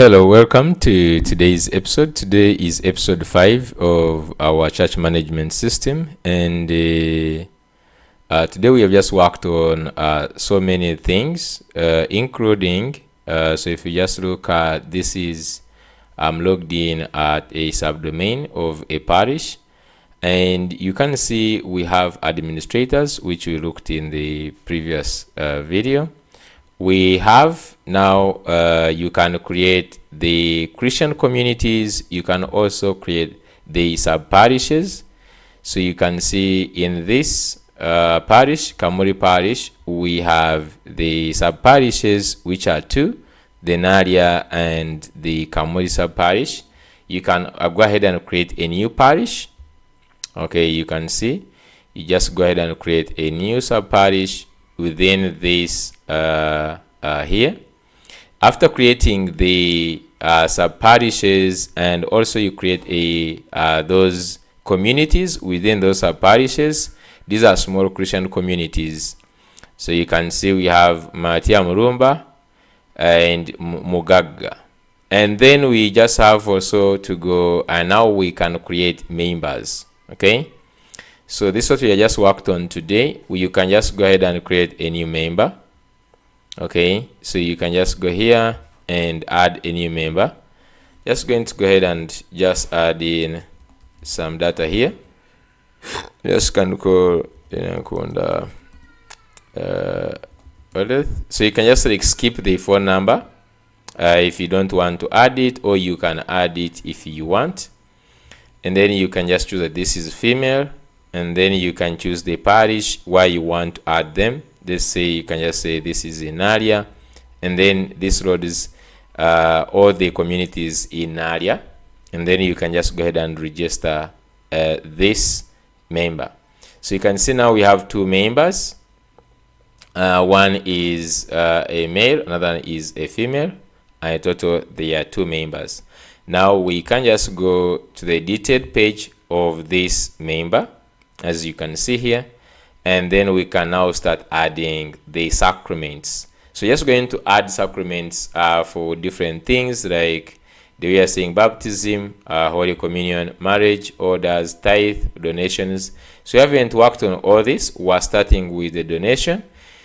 Hello, welcome to today's episode. Today is episode 5 of our church management system, and today we have just worked on so many things, including, so if you just look at this is, I'm logged in at a subdomain of a parish, and you can see we have administrators, which we looked in the previous video. We have now, you can create the Christian communities. You can also create the sub-parishes. So you can see in this parish, Kamuri Parish, we have the sub-parishes, which are two, the Nadia and the Kamuri sub-parish. You can go ahead and create a new parish. Okay, you can see. You just go ahead and create a new sub-parish within this here. After creating the sub-parishes, and also you create those communities within those sub-parishes. These are small Christian communities. So you can see we have Matia Murumba and Mugaga. And then we just have also to go, and now we can create members. Okay. So this is what we just worked on today. You can just go ahead and create a new member. Okay, so you can just go here and add a new member. Just going to go ahead and just add in some data here. Just can call so you can just like skip the phone number if you don't want to add it, or you can add it if you want. And then you can just choose that this is female, and then you can choose the parish where you want to add them. Let's say you can just say this is in area, and then this road is all the communities in area, and then you can just go ahead and register this member. So you can see now we have two members. One is a male, another is a female, and in total there are two members. Now we can just go to the detailed page of this member, as you can see here, and then we can now start adding the sacraments. So just going to add sacraments for different things, like we are saying baptism, Holy Communion, marriage, orders, tithe, donations. So we haven't worked on all this. We're starting with the donation.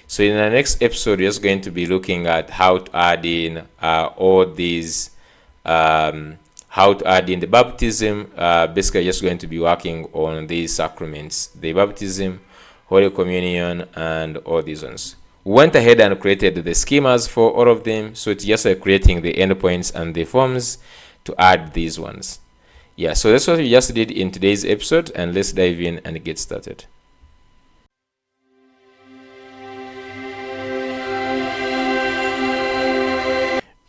So in the next episode, we're just going to be looking at how to add in all these, how to add in the baptism. Basically, just going to be working on these sacraments, the baptism, Holy Communion, and all these ones. We went ahead and created the schemas for all of them. So it's just like creating the endpoints and the forms to add these ones. Yeah, so that's what we just did in today's episode, and let's dive in and get started.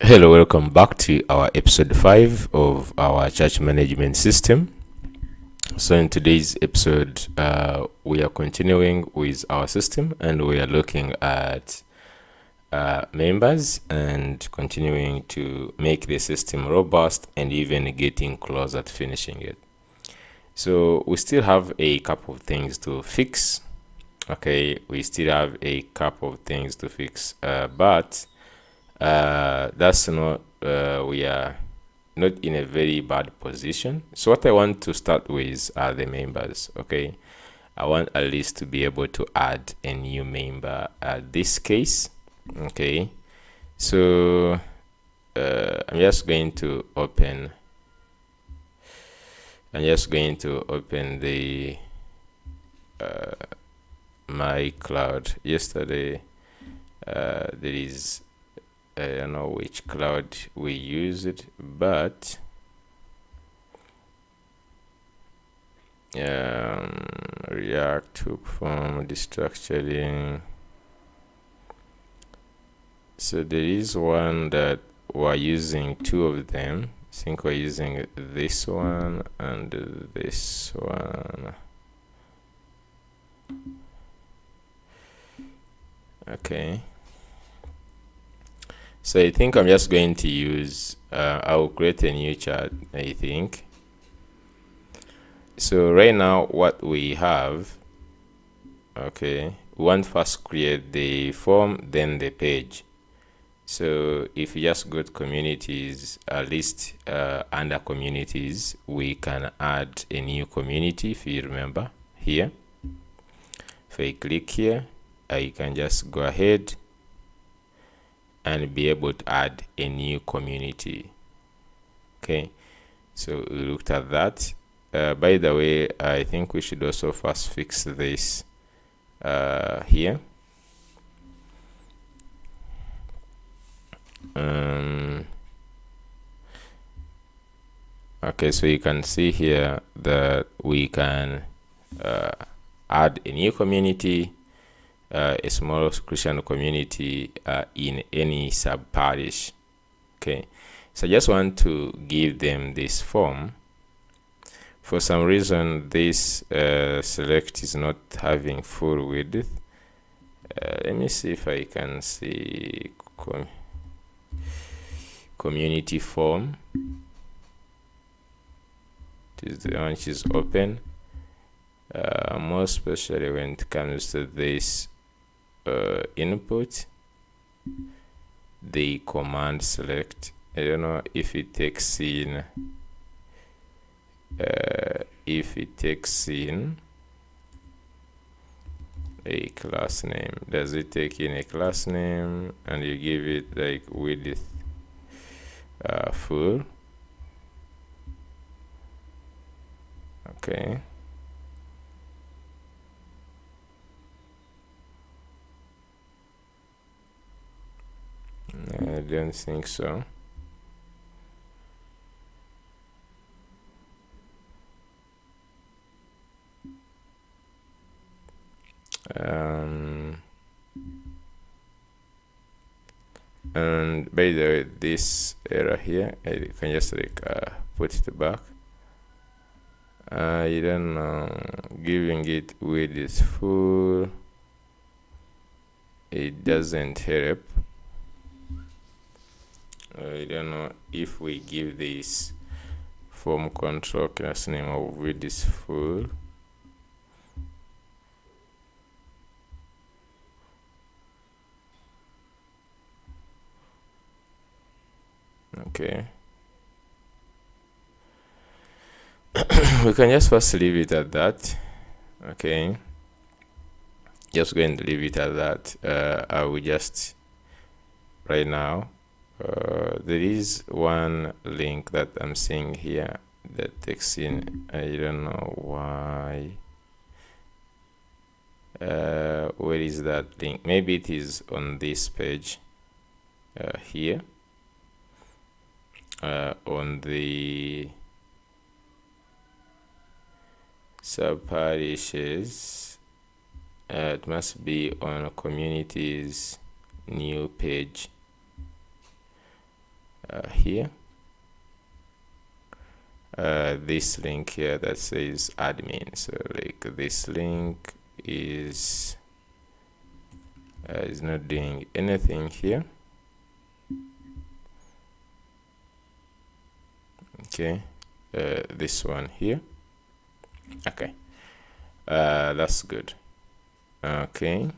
Hello, welcome back to our episode 5 of our church management system. So in today's episode, we are continuing with our system, and we are looking at members and continuing to make the system robust and even getting closer to finishing it. So we still have a couple of things to fix. Okay, we still have a couple of things to fix, but that's not, we are not in a very bad position. So what I want to start with are the members. Okay, I want at least to be able to add a new member at this case. Okay, so I'm just going to open the my cloud. Yesterday there is, I don't know which cloud we used, but React took from destructuring. So there is one that we're using, two of them. I think we're using this one and this one. Okay. So I think I'm just going to use, I'll create a new chart, I think. So right now what we have, okay, we want first create the form, then the page. So if you just go to communities, list under communities, we can add a new community. If you remember here, if I click here, you can just go ahead and be able to add a new community. Okay, so we looked at that. By the way, I think we should also first fix this here. Okay, so you can see here that we can add a new community, a small Christian community in any sub-parish. Okay, so I just want to give them this form. For some reason, this select is not having full width. Let me see if I can see community form. It is the one which is open. More especially when it comes to this input, the command select. I don't know if it takes in a class name. Does it take in a class name and you give it like width full? Okay. I don't think so. And by the way, this error here, I can just like put it back. I don't know, giving it width full, it doesn't help. I don't know if we give this form control class name of width full. Okay. We can just first leave it at that. Okay. Just going to leave it at that. I will just right now. There is one link that I'm seeing here that takes in. I don't know why. Where is that link? Maybe it is on this page here. On the sub-parishes, it must be on communities new page here. This link here that says admin. So like this link is not doing anything here. Okay, this one here. Okay, that's good. Okay,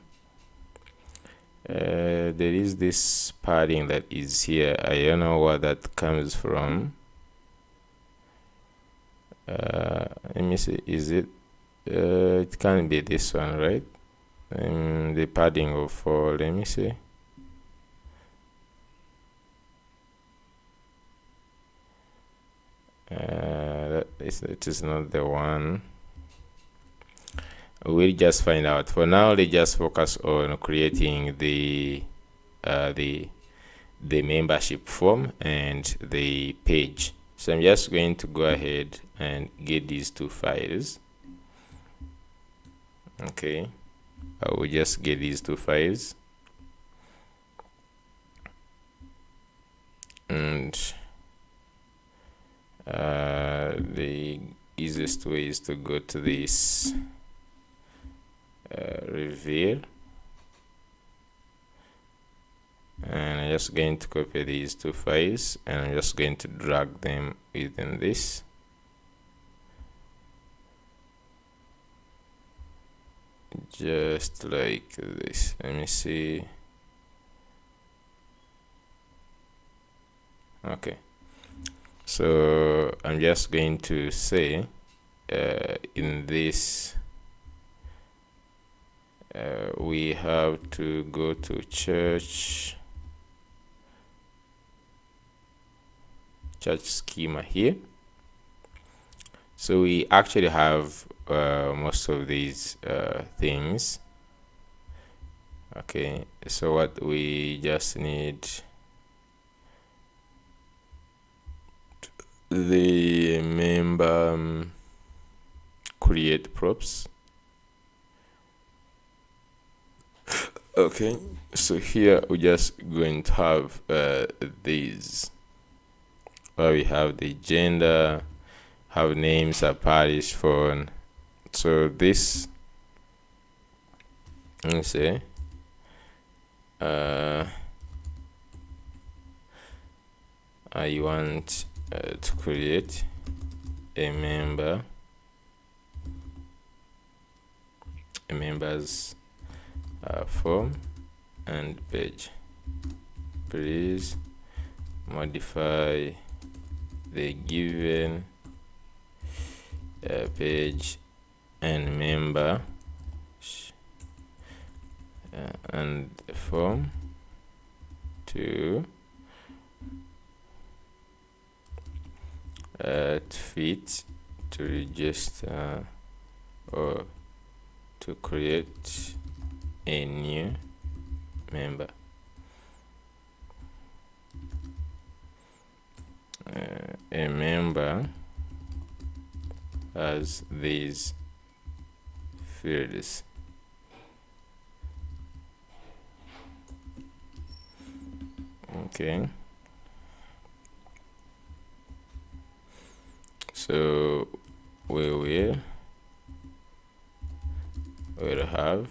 there is this padding that is here. I don't know where that comes from. Let me see, is it it can be this one, right? The padding of 4, let me see. It is not the one. We'll just find out. For now, let's just focus on creating the membership form and the page. So I'm just going to go ahead and get these two files. Okay, I will just get these two files, and the easiest way is to go to this reveal, and I'm just going to copy these two files and I'm just going to drag them within this. Just like this. Let me see. Okay, so I'm just going to say in this we have to go to church schema here. So we actually have most of these things. Okay, so what we just need the member create props. Okay, so here we're just going to have these where we have the gender, have names, a parish, phone. So this, let me say, I want to create a members form and page. Please modify the given page and member and form to fit to register or to create a new member. A member has these fields. Okay, so we will have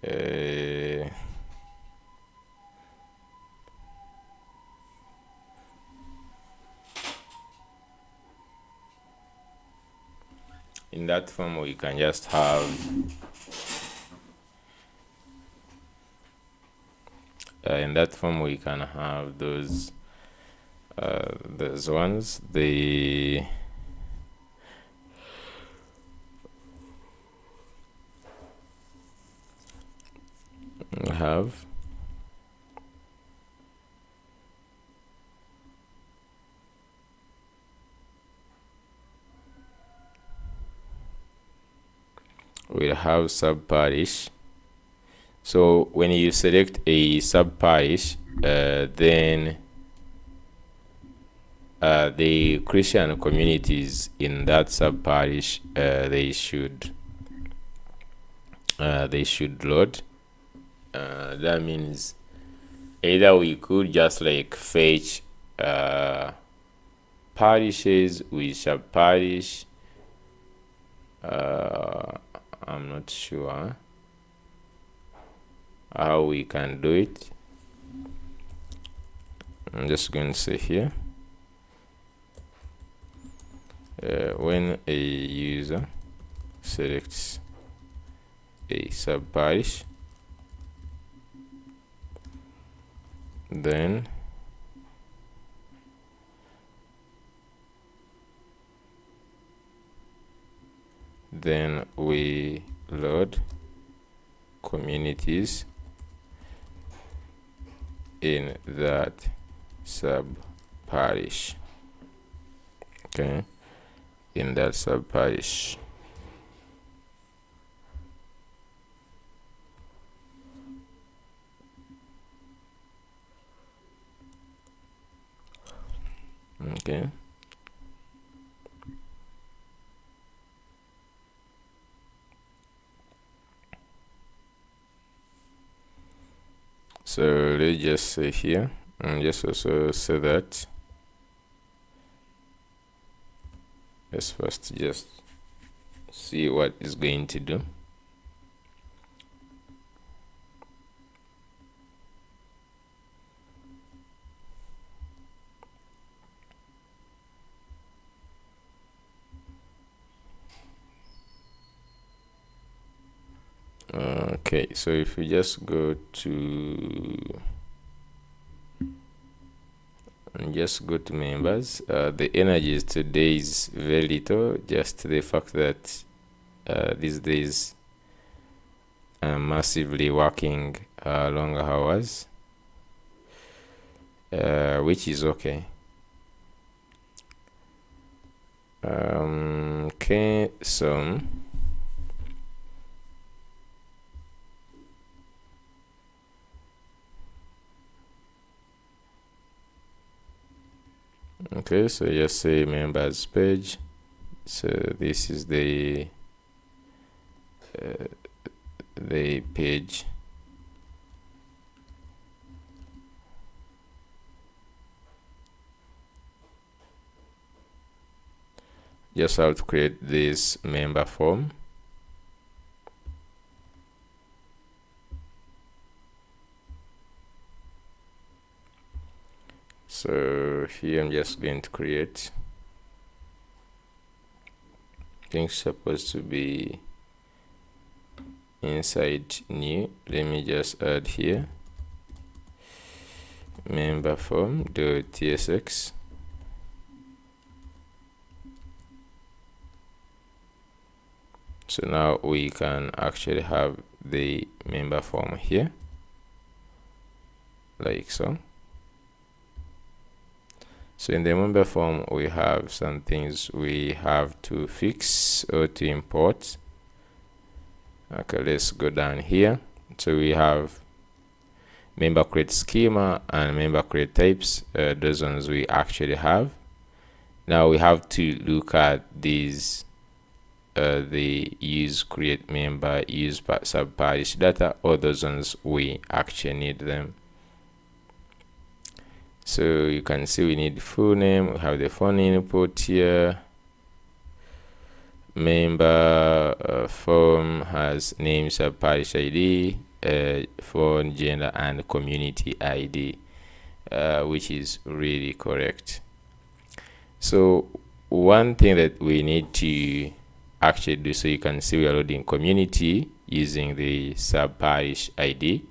a in that form we can just have in that form we can have those ones. They have we'll have sub parish. So when you select a sub parish, then the Christian communities in that sub parish they should load. That means either we could just like fetch parishes with sub parish. I'm not sure how we can do it. I'm just going to say here when a user selects a sub parish, then we load communities in that sub parish. Okay, in that sub parish. Okay, so let's just say here and just also say that let's first just see what it's going to do. Okay, so if we just go to and just go to members. The energy today is very little, just the fact that these days I'm massively working longer hours, which is okay. Okay, so okay, so just say members page. So this is the page. Just have to create this member form. So here I'm just going to create. I think it's supposed to be inside new. Let me just add here member form .tsx. So now we can actually have the member form here, like so. So in the member form, we have some things we have to fix or to import. Okay, let's go down here. So we have member create schema and member create types. Those ones we actually have. Now we have to look at these, the use create member, use sub-parish data. All those ones we actually need them. So you can see we need full name. We have the phone input here. Member form has name, sub-parish ID, phone, gender, and community ID, which is really correct. So one thing that we need to actually do, so you can see we are loading community using the sub-parish ID,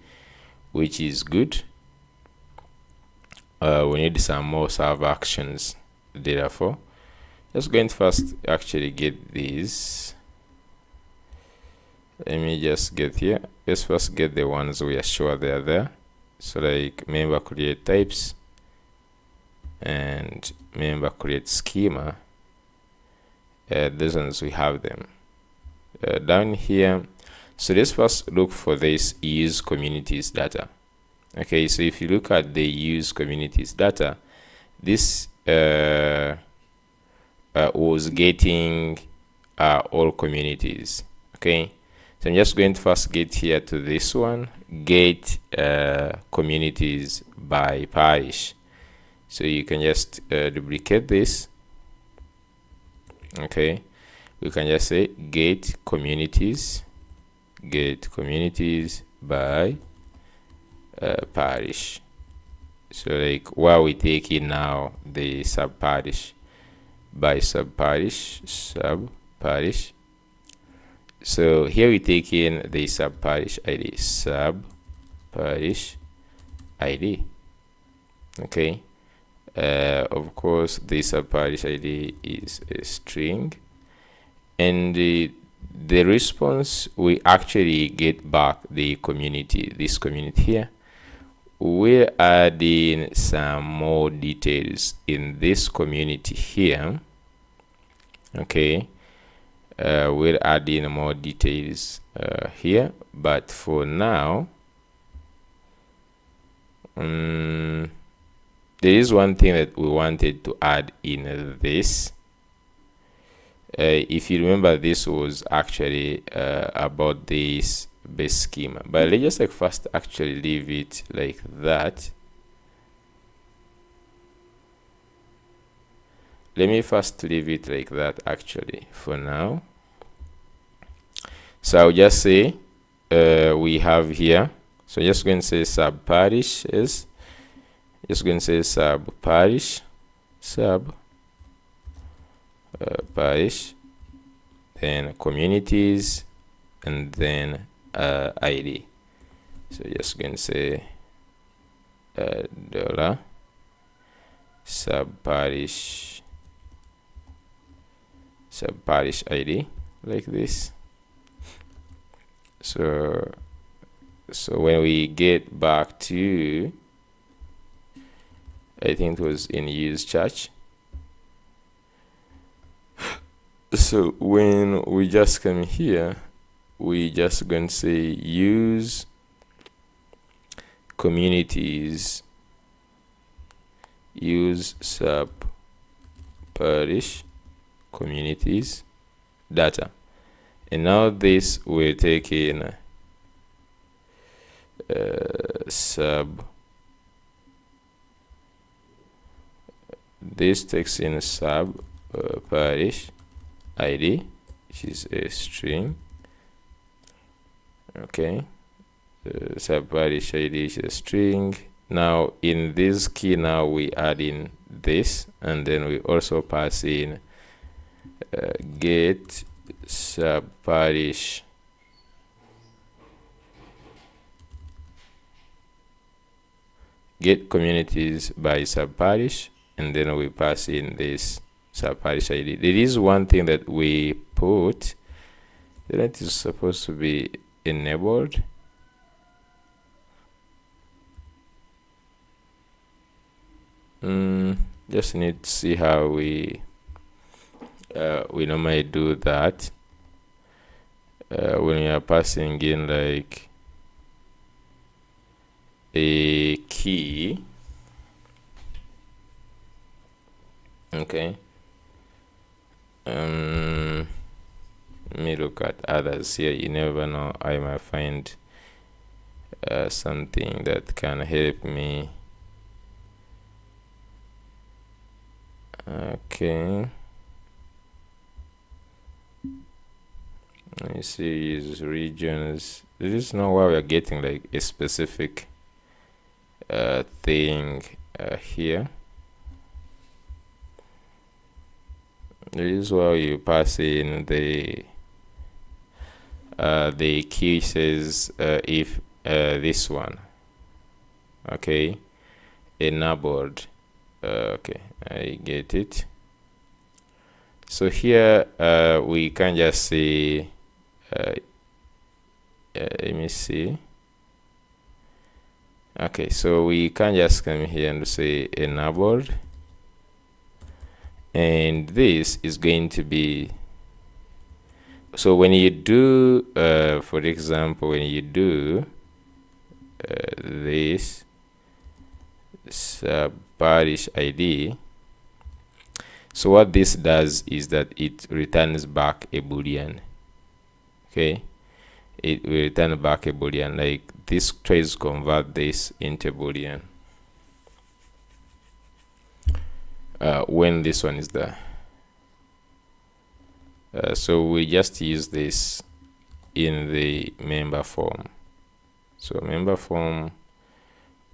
which is good. We need some more serve actions data for. Just going to first actually get these. Let me just get here. Let's first get the ones we are sure they are there. So like member create types and member create schema. Those ones we have them down here. So let's first look for this use communities data. Okay, so if you look at the use communities data, this was getting all communities. Okay, so I'm just going to first get here to this one, get communities by parish. So you can just duplicate this. Okay, we can just say get communities by parish. So like where we take in now the sub parish by sub parish. So here we take in the sub parish ID, okay. Of course the sub parish ID is a string, and the response we actually get back the community, this community here. We're adding some more details in this community here. Okay, we're adding more details here, but for now there is one thing that we wanted to add in this. If you remember, this was actually about this base schema, but let's just like first actually leave it like that. Let me first leave it like that actually for now. So I'll just say we have here, so just going to say sub parish is just going to say sub parish parish, then communities, and then ID. So just going to say dollar, subparish ID like this. So when we get back to, I think it was in use church. So when we just come here, we just going to say use communities, use subparish communities data, and now this will take in this takes in sub parish ID, which is a string. Okay, sub parish ID is a string. Now in this key, now we add in this, and then we also pass in get subparish get communities by subparish, and then we pass in this subparish ID. There is one thing that we put that is supposed to be enabled. Just need to see how we normally do that when we are passing in like a key. Okay, let me look at others here. You never know, I might find something that can help me. Okay, let me see, use regions. There is no why we are getting like a specific thing here. This is why you pass in the key says if this one, okay, enabled. Okay, I get it. So here we can just say let me see. Okay, so we can just come here and say enabled, and this is going to be, so when you do for example, when you do this subparish ID, so what this does is that it returns back a boolean. Okay, it will return back a boolean. Like this tries to convert this into boolean when this one is there. So we just use this in the member form. So member form,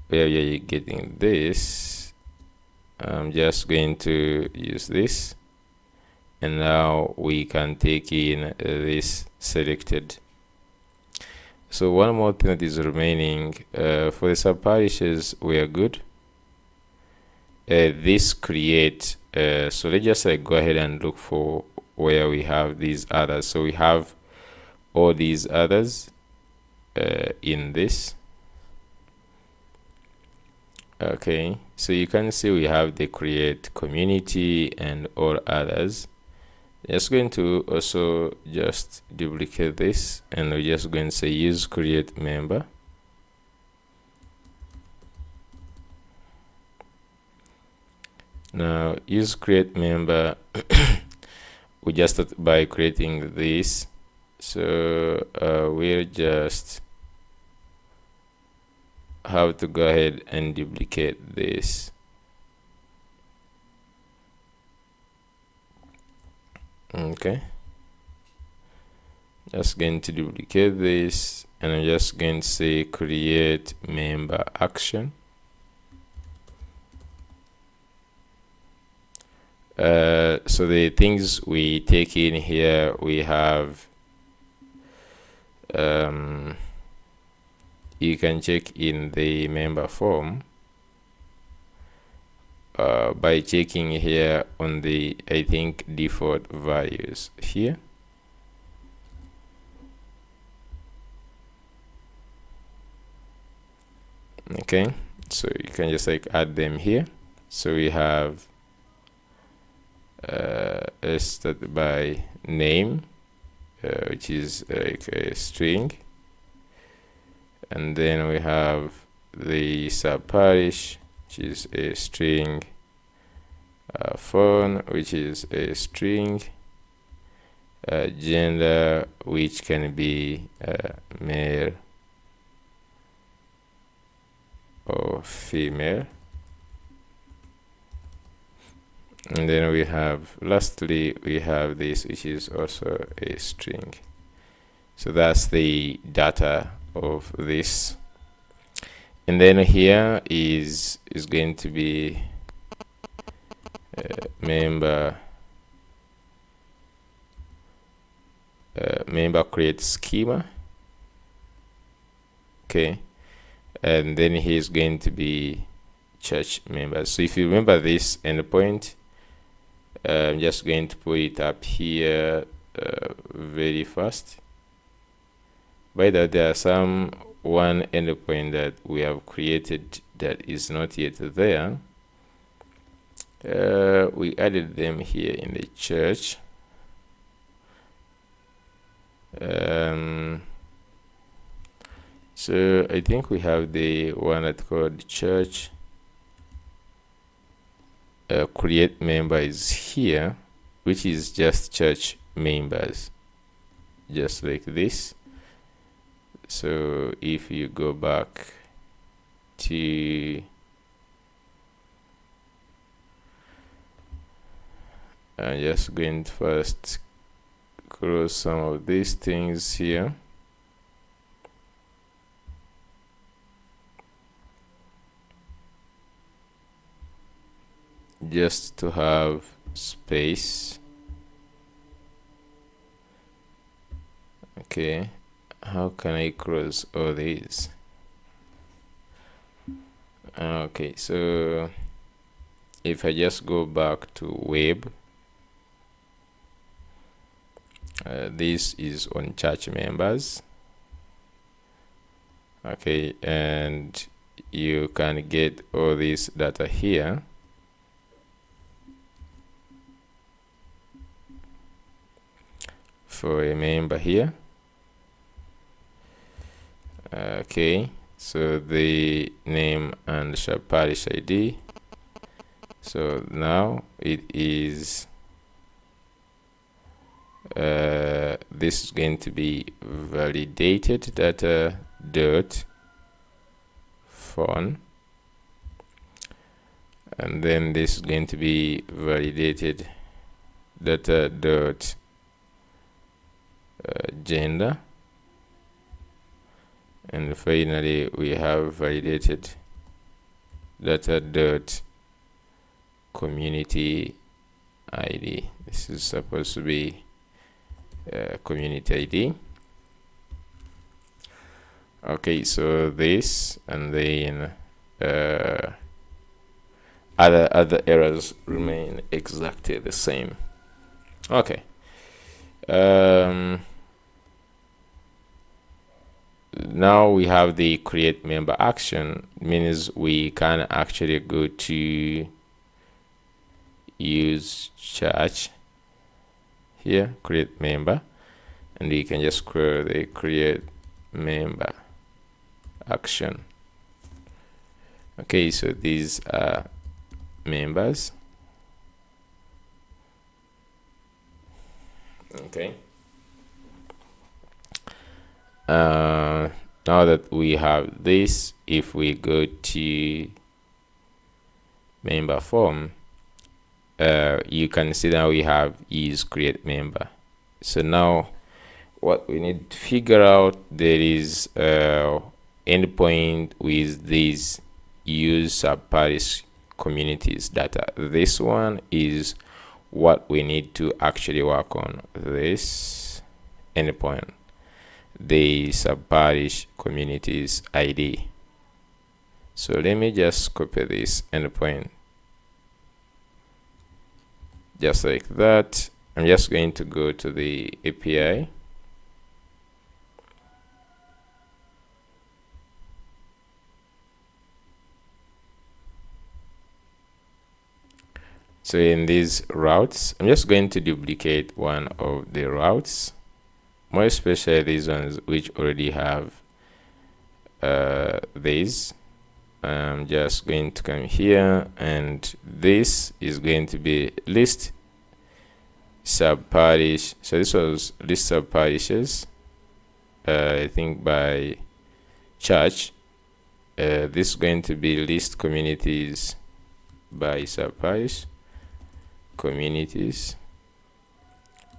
where you're getting this, I'm just going to use this, and now we can take in this selected. So one more thing that is remaining for the subparishes, we are good. This create, so let's just go ahead and look for where we have these others. So we have all these others in this. Okay, so you can see we have the create community and all others. Just going to also just duplicate this, and we're just going to say use create member. Now use create member we just start by creating this. So we'll just have to go ahead and duplicate this. Okay, just going to duplicate this, and I'm just going to say create member action. So the things we take in here, we have you can check in the member form by checking here on the, I think, default values here. Okay, so you can just like add them here. So we have let's start by name, which is like a string, and then we have the sub-parish, which is a string, phone, which is a string, gender, which can be male or female, and then we have, lastly, we have this, which is also a string. So that's the data of this. And then here is going to be member create schema. Okay, and then he's going to be church members. So if you remember this endpoint, I'm just going to put it up here very fast. By the way, there are some one endpoint that we have created that is not yet there. We added them here in the church. So I think we have the one that's called church. Create member is here, which is just church members, just like this. So if you go back to I'm just going to first close some of these things here. Just to have space. Okay, how can I close all these? Okay, so if I just go back to web, this is on church members. Okay, and you can get all this data here. For a member here. Okay, so the name and parish ID. So now it is this is going to be validated data dot phone, and then this is going to be validated data dot gender, and finally we have validated data dot community ID. This is supposed to be community ID. Okay, so this, and then other errors remain exactly the same. Okay. Now we have the create member action, means we can actually go to use church here, create member, and we can just create the create member action. Okay, so these are members. Okay. Now that we have this, if we go to member form, you can see that we have is create member. So now what we need to figure out, there is endpoint with these use sub-parish communities data. This one is what we need to actually work on, this endpoint, the sub-parish communities ID. So let me just copy this endpoint just like that. I'm just going to go to the API. So in these routes, I'm just going to duplicate one of the routes, more especially these ones which already have these. I'm just going to come here, and this is going to be list sub parish. So this was list sub parishes, I think by church. This is going to be list communities by sub parish, communities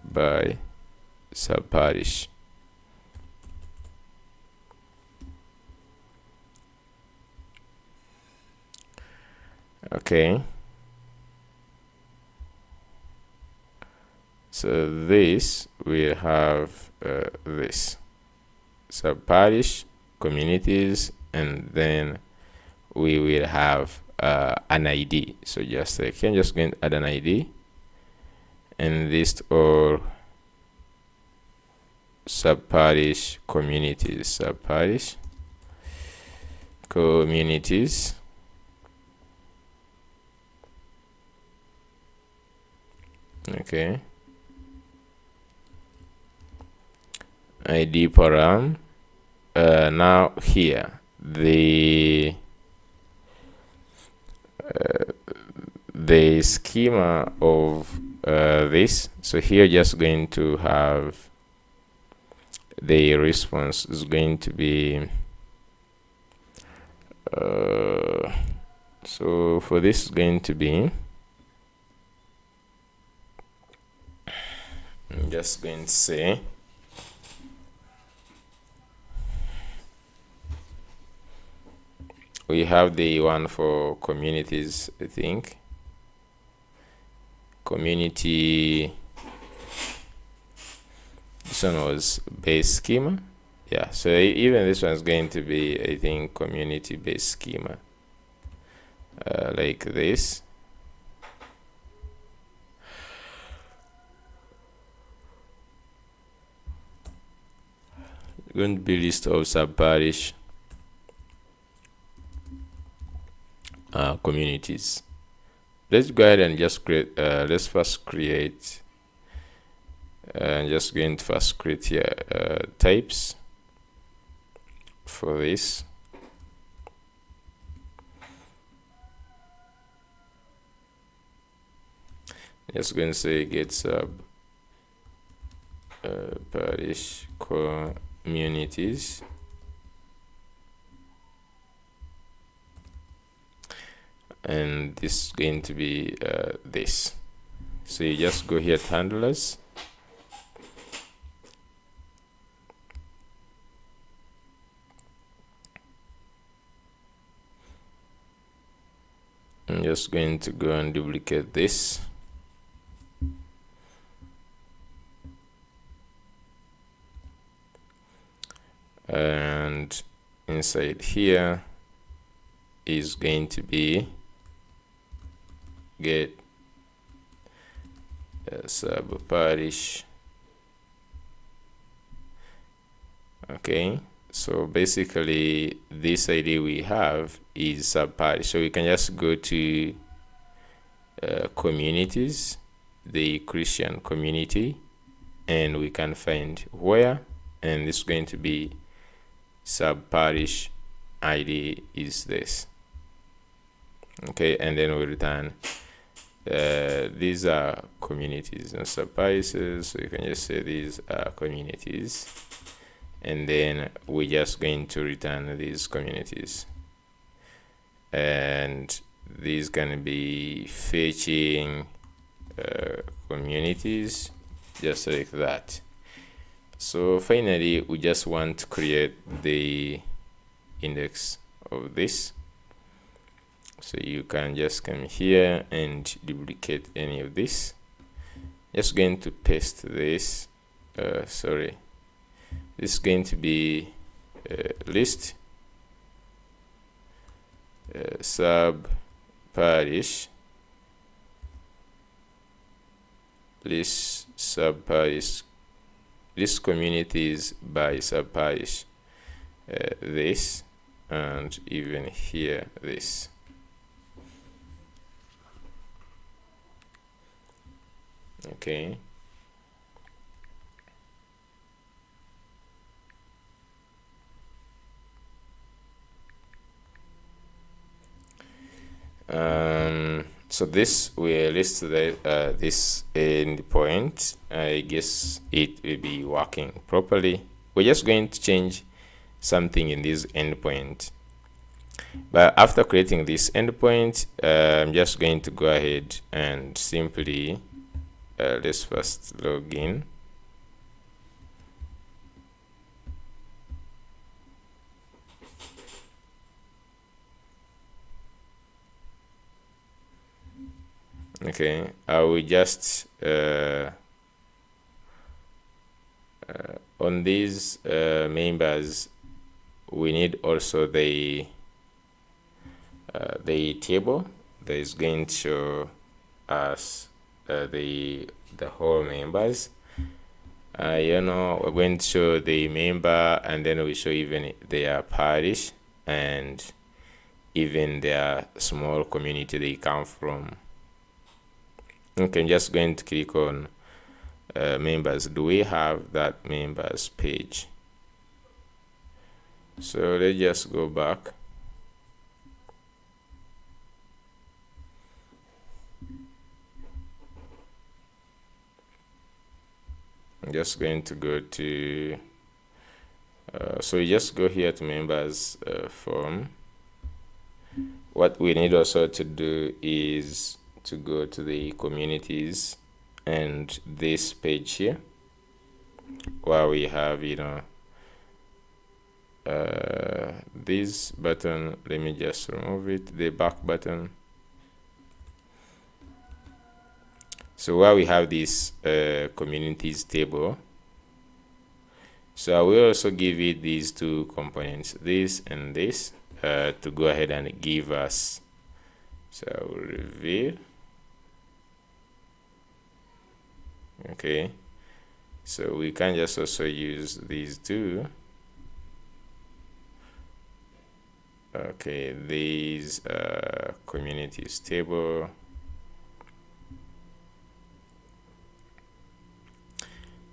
by sub parish. Okay, so this will have this sub parish, communities, and then we will have an ID. So just like I'm just going to add an ID and list all sub parish communities, sub parish communities. Okay, ID param. Now here the schema of this. So here just going to have the response is going to be so for this is going to be, I'm just going to say we have the one for communities, I think. Community, this one was base schema. Yeah, so even this one is going to be, I think, community based schema, like this. Going to be list of sub parish communities. Let's go ahead and just create, let's first create, just going to first create here types for this. Just going to say get sub parish communities. And this is going to be this. So you just go here to handlers, I'm just going to go and duplicate this. And inside here is going to be get sub parish. Okay, so basically this ID we have is sub parish, so we can just go to communities, the Christian community, and we can find where, and this is going to be sub parish ID is this. Okay, and then we return these are communities and sub parishes, so you can just say these are communities, and then we're just going to return these communities, and these can be fetching communities just like that. So finally we just want to create the index of this, so you can just come here and duplicate any of this. Just going to paste this, sorry, this is going to be list sub parish this subparish, this communities by subparish, this, and even here this. Okay. So this will list this endpoint. I guess it will be working properly. We're just going to change something in this endpoint. But after creating this endpoint, I'm just going to go ahead and simply let's first log in. Okay, I will just on these members, we need also the table that is going to show us the whole members. We're going to show the member, and then we show even their parish and even their small community they come from. Okay, I'm just going to click on members. Do we have that members page? So let's just go back. I'm just going to go to so you just go here to members form. What we need also to do is to go to the communities and this page here where we have this button. Let me just remove it, the back button. So where we have this communities table, so I will also give it these two components, this and this, to go ahead and give us. So I will reveal. Okay, so we can just also use these two. Okay, these communities table.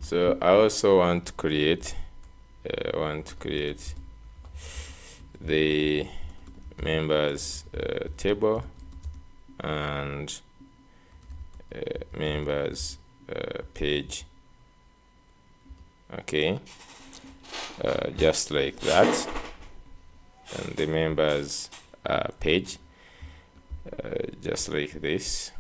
So I also want to create the members table and members page. Okay, just like that, and the members page just like this.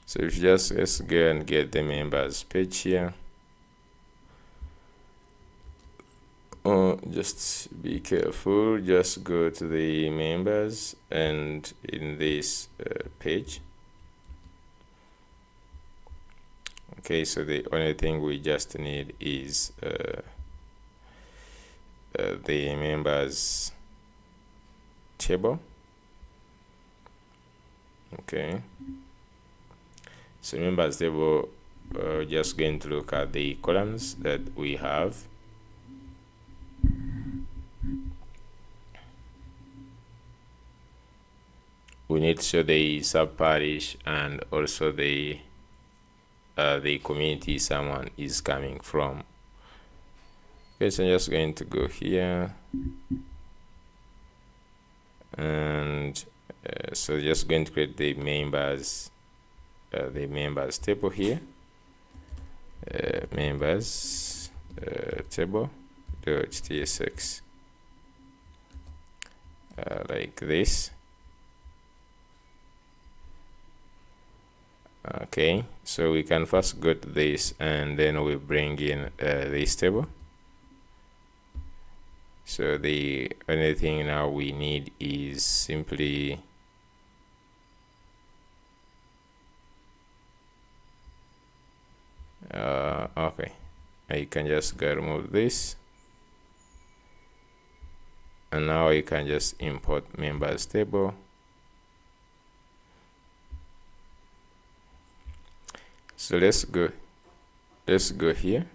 So if you let's go and get the members page here. Oh, just be careful, just go to the members and in this page. Okay, so the only thing we just need is the members table. Okay, so members table, just going to look at the columns that we have. We need to show the sub-parish and also the community someone is coming from. Okay, so I'm just going to go here and so just going to create the members table here, members table .tsx like this. Okay, so we can first go to this and then we bring in this table. So the only thing now we need is simply okay, I you can just go remove this, and now you can just import members table. So let's go here.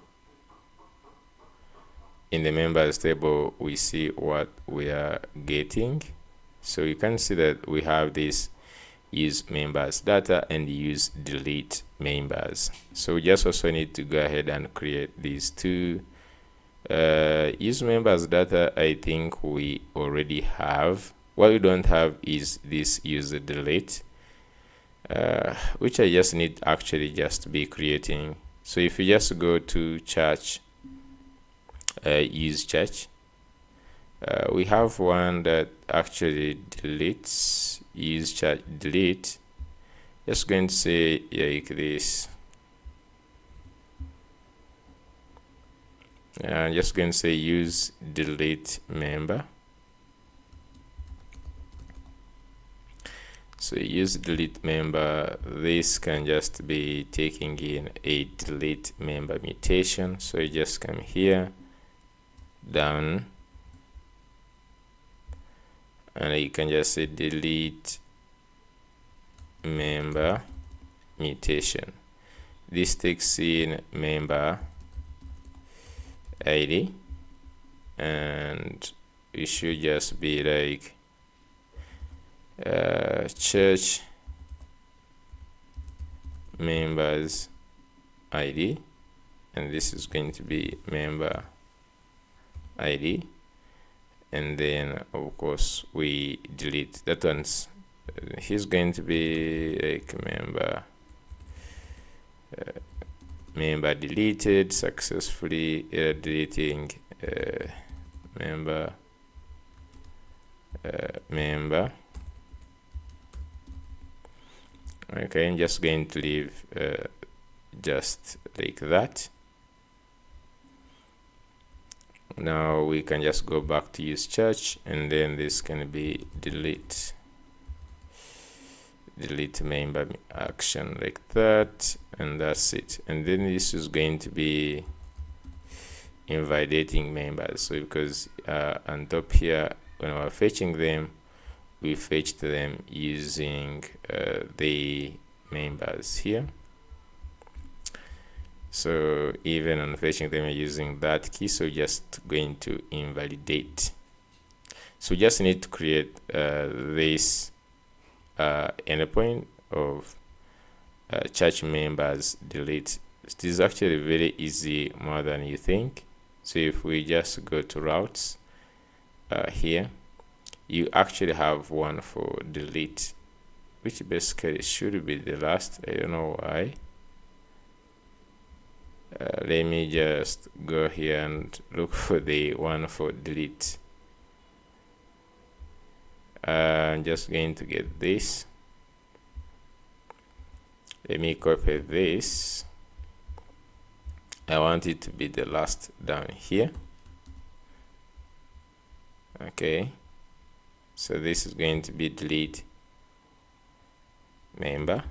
In the members table, we see what we are getting. So you can see that we have this use members data and use delete members. So we just also need to go ahead and create these two. Use members data, I think we already have. What we don't have is this use delete, which I just need actually just to be creating. So if you just go to church, use church, we have one that actually deletes, use church delete. Just going to say like this. I'm just going to say use delete member. So use delete member, this can just be taking in a delete member mutation. So you just come here, down, and you can just say delete member mutation. This takes in member ID, and it should just be like church members ID, and this is going to be member ID, and then of course we delete that one's. He's going to be like member deleted successfully, deleting member. Okay, I'm just going to leave just like that. Now we can just go back to use church, and then this can be delete member action like that, and that's it. And then this is going to be invalidating members. So because on top here, when we're fetching them, we fetched them using the members here. So even on fetching them using that key, so just going to invalidate. So we just need to create this endpoint of church members delete. It is actually very easy, more than you think. So if we just go to routes here, you actually have one for delete, which basically should be the last. I don't know why. Let me just go here and look for the one for delete. I'm just going to get this. Let me copy this. I want it to be the last down here. Okay, so this is going to be delete member.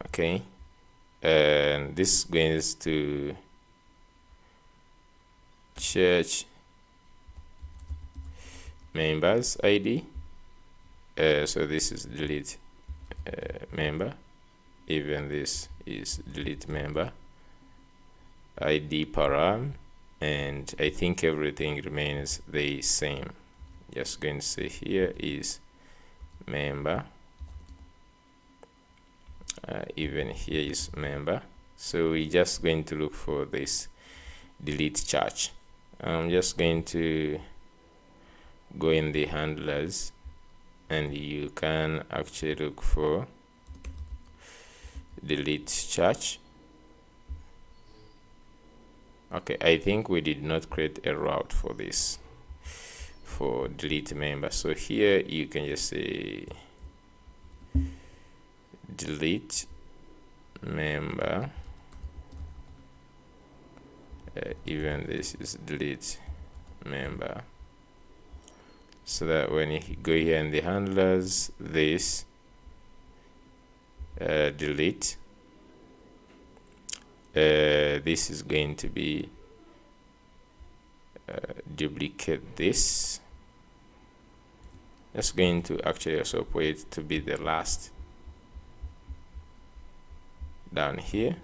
Okay, and this goes to church members ID. So this is delete member. Even this is delete member ID param, and I think everything remains the same. Just going to say here is member, even here is member. So we're just going to look for this delete church. I'm just going to go in the handlers, and you can actually look for delete church. Okay, I think we did not create a route for this, for delete member. So here you can just say delete member, even this is delete member, so that when you go here in the handlers, this delete, this is going to be duplicate this. That's going to actually also put it to be the last down here.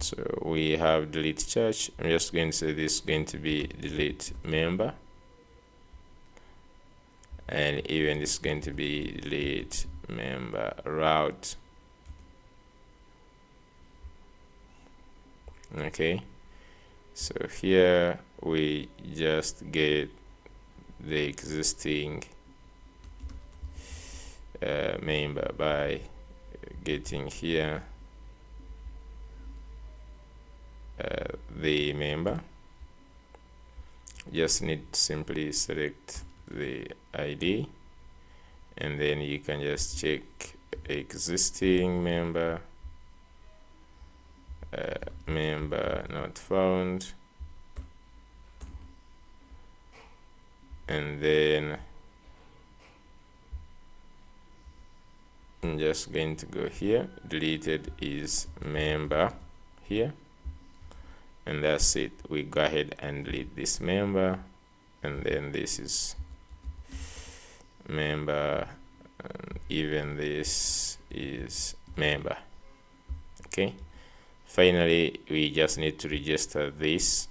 So we have delete church. I'm just going to say this is going to be delete member, and even this is going to be delete member route. Okay, so here we just get the existing member by getting here the member. Just need to simply select the ID, and then you can just check existing member, member not found, and then I'm just going to go here, deleted is member here, and that's it. We go ahead and delete this member, and then this is member, and even this is member. Okay, finally we just need to register this,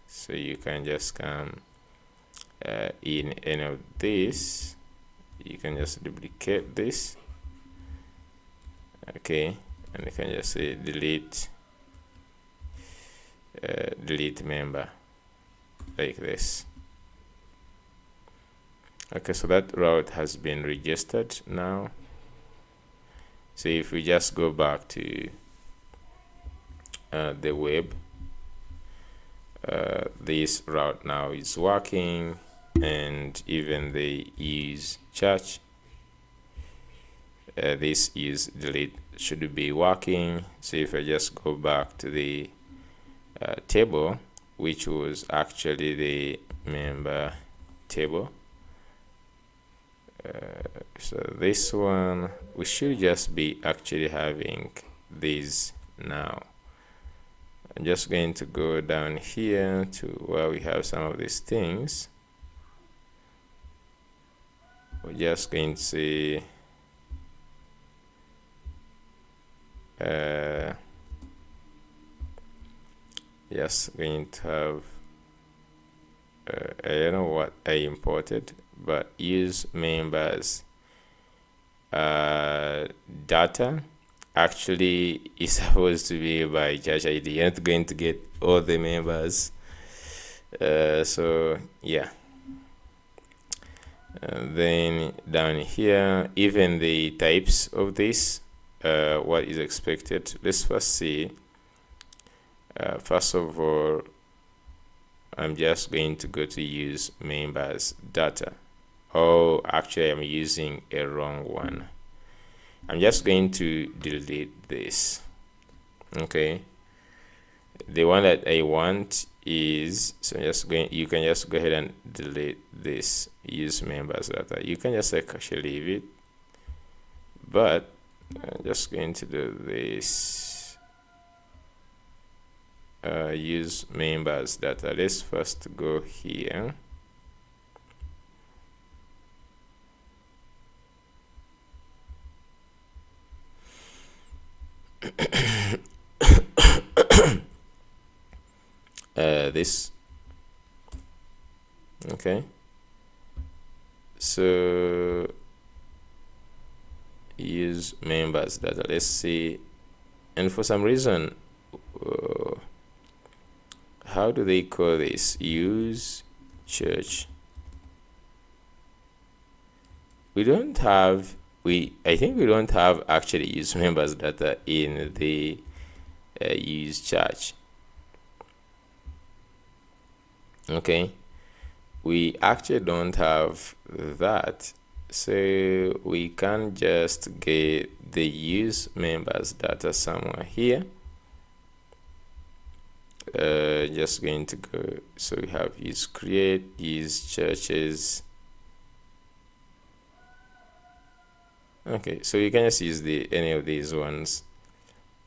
so you can just come in any of this, you can just duplicate this. Okay, and you can just say delete delete member like this. Okay, so that route has been registered now. So if we just go back to the web, this route now is working, and even the use church, this use delete should be working. So if I just go back to the table, which was actually the member table, so this one, we should just be actually having these now. I'm just going to go down here to where we have some of these things. We're just going to say just going to have I don't know what I imported, but use members data actually is supposed to be by church ID. You're not going to get all the members, so yeah. Then down here, even the types of this, what is expected. Let's first see. First of all, I'm just going to go to use members data. Oh, actually I'm using a wrong one. I'm just going to delete this. Okay, the one that I want is, so you can just go ahead and delete this use members data. You can just actually leave it, but I'm just going to do this use members data. Let's first go here. This, okay, so use members data, let's see. And for some reason, how do they call this? Use church. We don't have, I think we don't have actually use members data in the use church. Okay, we actually don't have that, so we can just get the use members data somewhere here. Just going to go, so we have use create, use churches. Okay, so you can just use any of these ones.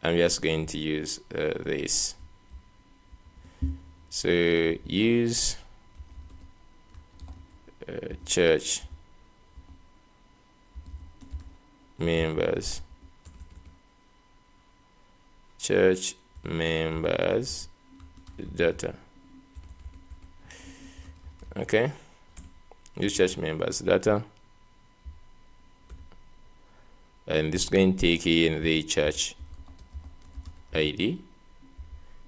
I'm just going to use this. So use church members data. Okay, use church members data, and this is going to take in the church ID.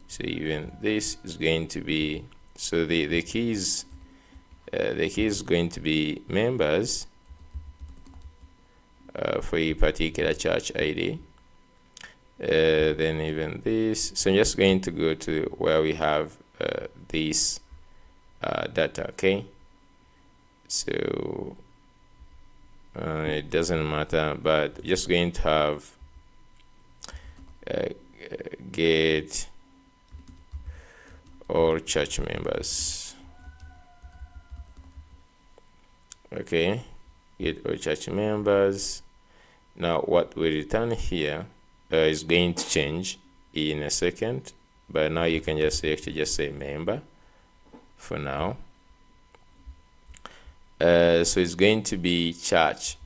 So even this is going to be, so the key is going to be members for a particular church ID. Then even this, so I'm just going to go to where we have this data. Okay, so it doesn't matter, but just going to have get all church members. Okay, get all church members. Now what we return here is going to change in a second, but now you can just actually just say member for now. So it's going to be church.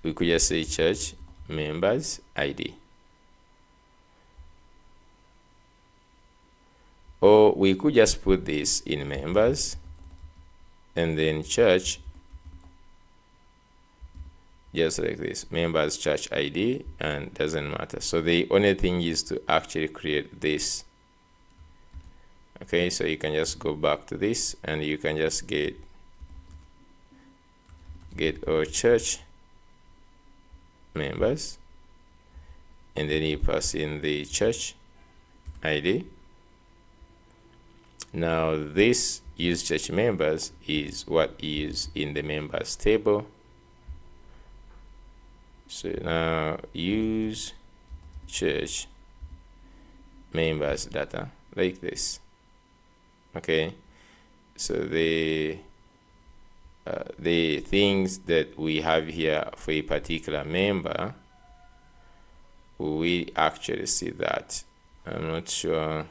We could just say church members ID, or we could just put this in members and then church, just like this, members church ID, and doesn't matter. So the only thing is to actually create this. Okay, so you can just go back to this and you can just get our church members, and then you pass in the church ID. Now this use church members is what is in the members table. So now use church members data like this. Okay, so the things that we have here for a particular member, we actually see that. I'm not sure.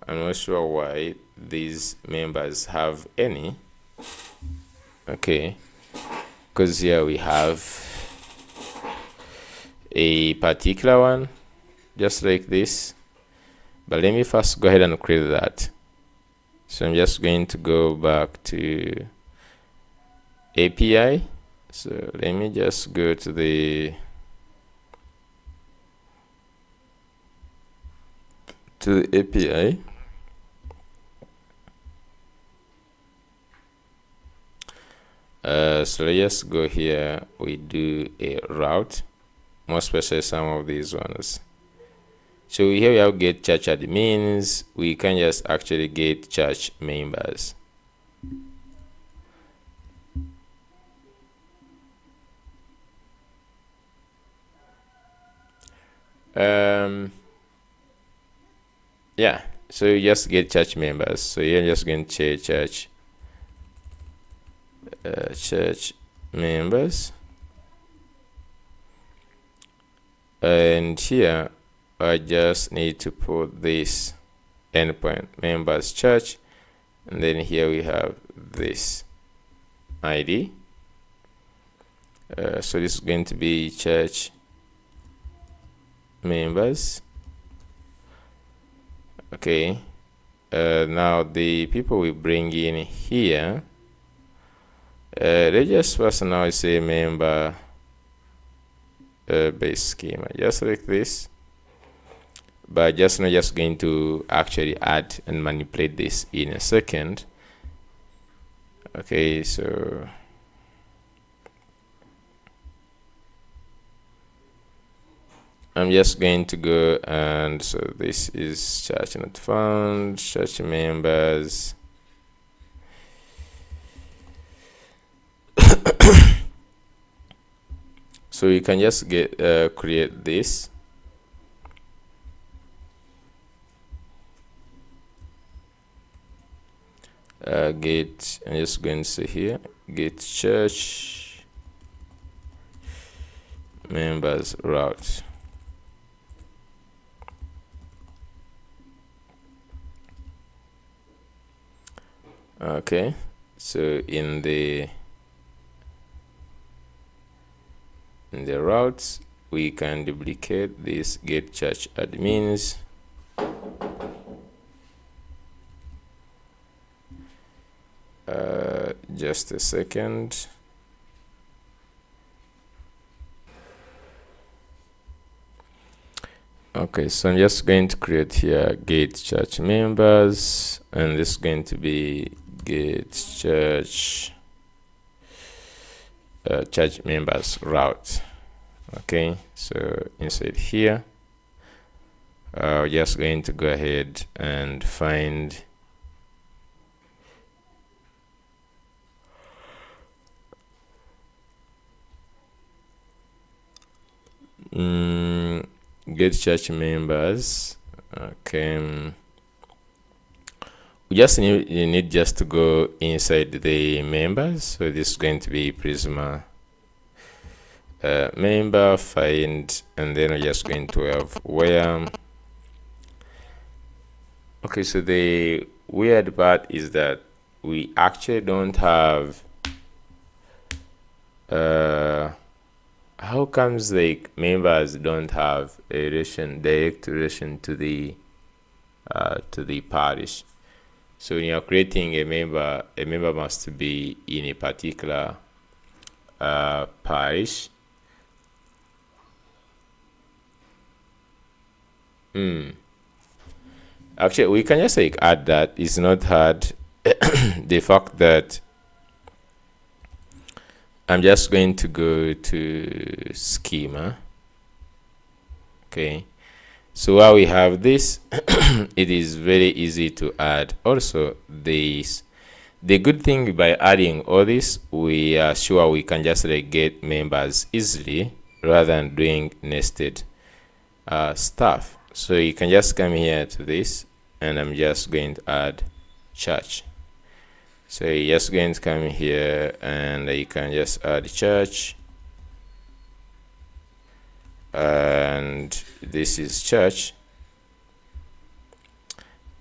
I'm not sure why these members have any. Okay, because here we have a particular one just like this, but let me first go ahead and create that. So I'm just going to go back to API. So let me just go to the API. So let's just go here. We do a route, more especially some of these ones. So here we have get church admins. We can just actually get church members. Yeah, so you just get church members. So you're just going to say church members, and here I just need to put this endpoint members church, and then here we have this ID. So this is going to be church members. Okay, now the people we bring in here, they just first now say member base schema, just like this, but just not just going to actually add and manipulate this in a second. Okay, so I'm just going to go, and so this is church not found, church members. So you can just get create this. Get, I'm just going to say here, get church members route. Okay, so in the routes, we can duplicate this get church admins. Just a second. Okay, so I'm just going to create here get church members, and this is going to be get church church members route. Okay, so inside here, we're just going to go ahead and find get church members. Okay, we just need just to go inside the members. So this is going to be Prisma member find, and then we're just going to have where. Okay, so the weird part is that we actually don't have how comes like members don't have a direct relation to the parish? So when you're creating a member must be in a particular parish. Actually, we can just like add that. It's not hard. The fact that I'm just going to go to schema. Okay, so while we have this, it is very easy to add also this. The good thing by adding all this, we are sure we can just like get members easily rather than doing nested stuff. So you can just come here to this, and I'm just going to add church. So you're just going to come here, and you can just add church, and this is church,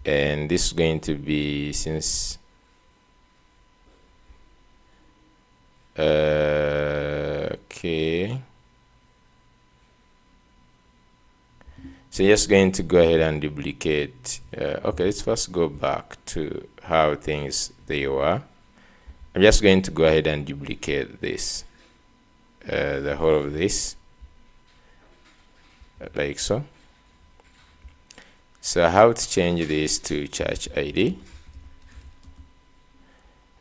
and this is going to be since okay. So just going to go ahead and duplicate. Okay, let's first go back to how things they were. I'm just going to go ahead and duplicate this, the whole of this, like so. So I have to change this to church ID,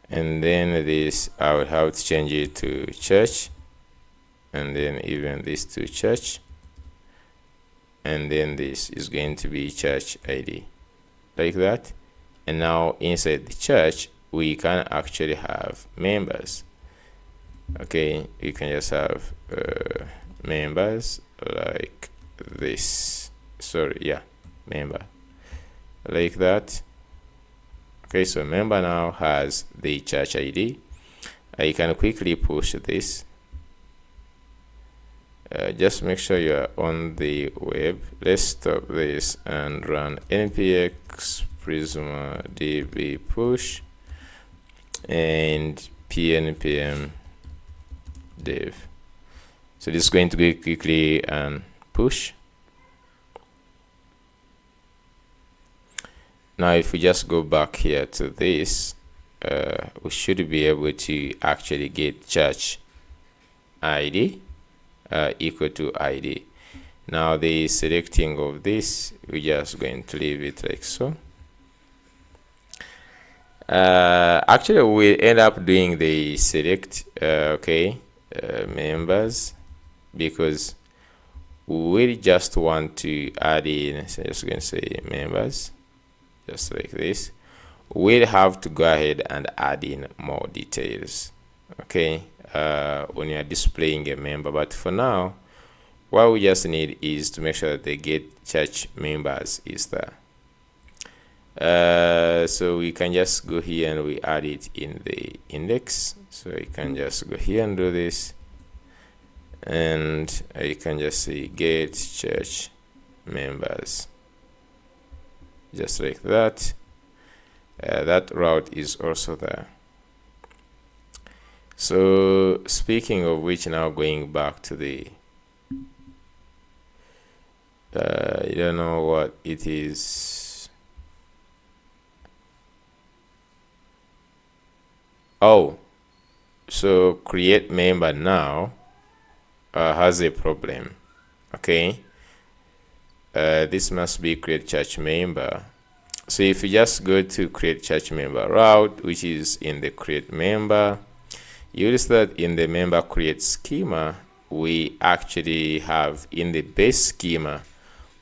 and then this I would have to change it to church, and then even this to church. And then this is going to be church ID, like that. And now inside the church, we can actually have members. Okay, you can just have members like this. Sorry, yeah, member, like that. Okay, so member now has the church ID. I can quickly push this. Just make sure you are on the web. Let's stop this and run npx prisma db push and pnpm dev. So this is going to go quickly and push. Now if we just go back here to this, we should be able to actually get church ID equal to ID. Now the selecting of this, we're just going to leave it like so. Actually we end up doing the select members, because we just want to add in, so just going to say members, just like this. We'll have to go ahead and add in more details, okay, when you're displaying a member. But for now, what we just need is to make sure that the get church members is there. So we can just go here and we add it in the index. So we can just go here and do this, and you can just say get church members, just like that. That route is also there. So speaking of which, now going back to the you don't know what it is. Oh, so create member now has a problem. Okay, this must be create church member. So if you just go to create church member route, which is in the create member, you notice that in the member create schema, we actually have in the base schema,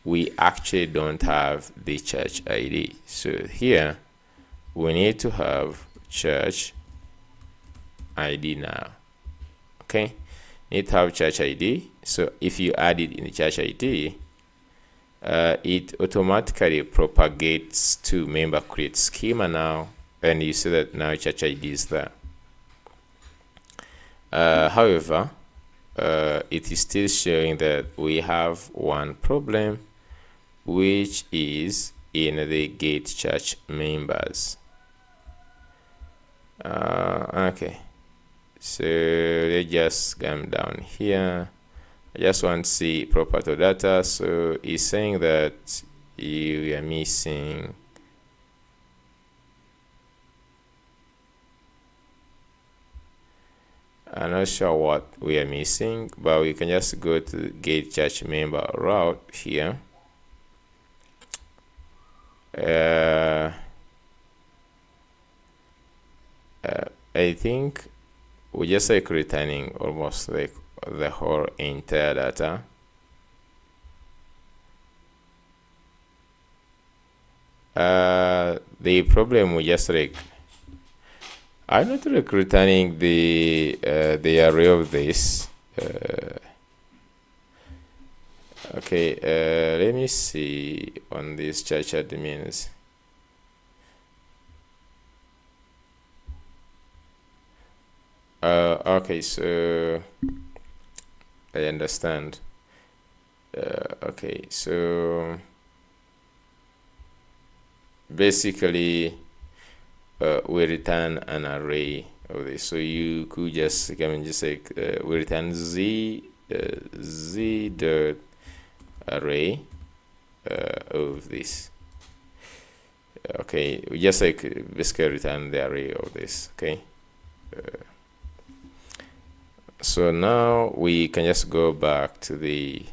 we actually don't have the church ID. So here we need to have church ID now. Okay, need to have church ID. So if you add it in the church ID, it automatically propagates to member create schema now, and you see that now church ID is there. However, it is still showing that we have one problem, which is in the get church members. Okay, so let's just come down here. I just want to see property data. So it's saying that you are missing I'm not sure what we are missing, but we can just go to get church member route here. I think we just like returning almost like the whole entire data. The problem we just like I'm not like returning the array of this. Okay, let me see on these church admins. Okay, so I understand. Okay, so basically we return an array of this. So you could just come and just say we return z dot array of this. Okay, we just like basically return the array of this. Okay. So now we can just go back to the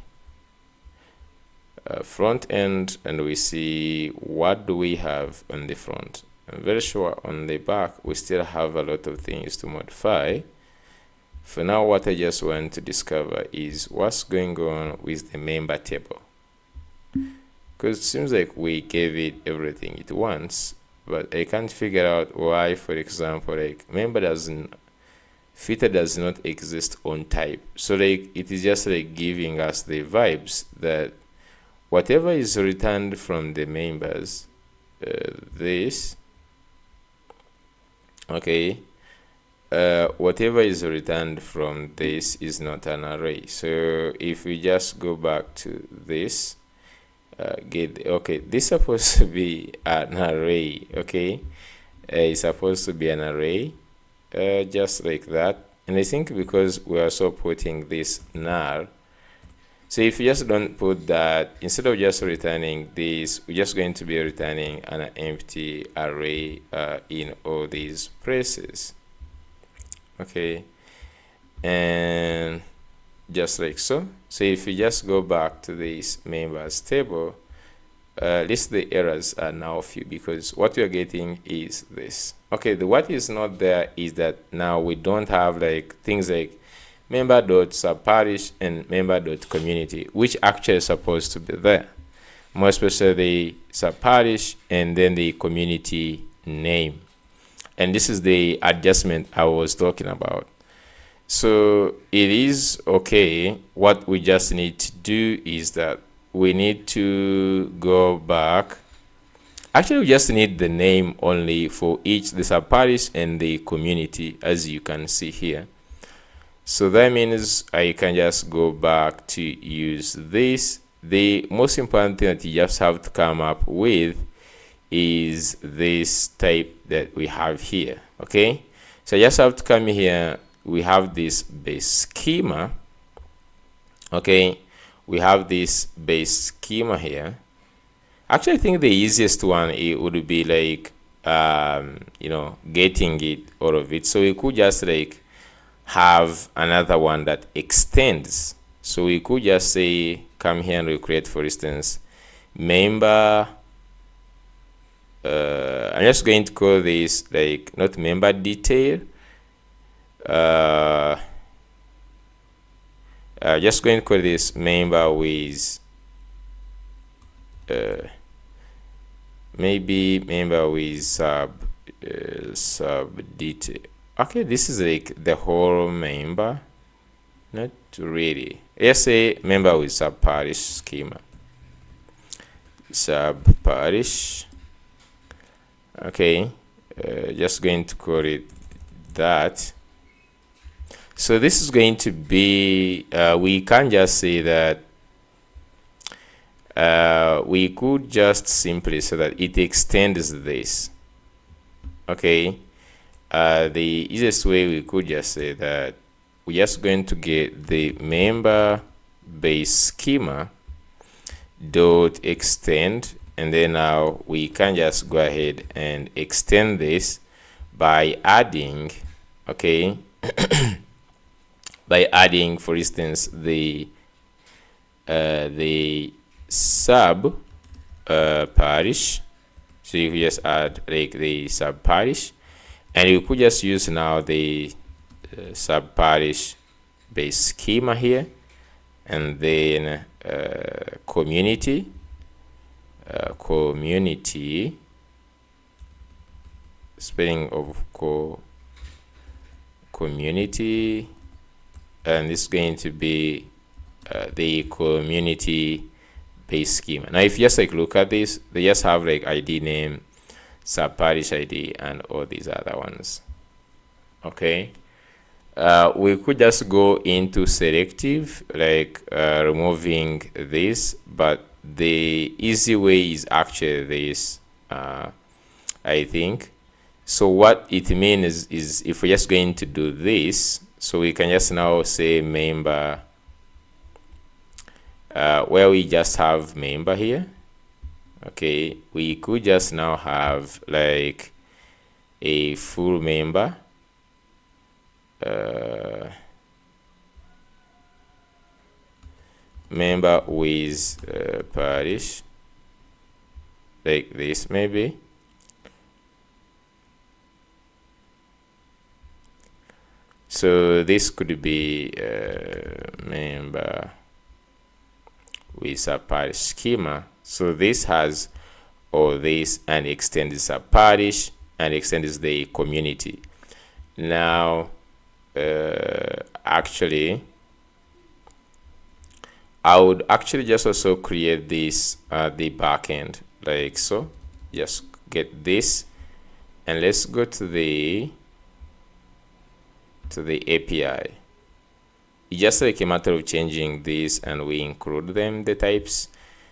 front end and we see what do we have on the front. I'm very sure on the back we still have a lot of things to modify. For now, what I just want to discover is what's going on with the member table, because it seems like we gave it everything it wants, but I can't figure out why, for example, like member filter does not exist on type. So like it is just like giving us the vibes that whatever is returned from the members, this, okay, whatever is returned from this is not an array. So if we just go back to this, okay, this is supposed to be an array. Okay, it's supposed to be an array, just like that. And I think because we are also putting this null, so if you just don't put that, instead of just returning this, we're just going to be returning an empty array in all these places. Okay, and just like so. So if you just go back to this members table, at least the errors are now few, because what we are getting is this. Okay, the what is not there is that now we don't have like things like member.subparish and member.community, which actually is supposed to be there, more especially the subparish and then the community name. And this is the adjustment I was talking about. So it is okay. What we just need to do is that we need to go back. Actually, we just need the name only for each, the subparish and the community, as you can see here. So that means I can just go back to use this. The most important thing that you just have to come up with is this type that we have here. Okay, so I just have to come here. We have this base schema. Okay, we have this base schema here. Actually, I think the easiest one, it would be like getting it out of it. So we could just like have another one that extends. So we could just say, come here and we create, for instance, member. I'm just going to call this like not member detail. Just going to call this member with maybe member with sub detail. Okay, this is like the whole member. Not really. Let's say member with sub parish schema. Sub parish. Okay, just going to call it that. So this is going to be, we can't just say that, we could just simply say that it extends this. Okay, the easiest way we could just say that we're just going to get the member base schema dot extend, and then now we can just go ahead and extend this by adding, okay, by adding, for instance, the sub parish. So you just add like the sub parish, and you could just use now the sub parish base schema here, and then community spelling of community, and this is going to be the community base schema. Now if you just like look at this, they just have like ID name, sub parish ID, and all these other ones. Okay, we could just go into selective, like removing this, but the easy way is actually this, I think. So what it means is if we're just going to do this, so we can just now say member, where we just have member here. Okay, we could just now have like a full member, member with parish, like this maybe. So this could be member with a parish schema. So this has all this and extends a parish and extends the community. Now actually I would actually just also create this the backend like so. Just get this, and let's go to the API. It's just like a matter of changing this, and we include them, the types.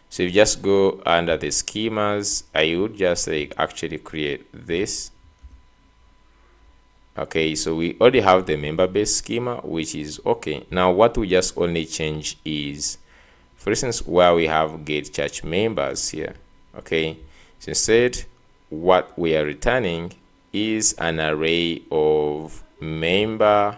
So if you just go under the schemas, I would just like actually create this. Okay, so we already have the member base schema, which is okay. Now what we just only change is, for instance, where we have get church members here. Okay, so instead what we are returning is an array of member.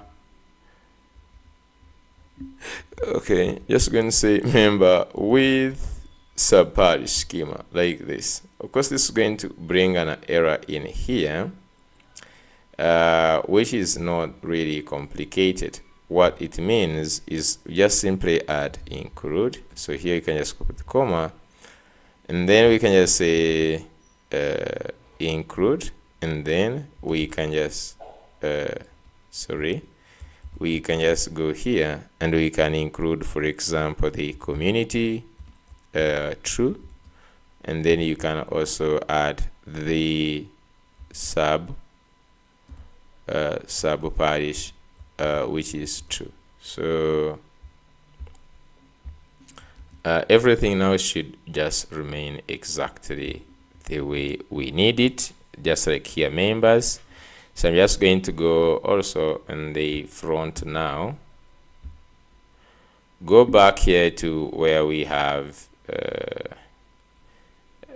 Okay, just going to say member with sub parish schema like this. Of course, this is going to bring an error in here, which is not really complicated. What it means is just simply add include. So here you can just copy the comma, and then we can just say include, and then we can just we can just go here and we can include, for example, the community true, and then you can also add the sub parish which is true. So everything now should just remain exactly the way we need it, just like here, members. So I'm just going to go also on the front now, go back here to where we have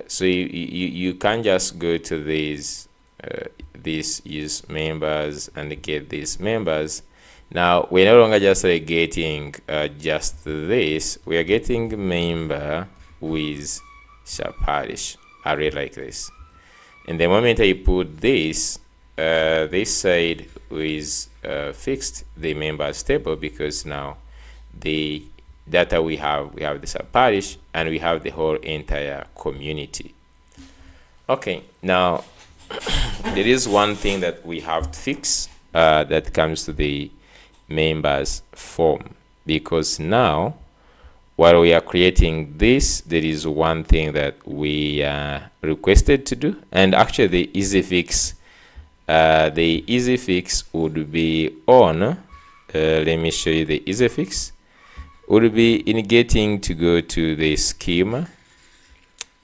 so you can't just go to these use members and get these members. Now we're no longer just like getting just this, we are getting member with parish array like this. And the moment I put this this side is fixed the members table, because now the data we have the sub-parish and we have the whole entire community. Okay, now there is one thing that we have to fix that comes to the members form, because now while we are creating this, there is one thing that we are requested to do, and actually the easy fix would be on let me show you the easy fix. Would be in getting to go to the schema,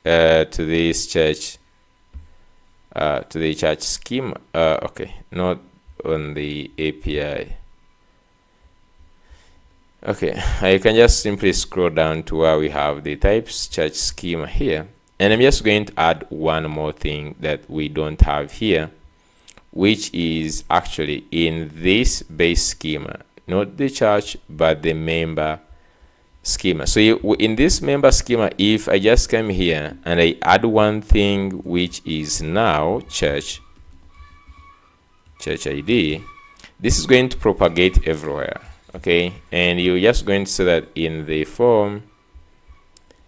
to this church, to the church schema. Okay, not on the API. Okay, I can just simply scroll down to where we have the types church schema here, and I'm just going to add one more thing that we don't have here, which is actually in this base schema, not the church but the member schema. So in this member schema, if I just come here and I add one thing, which is now church ID, this is going to propagate everywhere. Okay, and you're just going to see that in the form.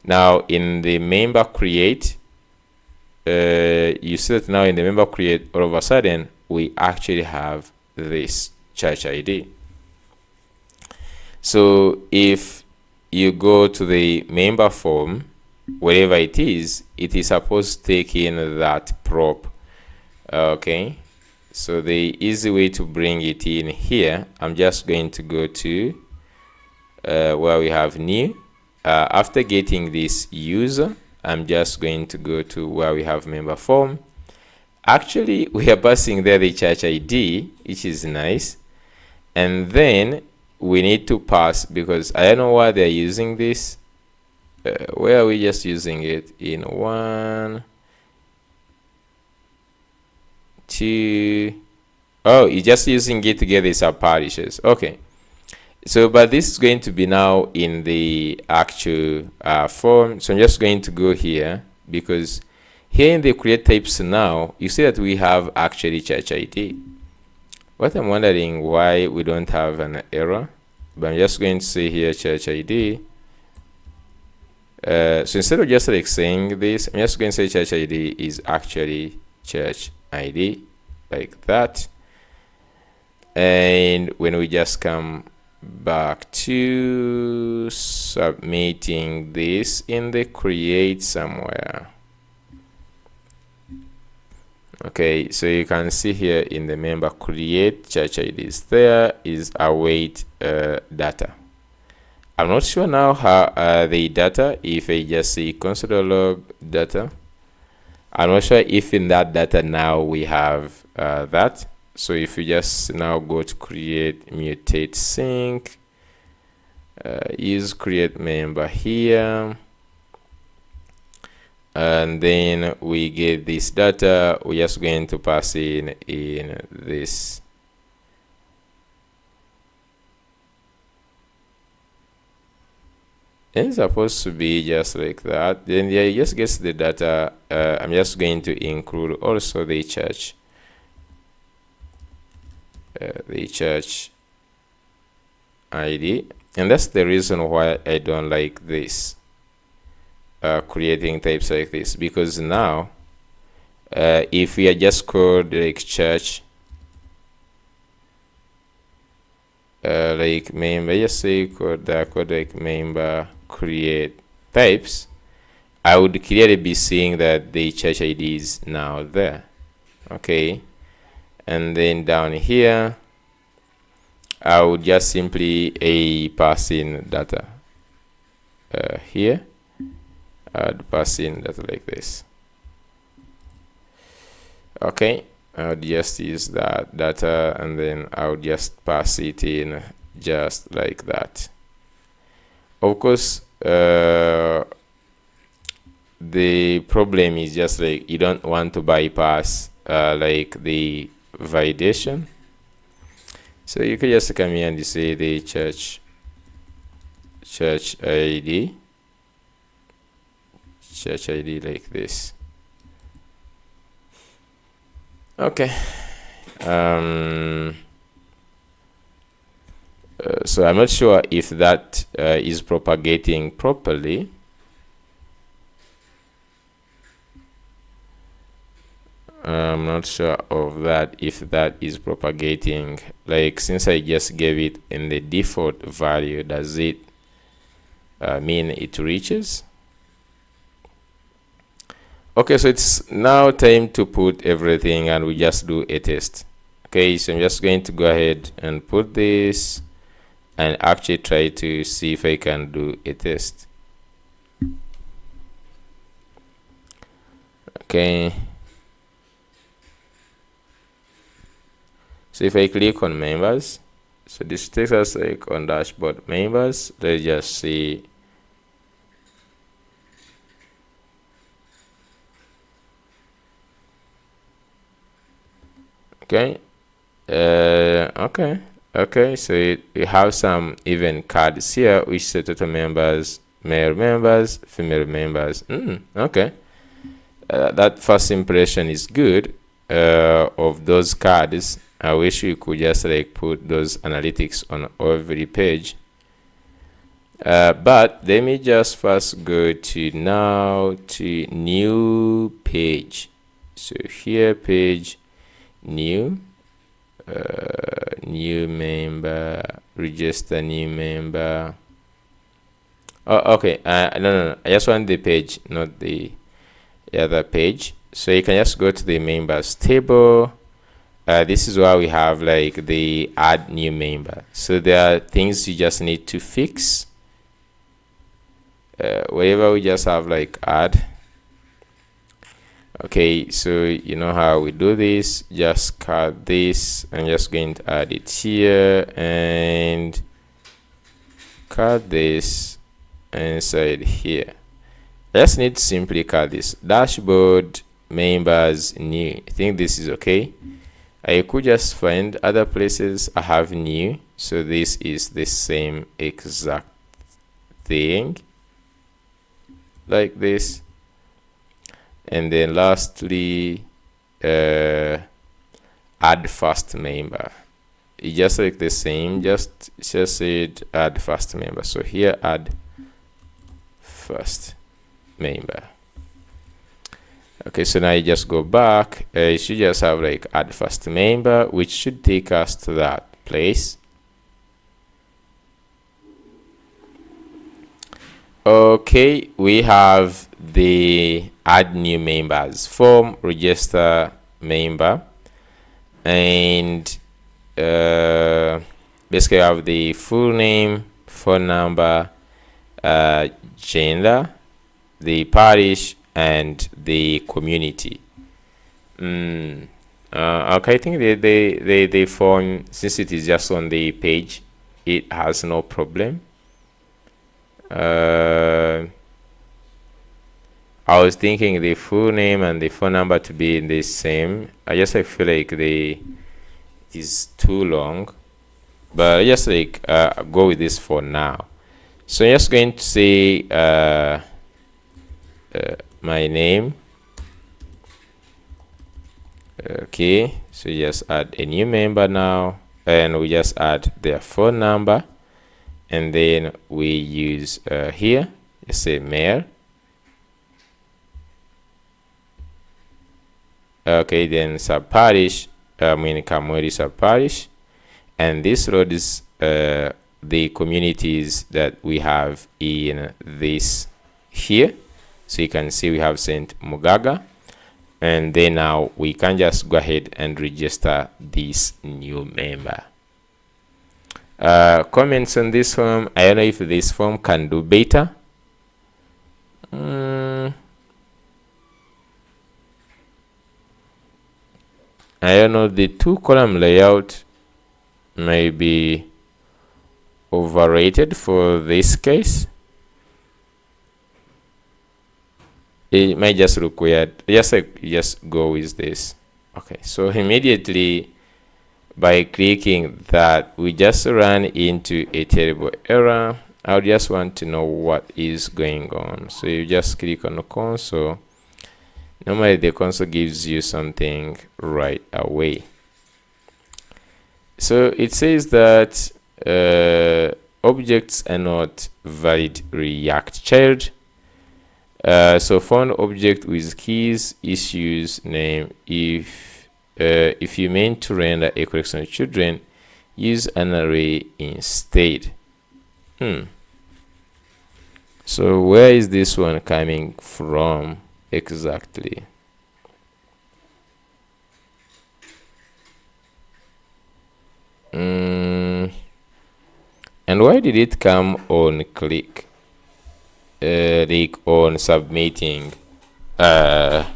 Now in the member create, you see that now in the member create, all of a sudden we actually have this church ID. So if you go to the member form, wherever it is supposed to take in that prop. Okay, so the easy way to bring it in here, I'm just going to go to where we have new. After getting this user, I'm just going to go to where we have member form. Actually, we are passing there the church ID, which is nice. And then we need to pass, because I don't know why they're using this. Where are we just using it? In 1, 2. Oh, you're just using it to get the sub-parishes. Okay. So, but this is going to be now in the actual form. So I'm just going to go here, because here in the create types now, you see that we have actually church ID. What I'm wondering why we don't have an error, but I'm just going to say here church ID. So instead of just like saying this, I'm just going to say church ID is actually church ID, like that. And when we just come back to submitting this in the create somewhere. Okay, so you can see here in the member create church IDs, there is await data. I'm not sure now how the data, if I just say console.log data, I'm not sure if in that data now we have that. So if you just now go to create mutate sync, use create member here, and then we get this data, we're just going to pass in this. It's supposed to be just like that. Then yeah, it just gets the data. I'm just going to include also the church ID, and that's the reason why I don't like this creating types like this, because now if we are just called like church like member, just say code like member create types, I would clearly be seeing that the church ID is now there. Okay, and then down here I would just simply pass in data here. I'd pass in data like this. Okay, I would just use that data, and then I would just pass it in just like that. Of course, the problem is just like you don't want to bypass like the validation. So you could just come here and you say the church ID like this. Okay. So I'm not sure if that is propagating properly. I'm not sure of that, if that is propagating. Like, since I just gave it in the default value, does it mean it reaches? Okay, so it's now time to put everything, and we just do a test. Okay, so I'm just going to go ahead and put this and actually try to see if I can do a test. Okay. So if I click on members, so this takes us like on dashboard members. Let's just see. Okay. Okay. So we have some event cards here, which say total members, male members, female members. Okay. That first impression is good of those cards. I wish we could just like put those analytics on every page. But let me just first go to new page. So here, page, new member, register new member. Oh, okay. No. I just want the page, not the other page. So you can just go to the members table. This is where we have like the add new member. So there are things you just need to fix. Wherever we just have like add. Okay, so you know how we do this. Just cut this. I'm just going to add it here and cut this inside here. I just need to simply cut this. Dashboard members new. I think this is okay. I could just find other places I have new. So this is the same exact thing, like this. And then lastly, add first member. It's just like the same, just said add first member. So here, add first member. Okay, so now you just go back. You should just have like add first member, which should take us to that place. Okay, we have the add new members form, register member, and basically have the full name, phone number, gender, the parish, and the community. Okay, I think the form, since it is just on the page, it has no problem. I was thinking the full name and the phone number to be the same. I feel like it is too long, but I just like go with this for now. So I'm just going to say my name. Okay, so just add a new member now, and we just add their phone number, and then we use here, let's say male. Okay, then sub parish, Kamweri sub parish, and this road is the communities that we have in this here. So you can see we have St. Mugaga, and then now we can just go ahead and register this new member. Comments on this form. I don't know if this form can do better. I don't know, the 2-column layout may be overrated for this case. It might just look weird. Just go with this. Okay, so immediately by clicking that, we just run into a terrible error. I just want to know what is going on. So you just click on the console. Normally the console gives you something right away. So it says that objects are not valid React child. So found object with keys issues name. If you mean to render a collection of children, use an array instead. So where is this one coming from exactly? And why did it come on click? Like on submitting yeah,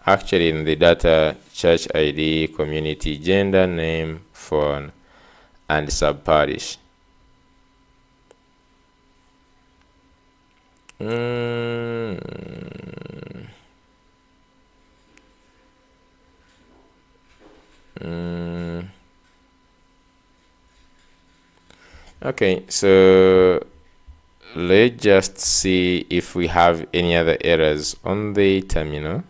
actually in the data, church ID, community, gender, name, phone, and sub-parish. Okay, so let's just see if we have any other errors on the terminal,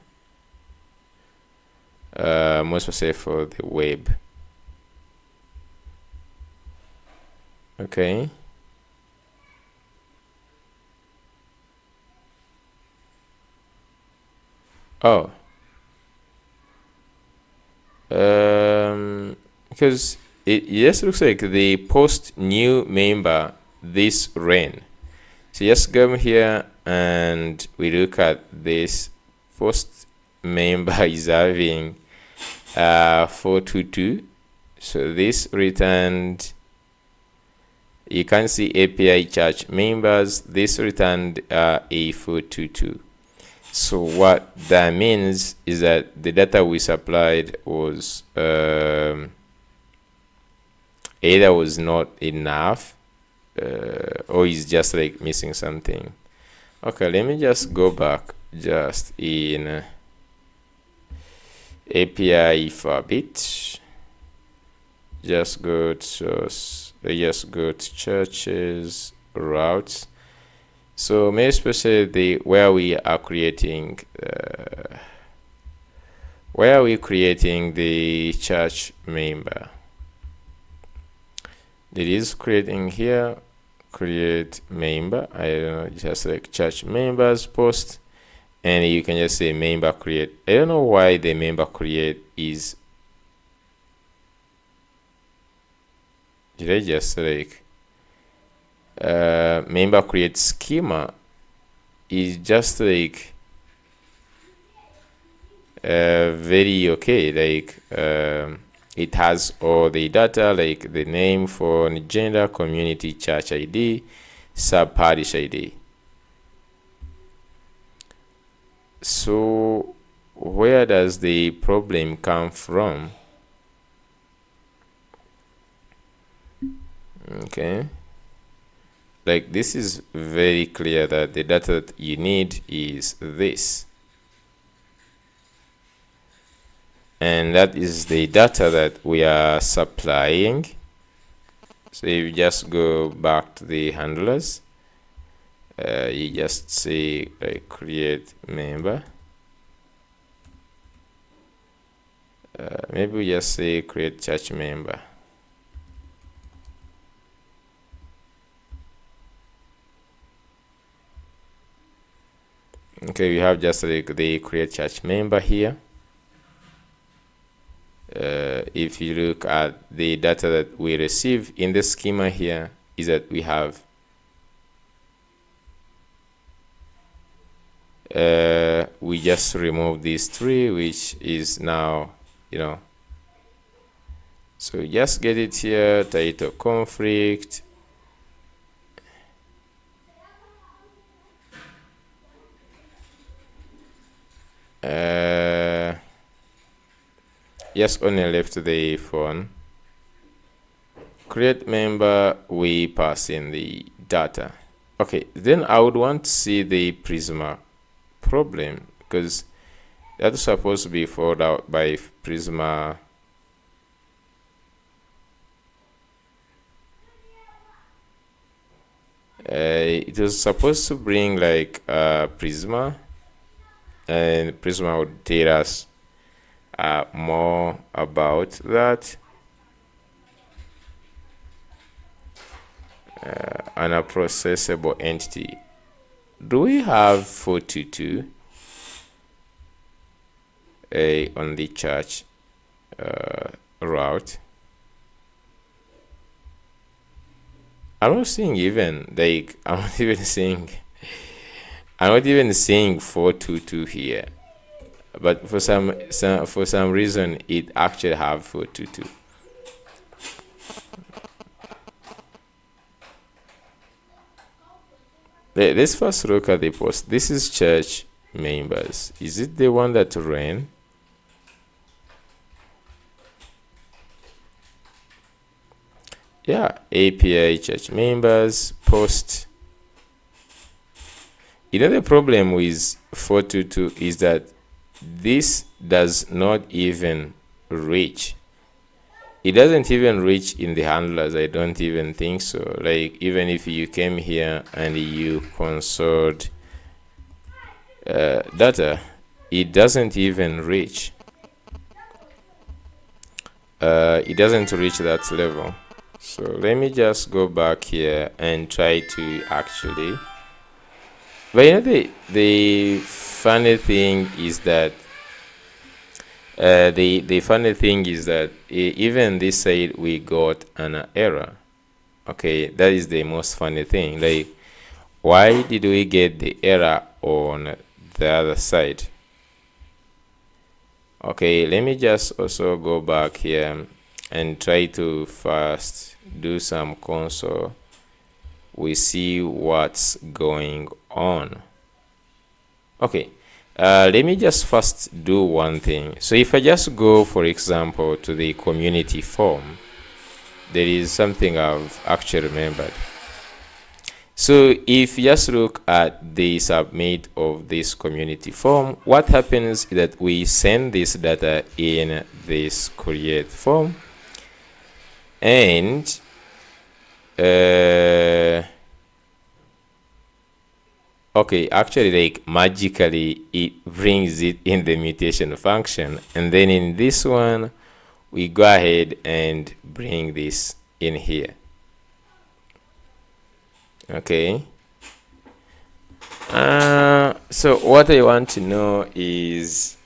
more specifically for the web. Okay. Oh. Because it just looks like they post new member this ran. So just come here and we look at this post member is having 422. So this returned, you can see API church members, this returned a 422. So what that means is that the data we supplied was either was not enough or is just like missing something. Okay, let me just go back just in API for a bit. Just go to source, just go to churches, routes. So maybe especially where we are creating the church member. It is creating here, create member. I don't know, just like church members post, and you can just say member create. I don't know why the member create is. Did I just like member create schema is just like very okay, like it has all the data like the name, phone, gender, community, church ID, sub-parish ID. So where does the problem come from? Okay, like this is very clear that the data that you need is this, and that is the data that we are supplying. So if you just go back to the handlers, you just say like create member, maybe we just say create church member. Okay, we have just like the create church member here. If you look at the data that we receive in the schema here, is that we have we just remove this 3, which is now, so just get it here, title conflict. Just only left the phone. Create member, we pass in the data. Okay, then I would want to see the Prisma problem, because that's supposed to be followed out by Prisma. It was supposed to bring like Prisma, and Prisma would tell us more about that. Unprocessable entity. Do we have 422 on the church route? I'm not seeing even like I'm not even seeing 422 here, but for some reason it actually have 422. Let's first look at the post. This is church members. Is it the one that ran? Yeah, API church members post. The problem with 422 is that this does not even reach. It doesn't even reach in the handlers. I don't even think so. Like, even if you came here and you consoled data, it doesn't even reach. It doesn't reach that level. So let me just go back here and try to actually. But the funny thing is that even this side we got an error. Okay, that is the most funny thing. Like, why did we get the error on the other side? Okay, let me just also go back here and try to first do some console. We see what's going on. Okay, let me just first do one thing. So if I just go, for example, to the community form, there is something I've actually remembered. So if you just look at the submit of this community form, what happens is that we send this data in this create form, and okay, actually, like, magically it brings it in the mutation function, and then in this one we go ahead and bring this in here. Okay, so what I want to know is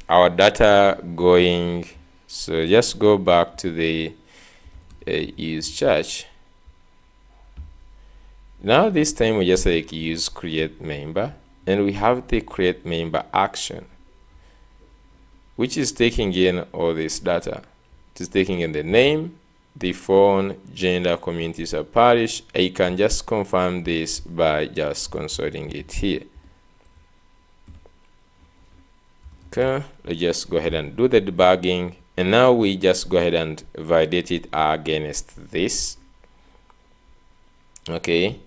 our data going? So just go back to the use church. Now this time we just like use create member, and we have the create member action, which is taking in all this data. It is taking in the name, the phone, gender, community, parish. I can just confirm this by just consulting it here. Okay, let's just go ahead and do the debugging, and now we just go ahead and validate it against this. Okay,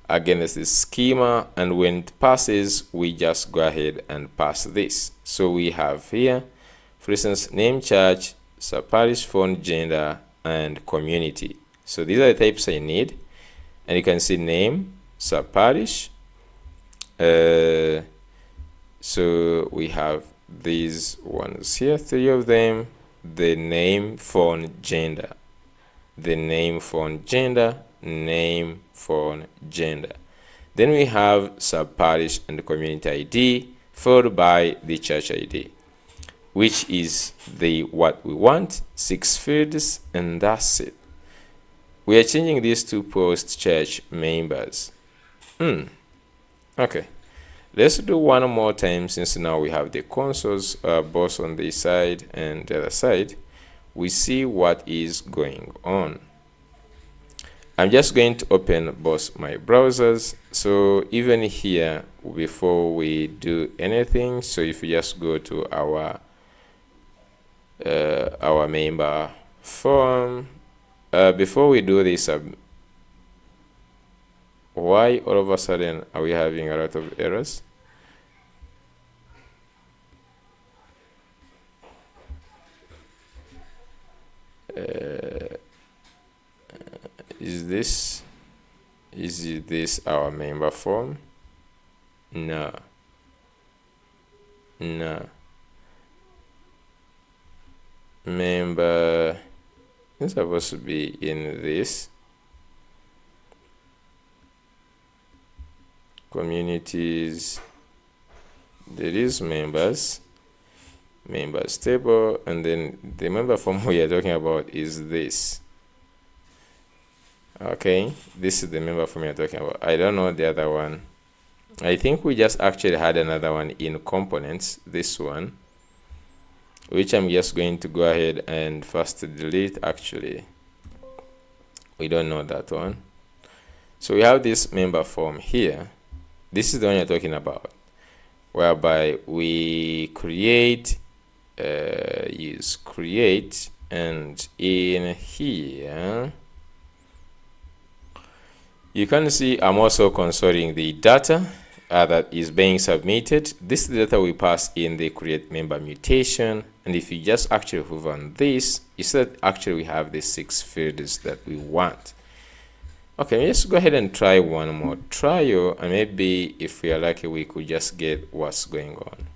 against the schema, and when it passes, we just go ahead and pass this. So we have here, for instance, name, church, parish, phone, gender, and community. So these are the types I need, and you can see name, parish. So we have these ones here, 3 of them: the name, phone, gender, the name, phone, gender, name, phone, gender. Then we have parish and community ID, followed by the church ID, which is the what we want, 6 fields, and that's it. We are changing this to post church members. Okay, let's do one more time, since now we have the consoles both on this side and the other side. We see what is going on. I'm just going to open both my browsers. So even here, before we do anything, so if you just go to our member form, before we do this, why all of a sudden are we having a lot of errors? Is this our member form? No. Member is supposed to be in this. Communities, there is members table, and then the member form we are talking about is this. Okay, this is the member form we are talking about. I don't know the other one. I think we just actually had another one in components, this one, which I'm just going to go ahead and first delete. Actually, we don't know that one. So we have this member form here. This is the one you're talking about, whereby we create, use create, and in here you can see I'm also consoling the data that is being submitted. This is the data we pass in the create member mutation, and if you just actually move on this, you see that actually we have the 6 fields that we want. Okay, let's go ahead and try one more trial, and maybe if we are lucky, we could just get what's going on.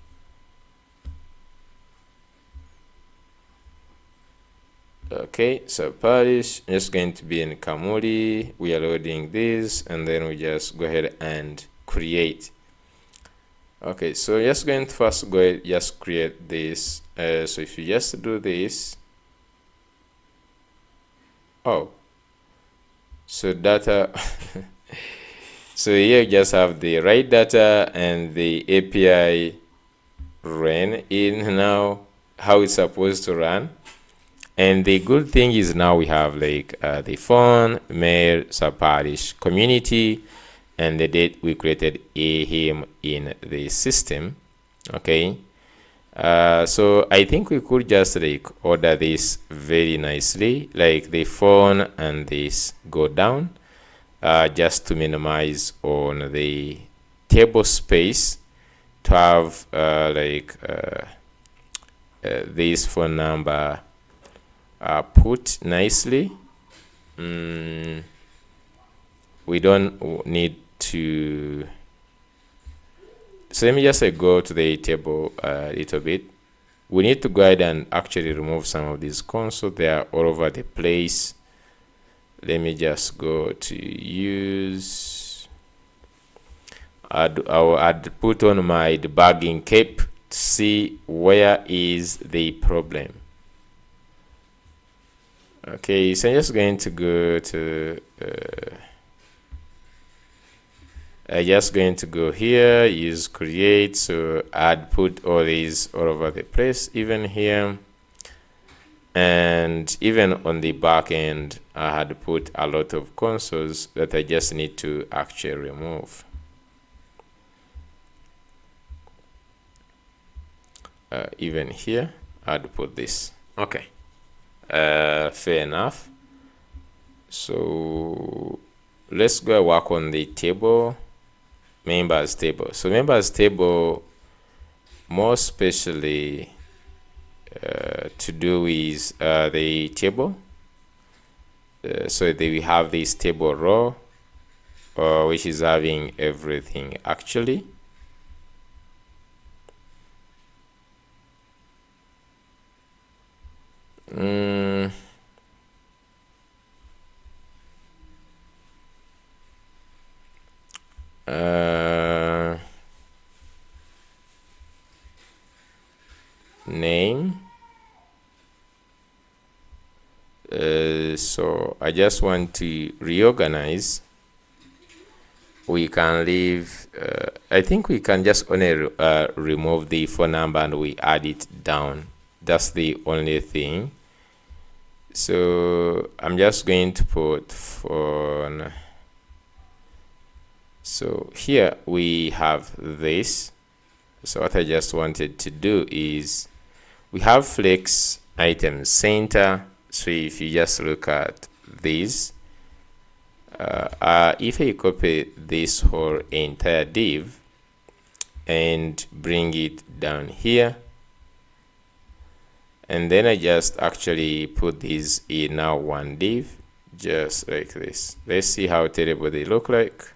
Okay, so publish, just going to be in Kamuri. We are loading this, and then we just go ahead and create. Okay, so just going to first go ahead, just create this. So if you just do this, so data so here you just have the right data and the API ran in now how it's supposed to run. And the good thing is now we have like the phone, mail, subpublish, community, and the date we created him in the system. Okay, so I think we could just like order this very nicely, like the phone and this go down, just to minimize on the table space, to have this phone number put nicely. We don't need to, so let me just go to the table a little bit. We need to go ahead and actually remove some of these consoles. They are all over the place. Let me just go to use, I'll put on my debugging cape to see where is the problem. Okay, so I'm just going to go to I'm just going to go here, use create. So I'd put all these all over the place, even here, and even on the back end I had put a lot of consoles that I just need to actually remove. Even here I'd put this. Okay, fair enough. So let's go work on the table, members table. So members table, more especially to do with the table. So that we have this table row, which is having everything actually. Name. So I just want to reorganize we can leave, I think we can just only remove the phone number and we add it down. That's the only thing. So I'm just going to put phone. So here we have this. So what I just wanted to do is we have flex item center. So if you just look at this, if I copy this whole entire div and bring it down here, and then I just actually put these in now one div, just like this. Let's see how terrible they look like.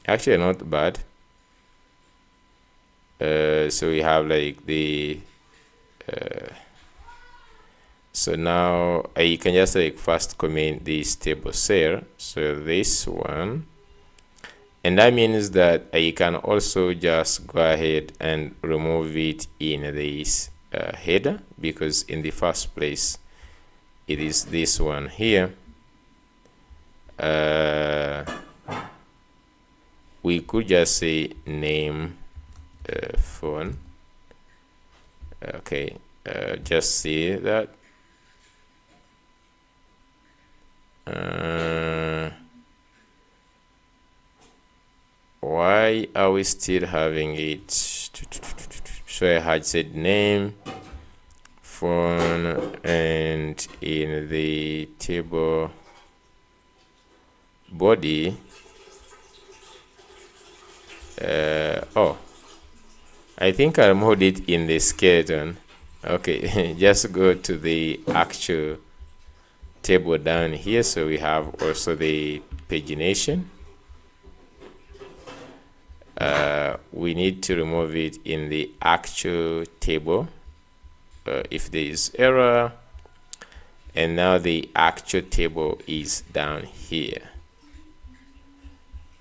Actually not bad. So we have like the so now I can just like first comment this table cell, so this one, and that means that I can also just go ahead and remove it in this header, because in the first place it is this one here. We could just say name phone. Okay, just see that. Why are we still having it? So I had said name, phone, and in the table body, oh, I think I removed it in the skeleton. Okay, just go to the actual table down here. So we have also the pagination. We need to remove it in the actual table if there is error, and now the actual table is down here.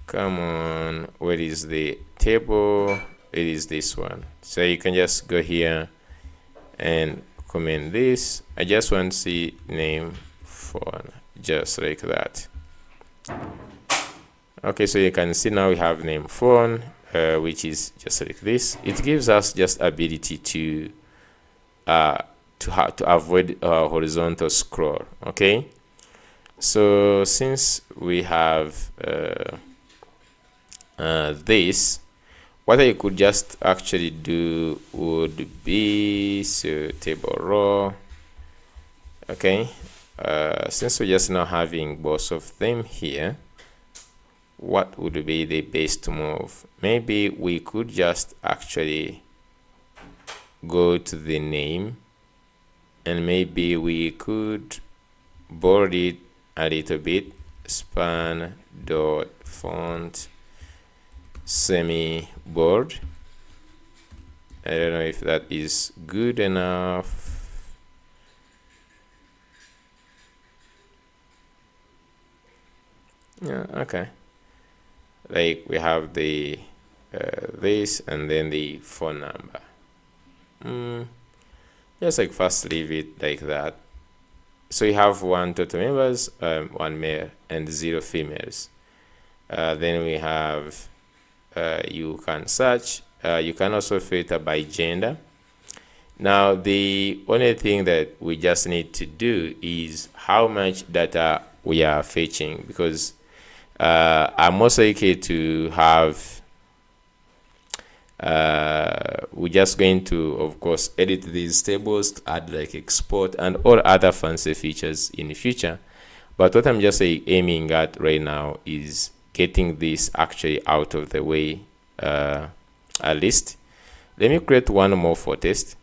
Come on, where is the table? It is this one. So you can just go here and comment this. I just want to see name phone, just like that. Okay, so you can see now we have name phone, which is just like this. It gives us just ability to avoid horizontal scroll. Okay, so since we have this, what I could just actually do would be, so table row. Okay, since we're just now having both of them here, what would be the best move? Maybe we could just actually go to the name, and maybe we could bold it a little bit, span dot font semi bold. I don't know if that is good enough. Yeah, okay. Like we have the this and then the phone number. Just like first leave it like that. So you have 1 total members, 1 male and 0 females. Then we have you can search. You can also filter by gender. Now the only thing that we just need to do is how much data we are fetching, because I'm most likely to have we're just going to, of course, edit these tables to add like export and all other fancy features in the future. But what I'm just aiming at right now is getting this actually out of the way, at least. Let me create one more for test.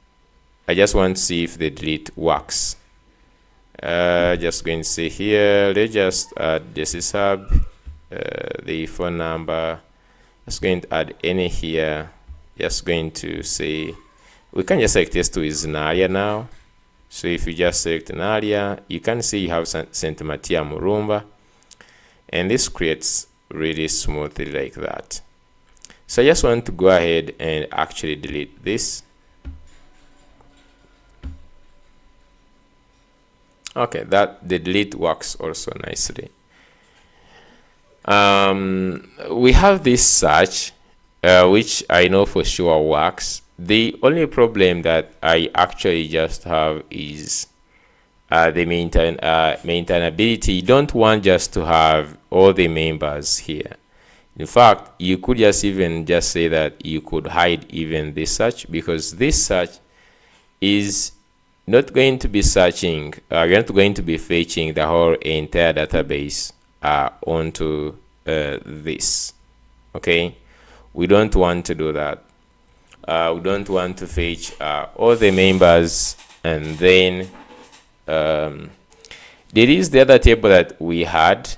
I just want to see if the delete works. Just going to say here, let's just add this sub, the phone number. Just going to add any here. Just going to say, we can just select test to is Naria now. So if you just select Naria, you can see you have Saint Matia Murumba, and this creates really smoothly like that. So I just want to go ahead and actually delete this. Okay, that the delete works also nicely. We have this search, which I know for sure works. The only problem that I actually just have is the maintainability. You don't want just to have all the members here. In fact, you could just say that you could hide even this search, because this search is not going to be searching, you're not going to be fetching the whole entire database onto this. Okay, we don't want to do that. We don't want to fetch all the members, and then there is the other table that we had,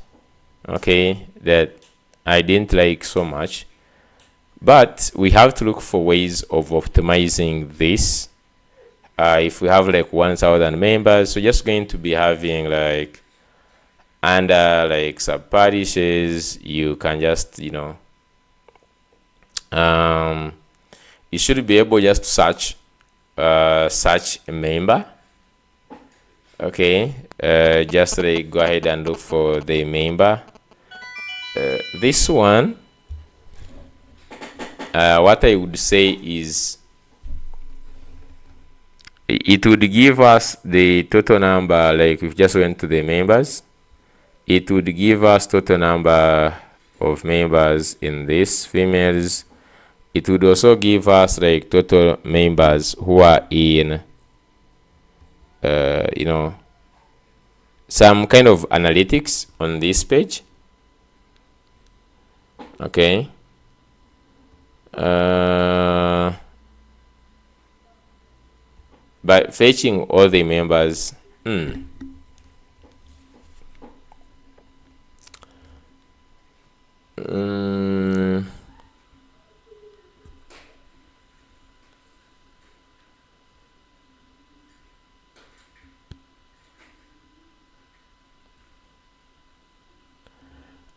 okay, that I didn't like so much, but we have to look for ways of optimizing this. If we have like 1,000 members, so just going to be having like under like sub parishes, you can just, you should be able just to search a member. Okay, just like go ahead and look for the member. This one, what I would say is it would give us the total number. Like if we just went to the members, it would give us total number of members in this females. It would also give us like total members who are in some kind of analytics on this page. Okay, but fetching all the members,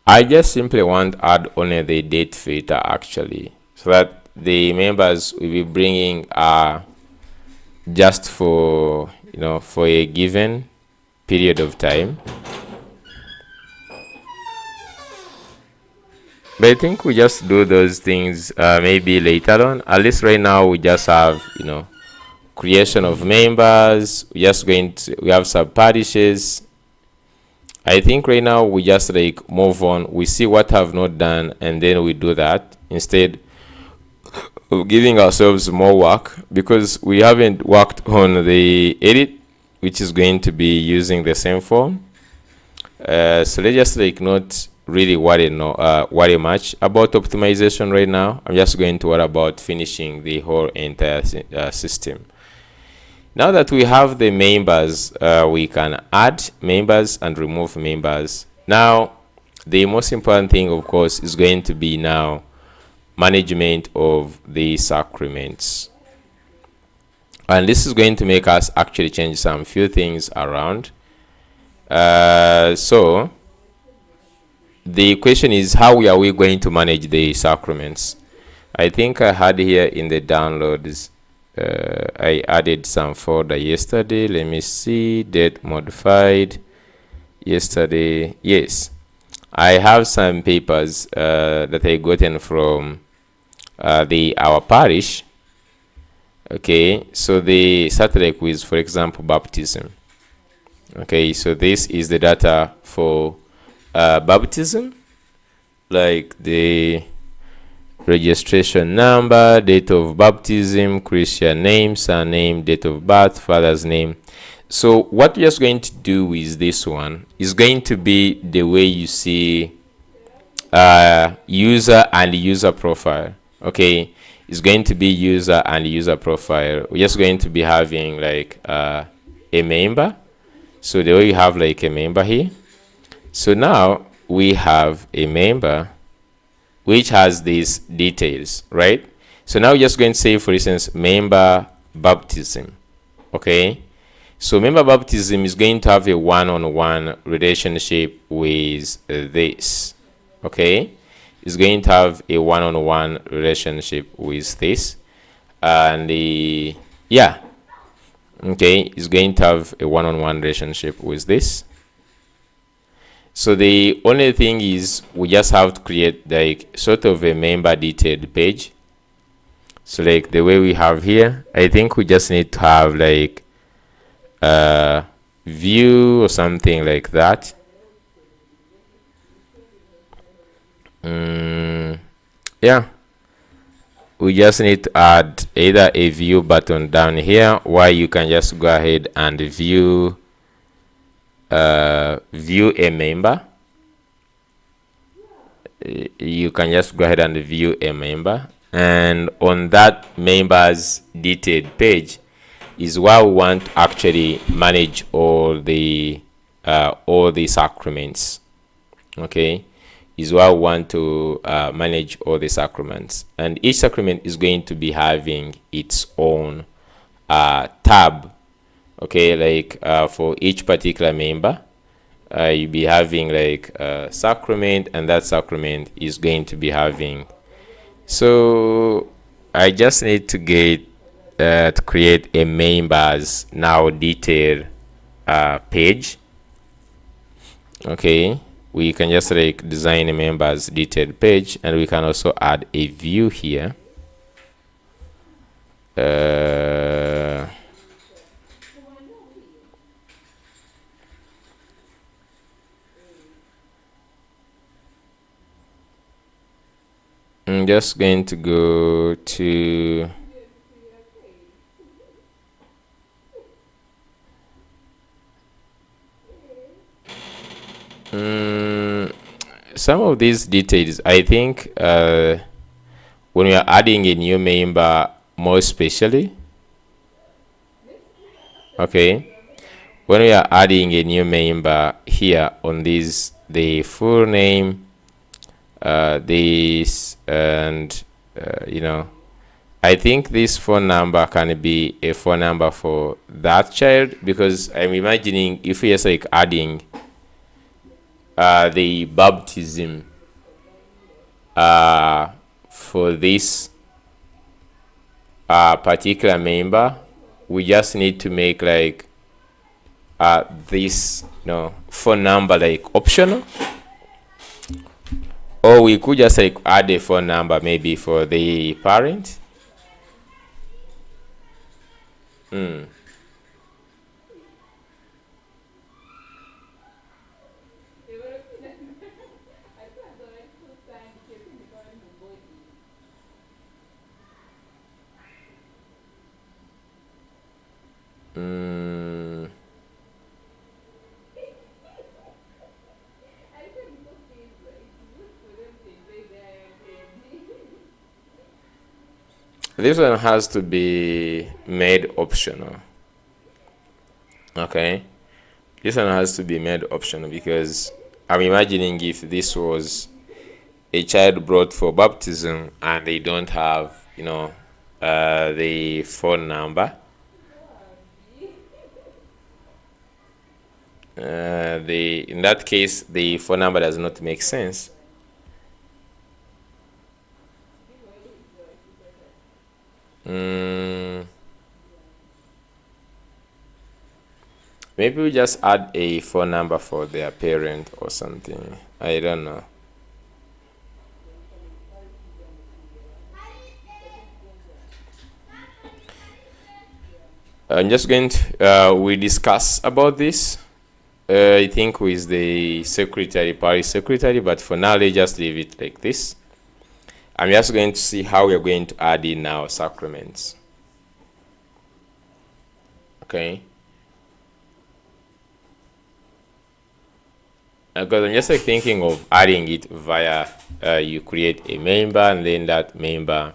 I just simply want to add only the date filter actually, so that the members will be bringing just for for a given period of time. But I think we just do those things maybe later on. At least right now we just have creation of members. We have sub parishes. I think right now we just like move on. We see what have not done, and then we do that instead of giving ourselves more work, because we haven't worked on the edit, which is going to be using the same form. So let's just like not really worry much about optimization right now. I'm just going to worry about finishing the whole entire system. Now that we have the members, we can add members and remove members. Now, the most important thing, of course, is going to be now management of the sacraments. And this is going to make us actually change some few things around. So, the question is, how are we going to manage the sacraments? I think I had here in the downloads, I added some folder yesterday. Let me see, date modified yesterday. Yes, I have some papers that I gotten from our parish. Okay, so they started like with, for example, baptism. Okay, so this is the data for baptism, like the registration number, date of baptism, Christian name, surname, date of birth, father's name. So what we're just going to do with this one is going to be the way you see user and user profile. Okay, it's going to be user and user profile. We're just going to be having like a member. So the way you have like a member here. So now we have a member which has these details, right? So now we're just going to say, for instance, member baptism. Okay, so member baptism is going to have a one-on-one relationship with this. Okay, it's going to have a one-on-one relationship with this, and yeah, okay, it's going to have a one-on-one relationship with this. So the only thing is we just have to create like sort of a member detailed page. So like the way we have here, I think we just need to have like a view or something like that. Yeah, we just need to add either a view button down here, where you can just go ahead and view a member. You can just go ahead and view a member, and on that members detailed page is where we want to actually manage all the sacraments. Okay, is where we want to manage all the sacraments, and each sacrament is going to be having its own tab. Okay, like for each particular member, you'll be having like a sacrament, and that sacrament is going to be having. So I just need to get to create a members now detail page. Okay, we can just like design a members detailed page, and we can also add a view here. I'm just going to go to some of these details. I think when we are adding a new member, more especially, okay, when we are adding a new member here on this, the full name, this, and I think this phone number can be a phone number for that child, because I'm imagining if we are like adding the baptism for this particular member, we just need to make like this phone number like optional, or we could just like add a phone number maybe for the parent. This one has to be made optional. Okay, this one has to be made optional, because I'm imagining if this was a child brought for baptism and they don't have the phone number, in that case the phone number does not make sense. Maybe we just add a phone number for their parent or something. I don't know. I'm just going to we discuss about this I think with the secretary, Paris secretary, but for now let's just leave it like this. I'm just going to see how we're going to add in our sacraments. Okay, because I'm just like thinking of adding it via you create a member, and then that member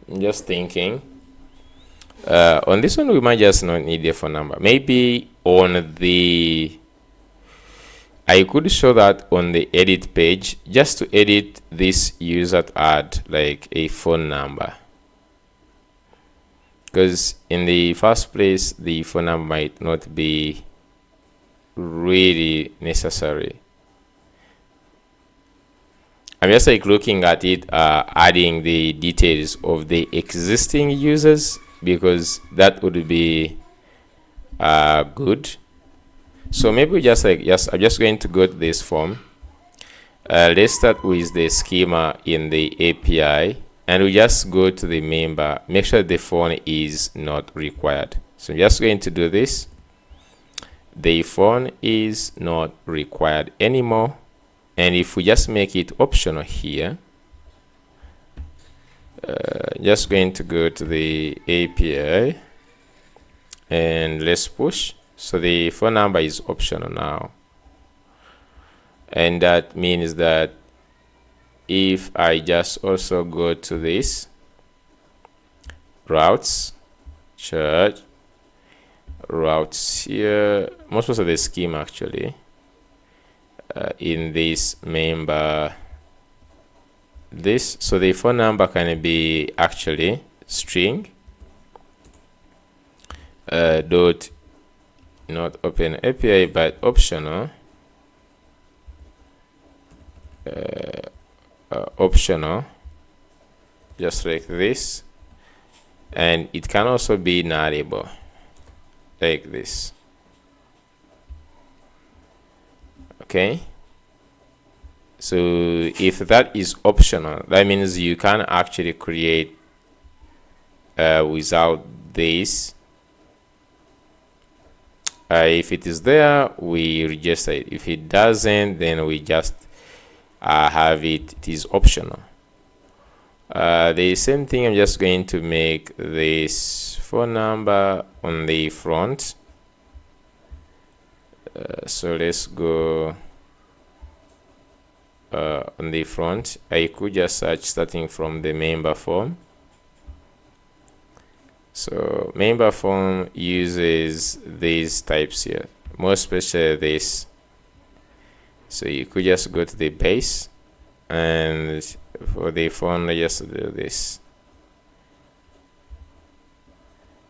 I'm just thinking on this one we might just not need a phone number. Maybe on the I could show that on the edit page, just to edit this user to add like a phone number, because in the first place the phone number might not be really necessary. I'm just like looking at it, adding the details of the existing users, because that would be good. So maybe just like, yes, I'm just going to go to this form. Let's start with the schema in the API, and we just go to the member, make sure the phone is not required. So I'm just going to do this. The phone is not required anymore. And if we just make it optional here, just going to go to the API and let's push. So the phone number is optional now. And that means that if I just also go to this routes, church, routes here, most of the schema actually, in this member, this, so the phone number can be actually string dot, not open API but optional, optional, just like this. And it can also be nullable like this. Okay, so if that is optional, that means you can actually create without this. If it is there, we register it. If it doesn't, then we just have it. It is optional. The same thing, I'm just going to make this phone number on the front. So let's go on the front. I could just search starting from the member form. So member form uses these types here, more especially this. So you could just go to the base, and for the form, just do this.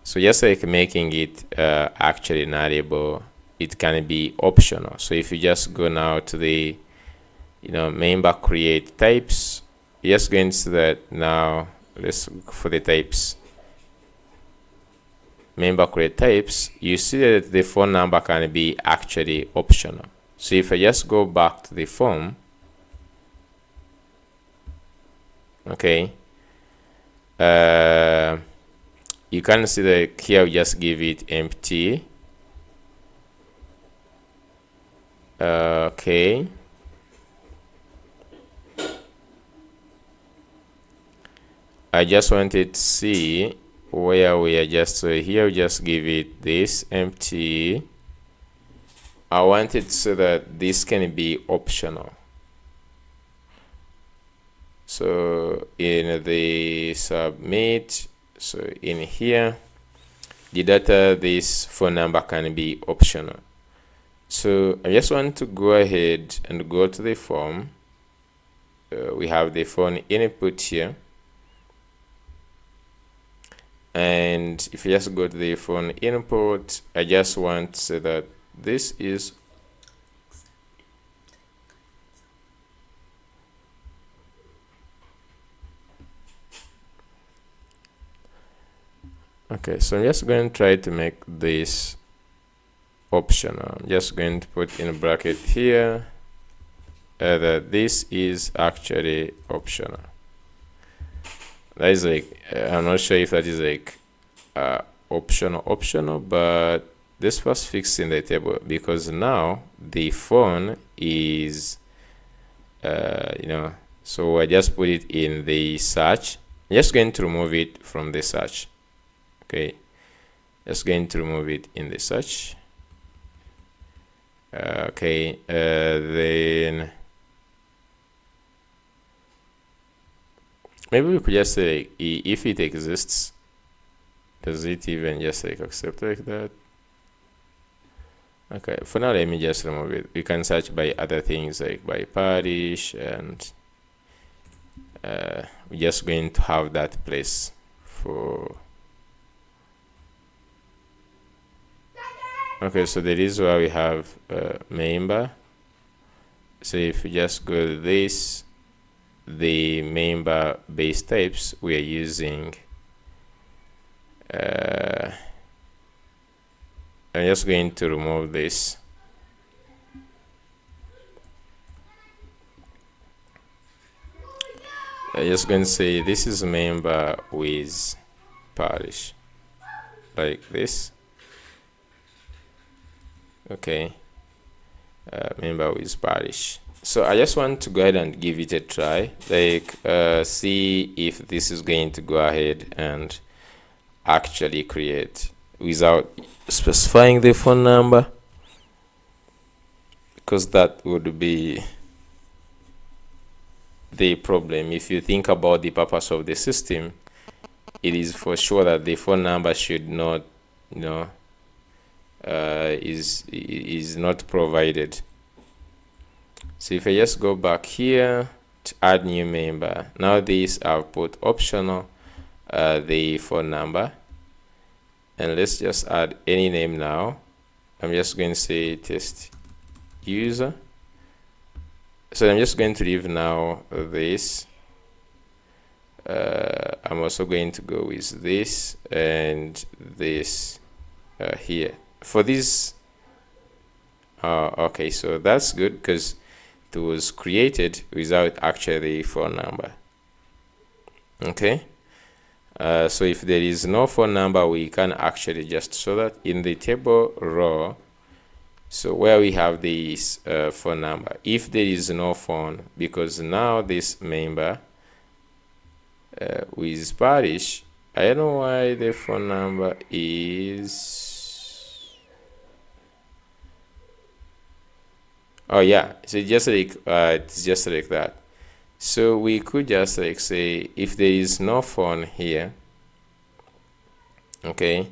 So just like making it actually nullable, it can be optional. So if you just go now to the member create types, you're just going to that. Now let's look for the types. Member create types, you see that the phone number can be actually optional. So if I just go back to the form, okay, you can see that here we just give it empty. Okay, I just wanted to see where we are. Just so here we just give it this empty. I wanted so that this can be optional. So in the submit, so in here, the data, this phone number can be optional. So I just want to go ahead and go to the form. We have the phone input here. And if you just go to the phone input, I just want to say that this is okay. So I'm just going to try to make this optional. I'm just going to put in a bracket here that this is actually optional. That is like, I'm not sure if that is like optional, but this was fixed in the table, because now the phone is so I just put it in the search. I'm just going to remove it from the search. Okay, just going to remove it in the search. Okay, then maybe we could just say if it exists, does it even just like accept like that? Okay, for now let me just remove it. We can search by other things like by parish, and we're just going to have that place for. Okay, so that is why we have member. So if you just go to this, the member base types we are using, I'm just going to remove this. I'm just going to say this is member with parish, like this. Okay, member with parish. So I just want to go ahead and give it a try, like see if this is going to go ahead and actually create without specifying the phone number, because that would be the problem. If you think about the purpose of the system, it is for sure that the phone number should not, is not provided. So if I just go back here to add new member, now this I've put optional the phone number, and let's just add any name now. I'm just going to say test user. So I'm just going to leave now this. I'm also going to go with this and this here for this. Okay, so that's good because it was created without actually phone number. Okay, so if there is no phone number, we can actually just show that in the table row. So where we have this phone number, if there is no phone, because now this member with parish, I don't know why the phone number is, oh yeah, so just like it's just like that. So we could just like say if there is no phone here, okay,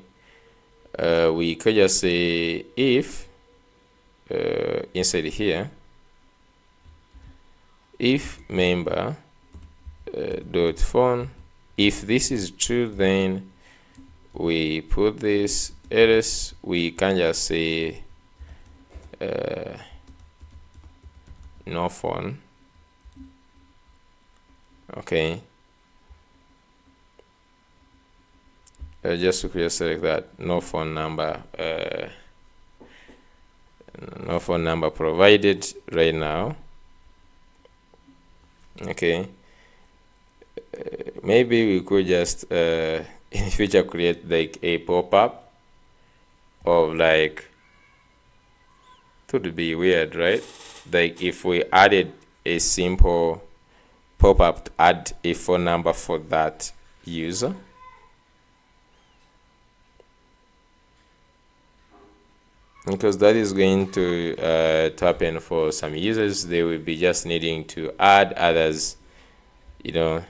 we could just say if inside here, if member dot phone, if this is true, then we put this, else we can just say no phone. Okay, just to select that no phone number, no phone number provided right now. Okay, maybe we could just in future create like a pop-up of like, it would be weird, right? Like if we added a simple pop-up to add a phone number for that user. Because that is going to happen for some users. They will be just needing to add others, the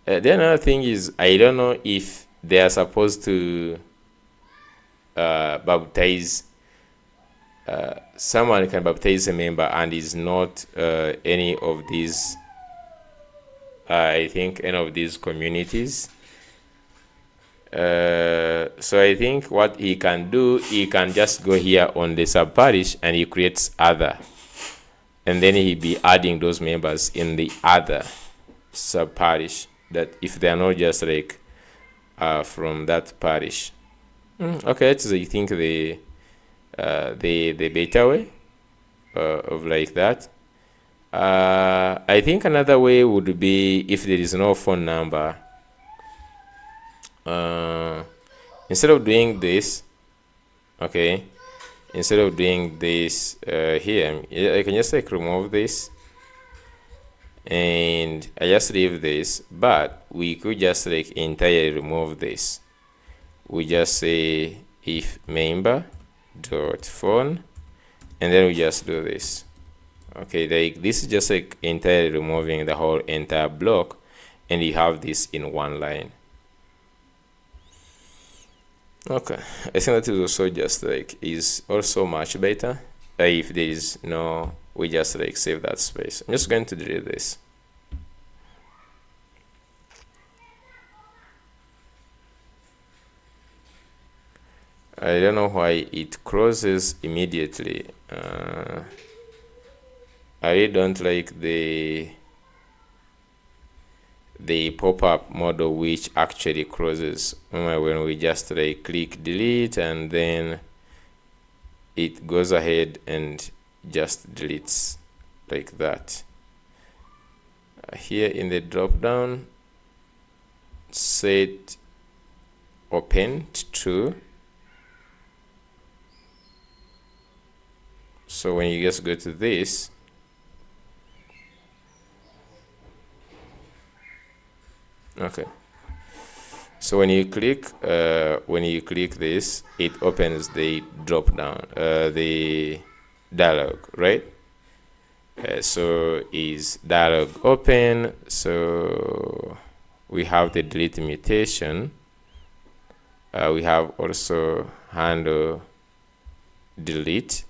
another thing is, I don't know if they are supposed to baptize, someone can baptize a member and is not any of these, I think any of these communities. So I think what he can do, he can just go here on the sub parish and he creates other, and then he be adding those members in the other sub parish, that if they are not just like from that parish. Okay, that's I think the better way of like that. I think another way would be if there is no phone number. Instead of doing this, okay, instead of doing this here, I can just like remove this and I just leave this, but we could just like entirely remove this. We just say if member dot phone, and then we just do this. Okay, like this is just like entirely removing the whole entire block, and you have this in one line. Okay, I think that is also just like is also much better if there is no, we just like save that space. I'm just going to delete this. I don't know why it closes immediately. I really don't like the pop-up model which actually closes when we just like click delete and then it goes ahead and just deletes like that. Here in the drop down, set open to true. So when you just go to this, okay, so when you click this, it opens the drop down, the dialog, right? So is dialog open? So we have the delete mutation. We have also handle delete.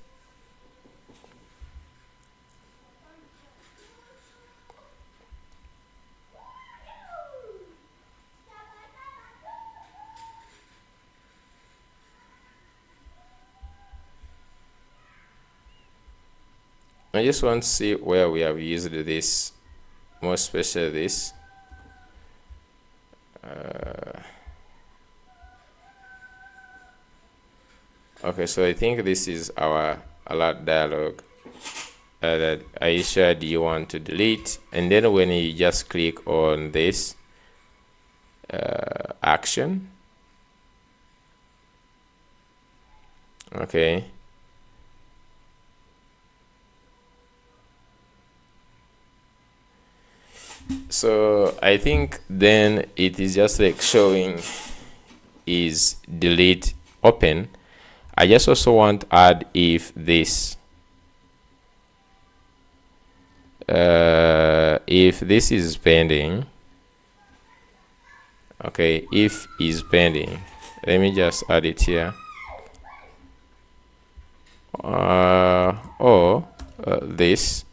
I just want to see where we have used this, more especially this. Okay, so I think this is our alert dialog that Aisha, do you want to delete? And then when you just click on this action, okay, so I think then it is just like showing is delete open. I just also want to add if this is pending. Okay, if is pending, let me just add it here. Or this.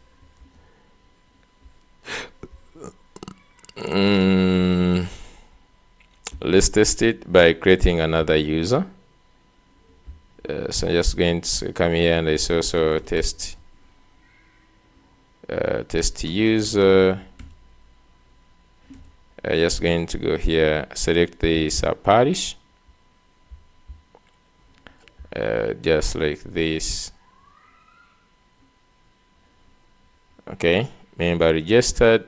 Let's test it by creating another user. So I'm just going to come here and it's also test user. I'm just going to go here, select the subparish, just like this. Okay, member registered.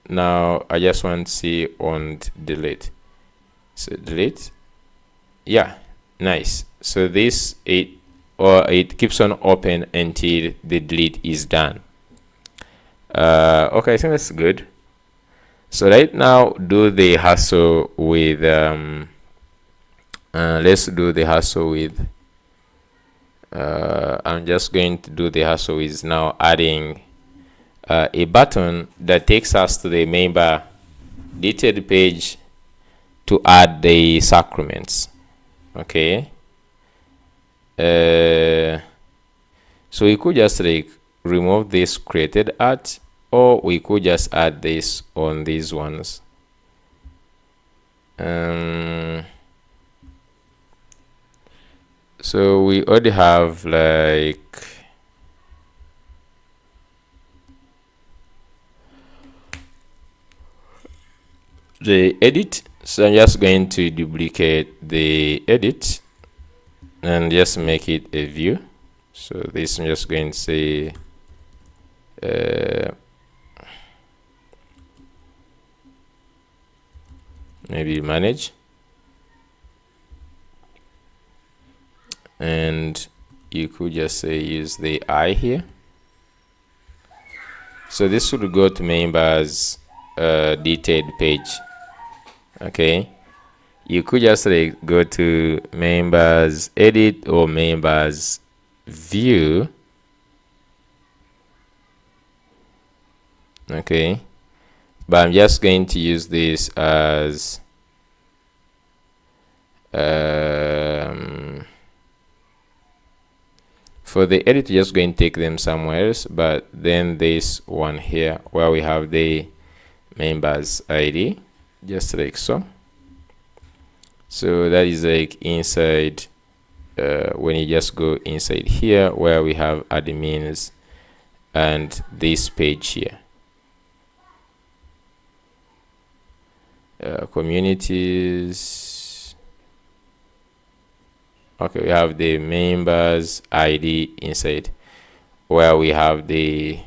Now I just want to see on delete. So delete. Yeah, nice. So this it keeps on open until the delete is done. Okay, I think that's good. So right now, do the hustle with let's do the hustle with I'm just going to do the hustle with now adding a button that takes us to the member detailed page to add the sacraments. Okay, so we could just like remove this created at, or we could just add this on these ones. So we already have like the edit, so I'm just going to duplicate the edit and just make it a view. So this I'm just going to say maybe manage, and you could just say use the I here. So this would go to members detailed page. Okay, you could just like go to members edit or members view. Okay, but I'm just going to use this as For the edit, we're just going to take them somewhere else, but then this one here where we have the members ID, just like so. So that is like inside, when you just go inside here where we have admins and this page here, communities. Okay, we have the members ID inside where we have the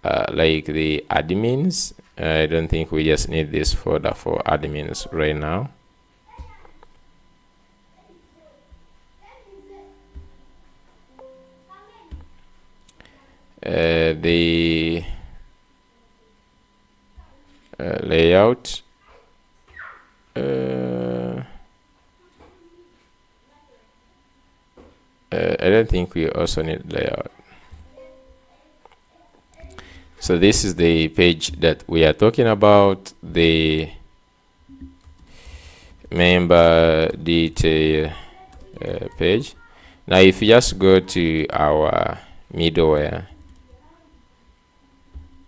like the admins. I don't think we just need this folder for admins right now. The layout, I don't think we also need layout. So this is the page that we are talking about, the member detail page. Now if you just go to our middleware,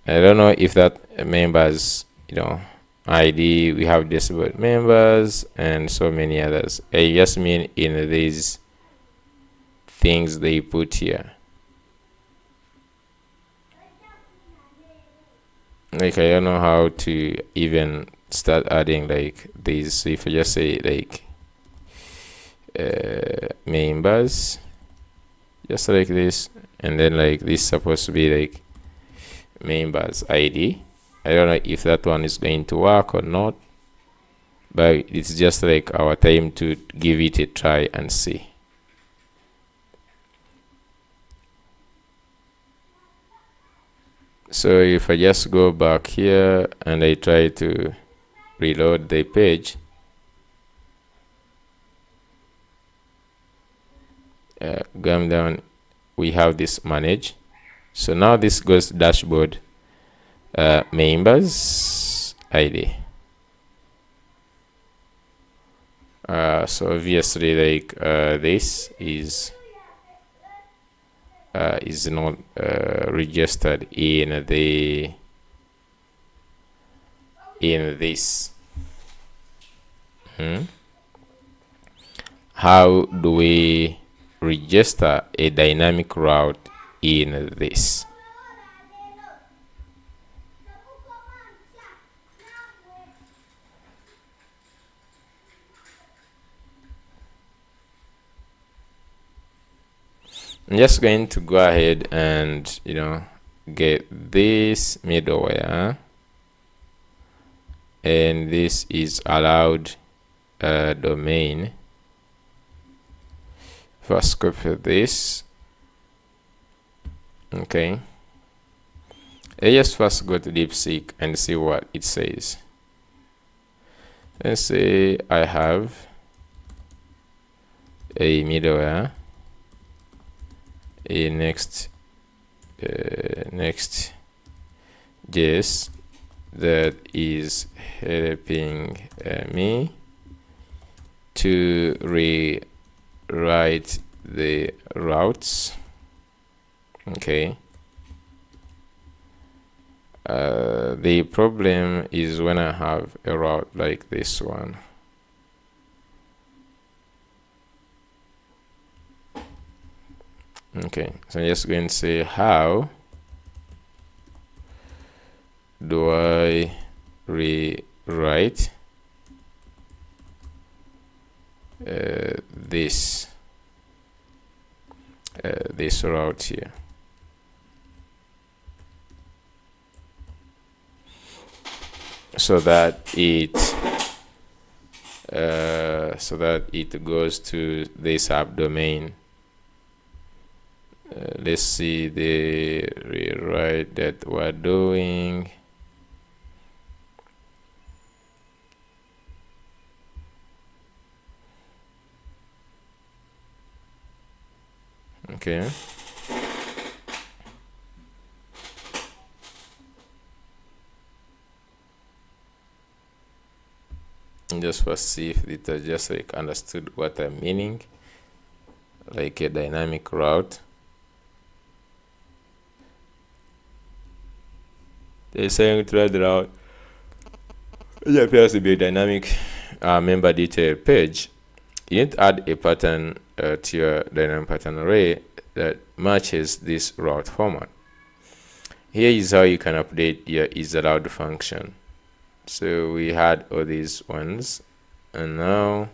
I don't know if that members, ID, we have disabled members and so many others. I just mean in these things they put here. Like I don't know how to even start adding like these. So if I just say like members, just like this, and then like this is supposed to be like members ID. I don't know if that one is going to work or not, but it's just like our time to give it a try and see. So if I just go back here and I try to reload the page, come down, we have this manage. So now this goes dashboard, members ID. So obviously like this is not registered in this. How do we register a dynamic route in this? I'm just going to go ahead and get this middleware, and this is allowed domain. First copy this. Okay, I just first go to DeepSeek and see what it says. Let's say I have a middleware, a Nextjs that is helping me to rewrite the routes. Okay. The problem is when I have a route like this one. Okay, so I'm just going to say, how do I rewrite this route here? So that it goes to this subdomain. Let's see the rewrite that we're doing. Okay. And just first see if it has just like understood what I'm meaning. like a dynamic route. They're saying thread route. It appears to be a dynamic member detail page. You need to add a pattern to your dynamic pattern array that matches this route format. Here is how you can update your isAllowed function. So we had all these ones, and now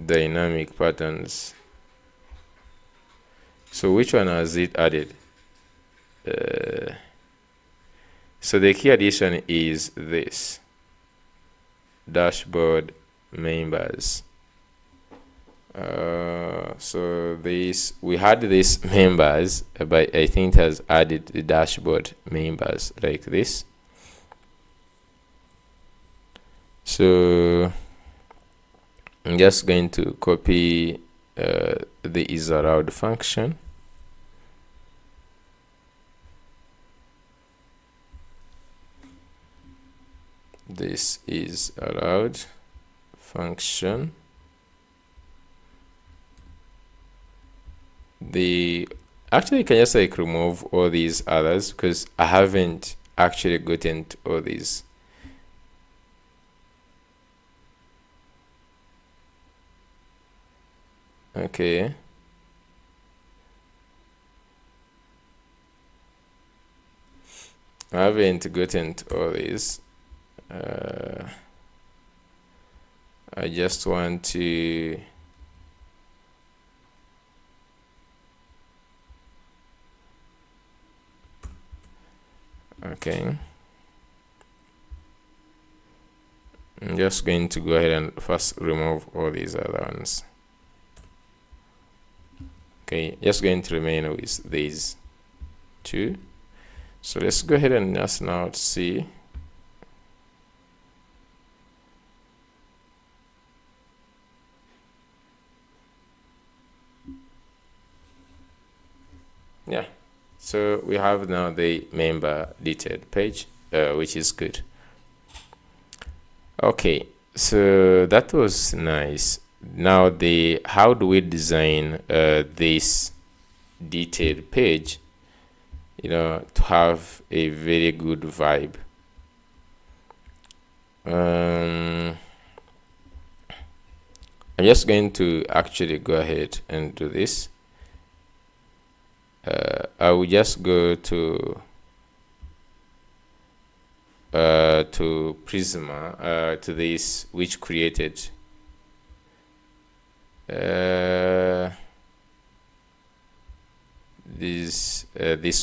dynamic patterns. So which one has it added? So the key addition is this dashboard members. So this, we had this members, but I think it has added the dashboard members like this. So I'm just going to copy the isAllowed function. This is allowed function. Actually, you can just like remove all these others because I haven't actually gotten to all these. Okay. I haven't gotten to all these. I just want to okay. I'm just going to go ahead and first remove all these other ones. Okay, just going to remain with these two. So let's go ahead and just now see. Yeah, so we have now the member detailed page, which is good. Okay, so that was nice. Now how do we design this detailed page, to have a very good vibe? I'm just going to actually go ahead and do this. I will just go to Prisma, to this which created this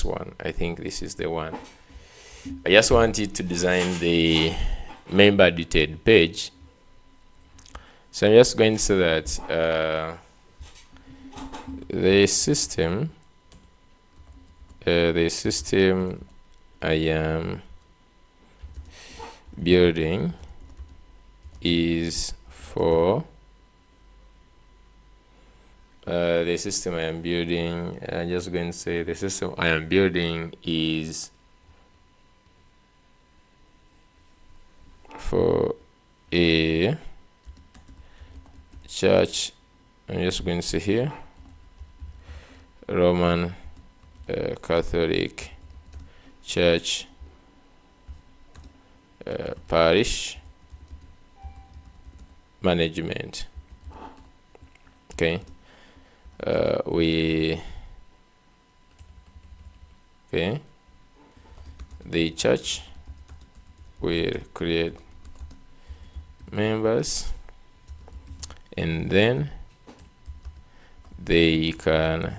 one. I think this is the one. I just wanted to design the member detailed page. So I'm just going to say that the system I am building is for the system I am building. I'm just going to say the system I am building is for a church. I'm just going to say here Roman Catholic Church parish management. Okay. The church will create members, and then they can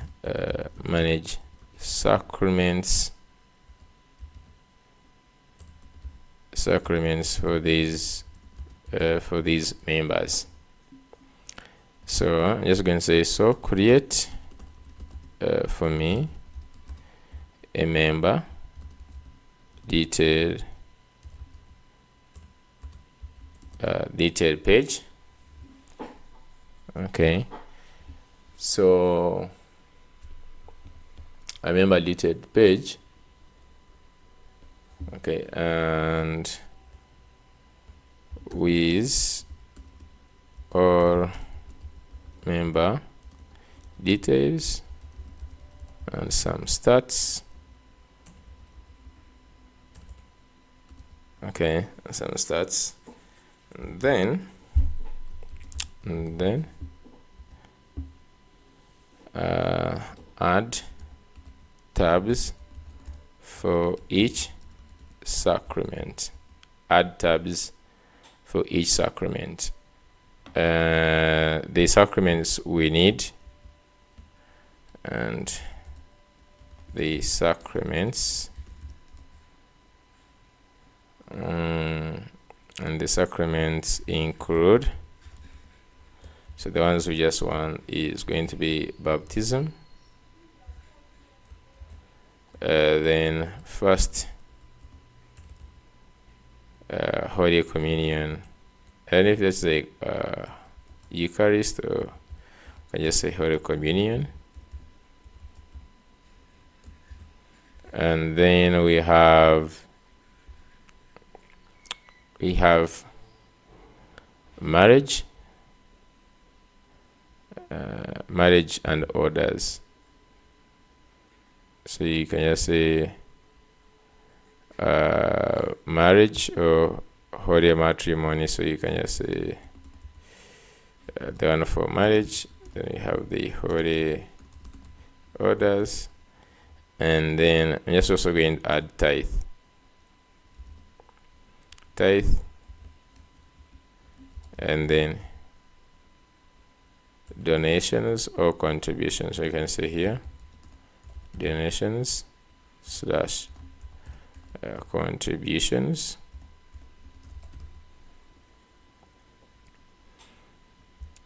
manage sacraments for these members. So I'm just going to say, so create for me a member detailed page. Okay, so a member detailed page. Okay, and with or member details and some stats. Okay, some stats, and then add tabs for each sacrament. Add tabs for each sacrament. The sacraments we need, and the sacraments include, so the ones we just want is going to be baptism, then first Holy Communion, and if it's like Eucharist, or I just say Holy Communion. And then we have marriage, marriage and orders. So you can just say marriage or holy matrimony. So you can just say the one for marriage, then you have the holy orders, and then I'm just also going to add tithe, and then donations or contributions. So you can say here donations slash contributions.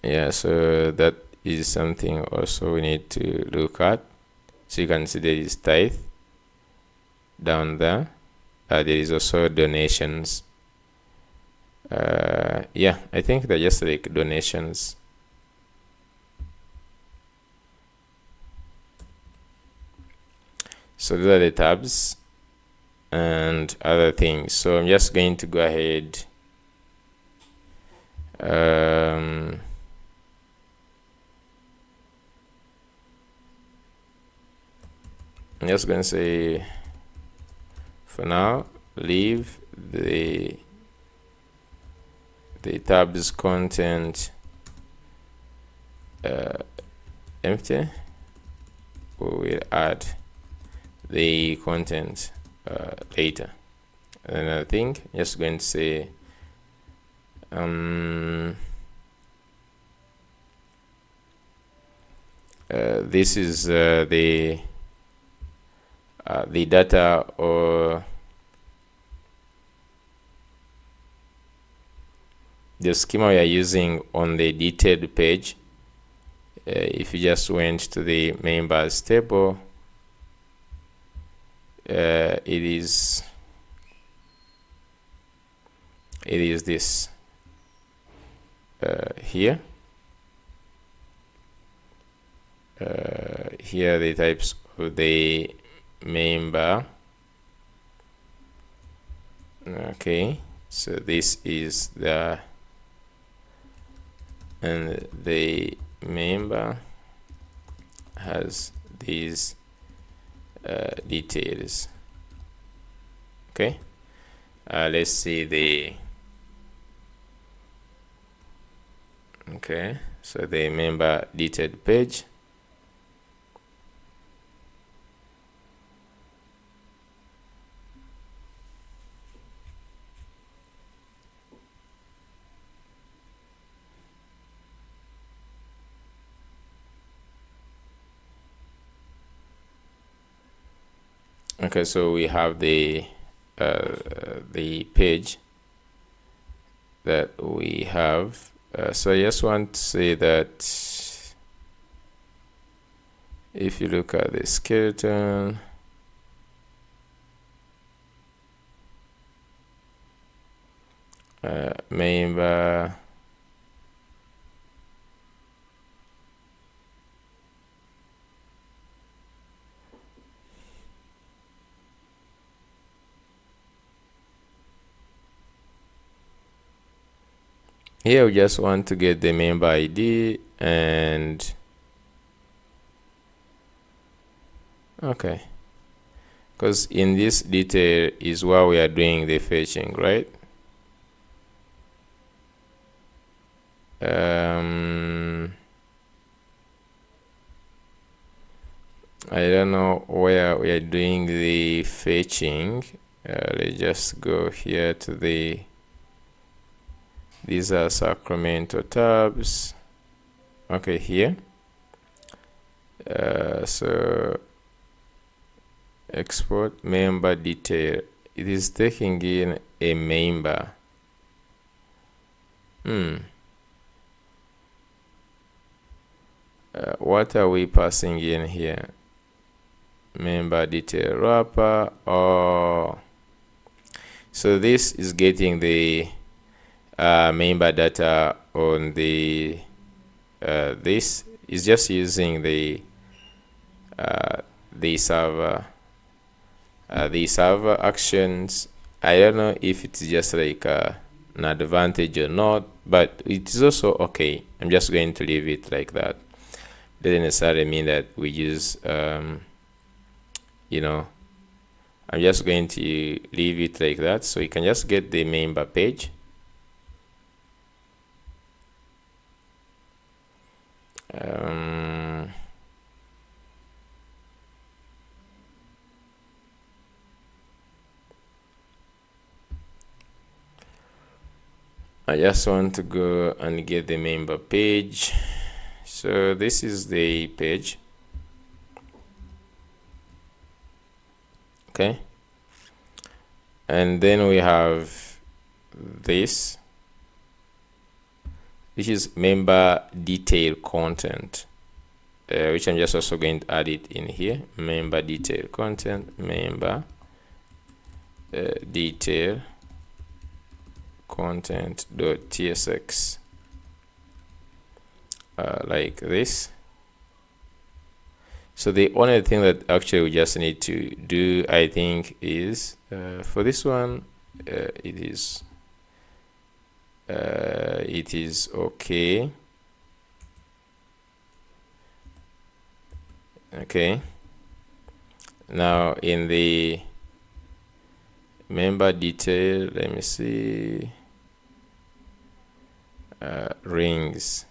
Yeah, so that is something also we need to look at. So you can see there is tithe down there. There is also donations. Yeah, I think they're just like donations. So those are the tabs and other things. So I'm just going to go ahead. I'm just going to say, for now, leave the tabs content empty. We will add the content later. And I think I'm just going to say this is the data or the schema we are using on the detailed page. If you just went to the members table, it is this here. Here are the types of the member. Okay, so this is the, and the member has these details. Okay, let's see the, okay, so the member detailed page. Okay, so we have the page that we have. So I just want to say that if you look at the skeleton, member, here we just want to get the member ID and okay, because in this detail is where we are doing the fetching, right? I don't know where we are doing the fetching. Let's just go here to these are Sacramento tabs. Okay, here. So export member detail. It is taking in a member. What are we passing in here? Member detail wrapper. Oh, so this is getting the member data on the this is just using the server actions. I don't know if it's just like an advantage or not, but it is also okay. I'm just going to leave it like that. Doesn't necessarily mean that we use you know, I'm just going to leave it like that, so you can just get the member page. I just want to go and get the member page. So this is the page. Okay, and then we have this, which is member detail content, which I'm just also going to add it in here. Member detail content, member detail content.tsx, like this. So the only thing that actually we just need to do, I think, is for this one, it is okay. Okay. Now in the member detail, let me see, rings.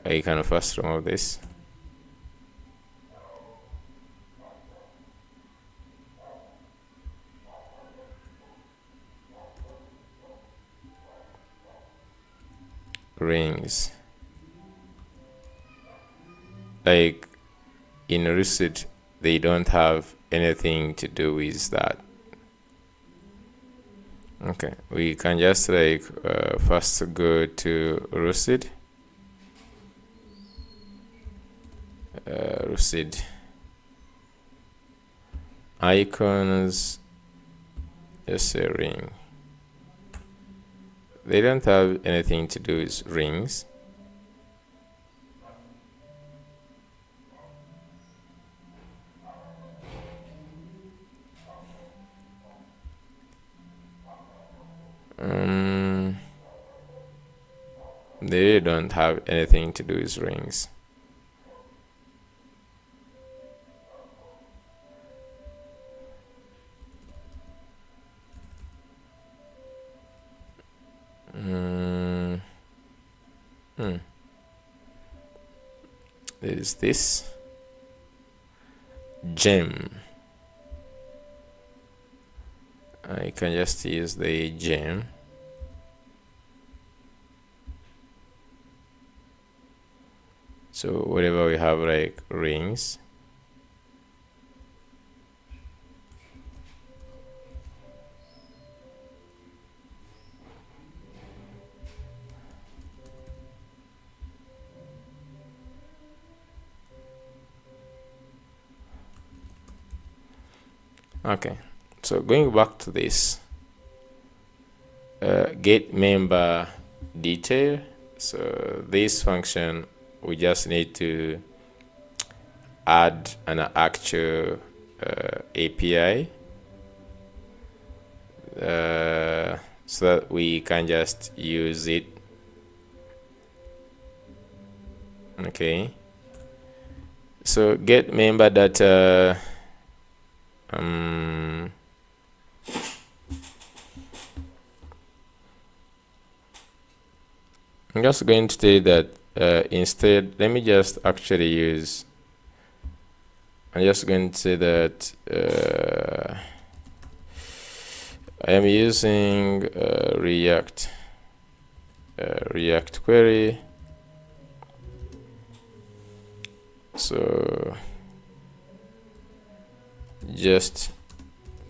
I can first remove this. Rings. Like in Lucid, they don't have anything to do with that. Okay, we can just like first go to Lucid. Lucid icons, just a ring. They don't have anything to do with rings. They don't have anything to do with rings. There is this gem. I can just use the gem. So whatever we have, like rings. Okay, so going back to this get member detail. So this function, we just need to add an actual API so that we can just use it Okay, so get member data. I'm just going to say that instead, let me just actually use, I'm just going to say that I am using React query. So just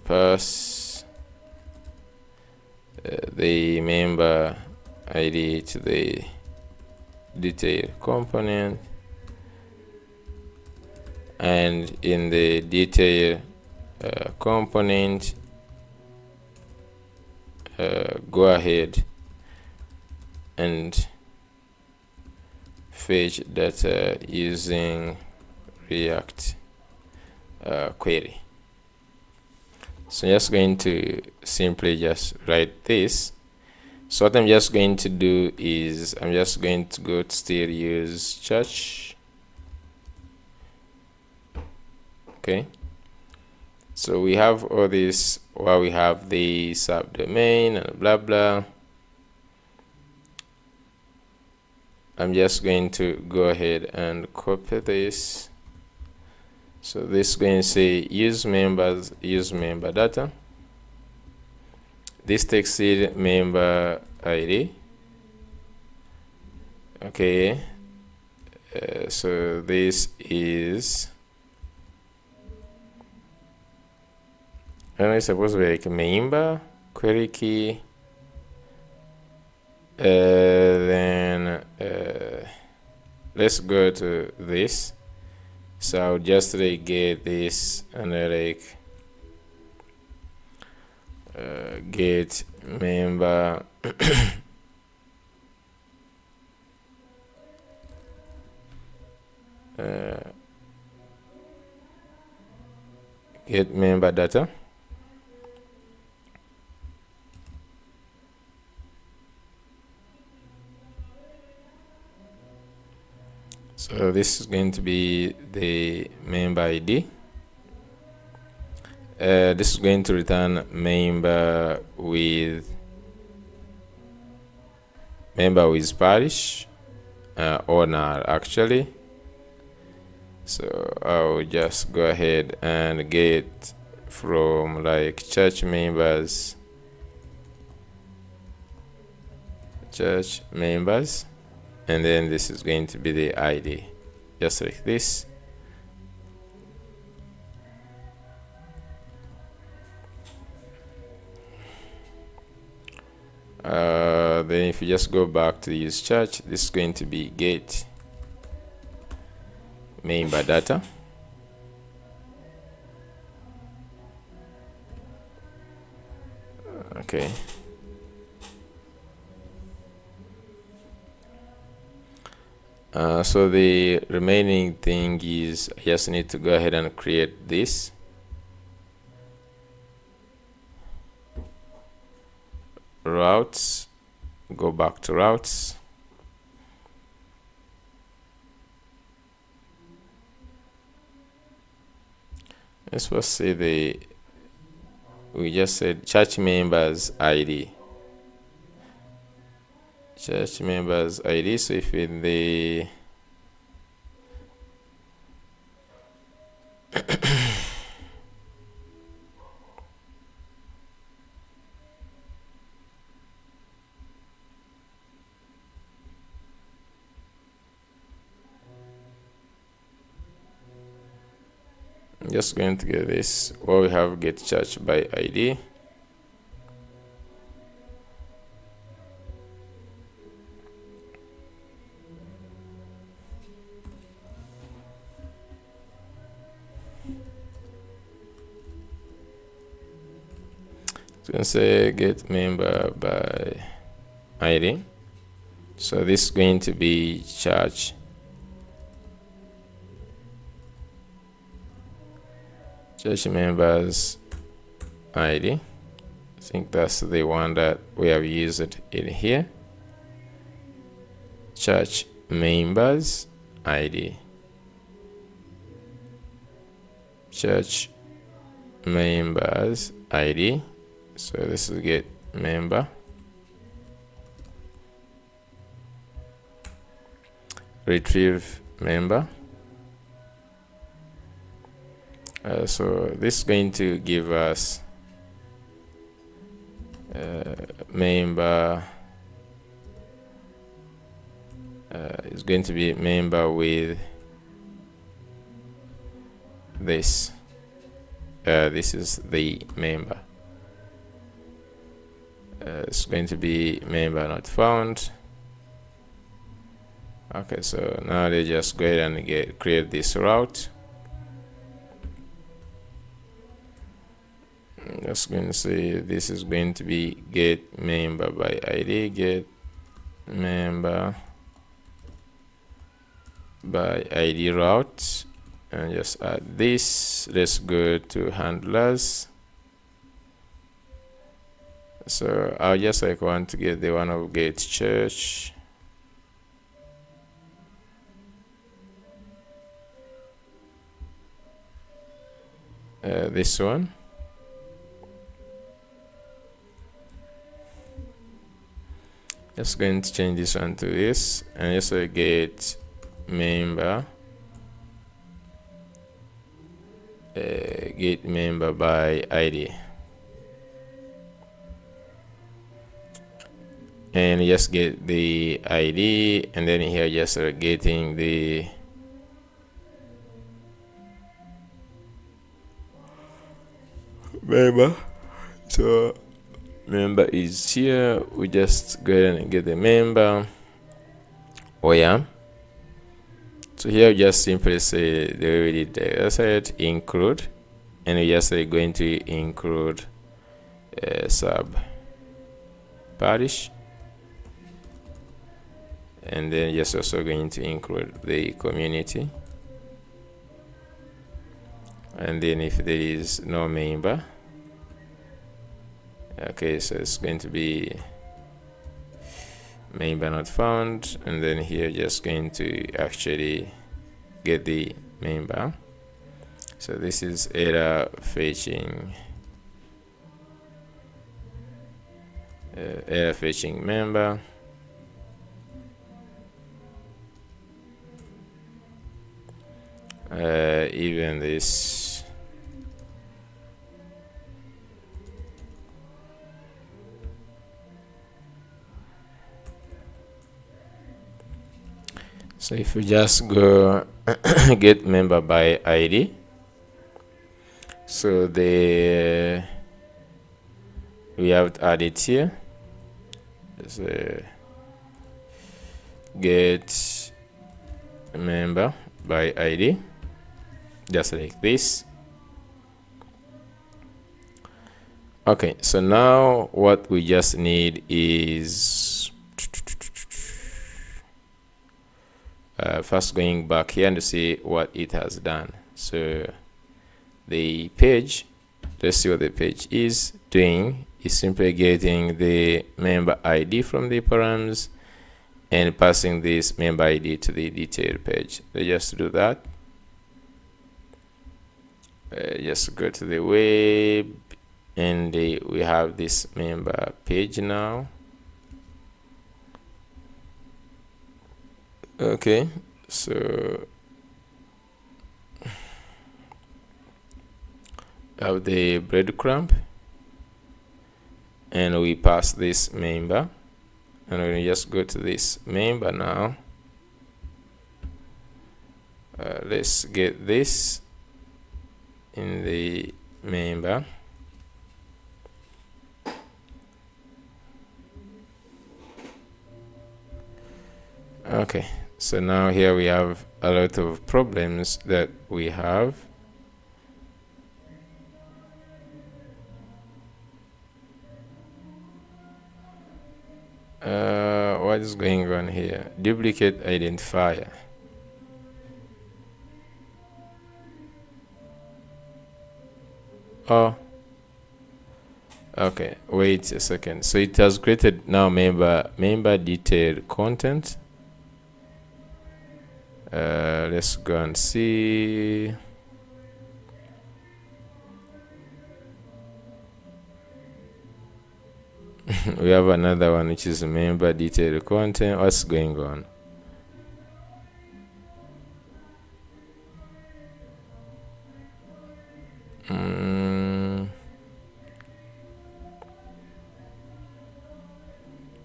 pass the member ID to the detail component, and in the detail component, go ahead and fetch data using React query. So I'm just going to simply just write this. So what I'm just going to do is I'm just going to go to still use church. Okay, so we have all this, while we have the subdomain and blah blah. I'm just going to go ahead and copy this. So this is going to say use members, use member data. This takes it member ID. Okay, so this is, and it's supposed to be like member query key. Then let's go to this. So I'll just like get this and like get member get member data. So this is going to be the member ID. This is going to return member with parish owner actually. So I'll just go ahead and get from like church members, and then this is going to be the ID, just like this. Then if you just go back to use church, this is going to be get member data. Okay. So the remaining thing is I just need to go ahead and create this. Routes, go back to routes. Let's first say we just said church members ID. Church members ID. So if in the I'm just going to get this, or we have get church by ID. It's going to say get member by ID. So this is going to be church members ID. I think that's the one that we have used in here. Church members ID, church members ID. So this is get member, retrieve member. So this is going to give us member. Is going to be member with this. This is the member. It's going to be member not found. Okay, so now they just go ahead and create this route. I'm just going to say this is going to be get member by ID, get member by ID route, and just add this. Let's go to handlers. So I'll just want to get the one of get church. This one. Just going to change this one to this, and just get member, get member by ID, and just get the ID, and then here just getting the member. So member is here. We just go ahead and get the member. Oh yeah. So here we just simply say the way we did the other side, include, and we just say going to include sub parish, and then just also going to include the community, and then if there is no member, okay, so it's going to be member not found, and then here just going to actually get the member. So this is error fetching member, even this. So if we just go get member by ID, so we have to add it here. So get member by ID, just like this. Okay, so now what we just need is first going back here and to see what it has done. So the page, let's see what the page is doing. Is simply getting the member ID from the params and passing this member ID to the detailed page. Let's just do that. Just go to the web, and we have this member page now. Okay, so have the breadcrumb, and we pass this member, and we just go to this member now. Let's get this in the member. Okay, so now here we have a lot of problems that we have. What is going on here? Duplicate identifier. Oh, okay, wait a second. So it has created now member detailed content. Let's go and see. We have another one which is member detailed content. What's going on?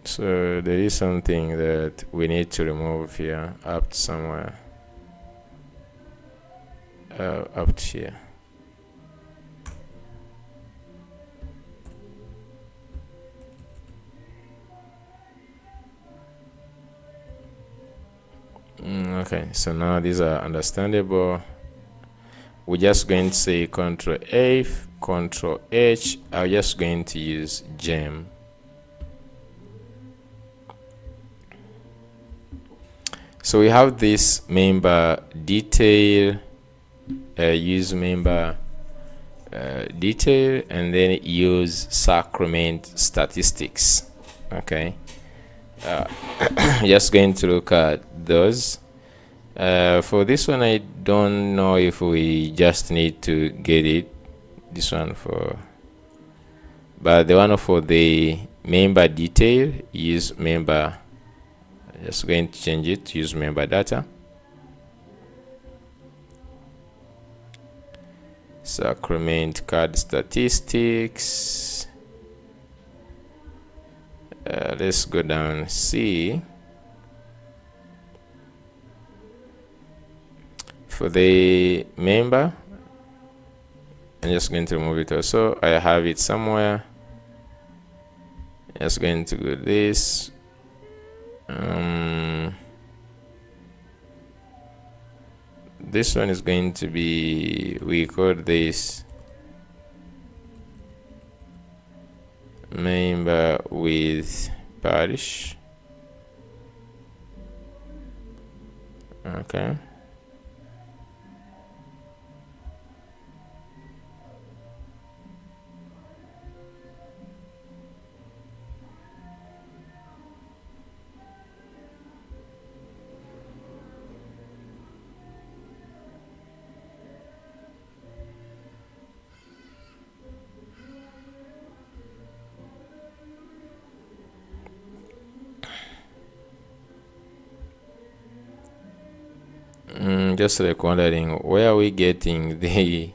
So there is something that we need to remove here, up somewhere, up here. Okay, so now these are understandable. We're just going to say Control F, Control H. I'm just going to use gem. So we have this member detail, use member detail, and then use Sacrament statistics. Okay, just going to look at those. For this one, I don't know if we just need to get it. This one for, but the one for the member detail, use member. Just going to change it to use member data. Sacrament card statistics. Let's go down C. For the member, I'm just going to remove it also. I have it somewhere. Just going to go this. This one is going to be, we call this member with parish. Okay. Just like wondering where are we getting the,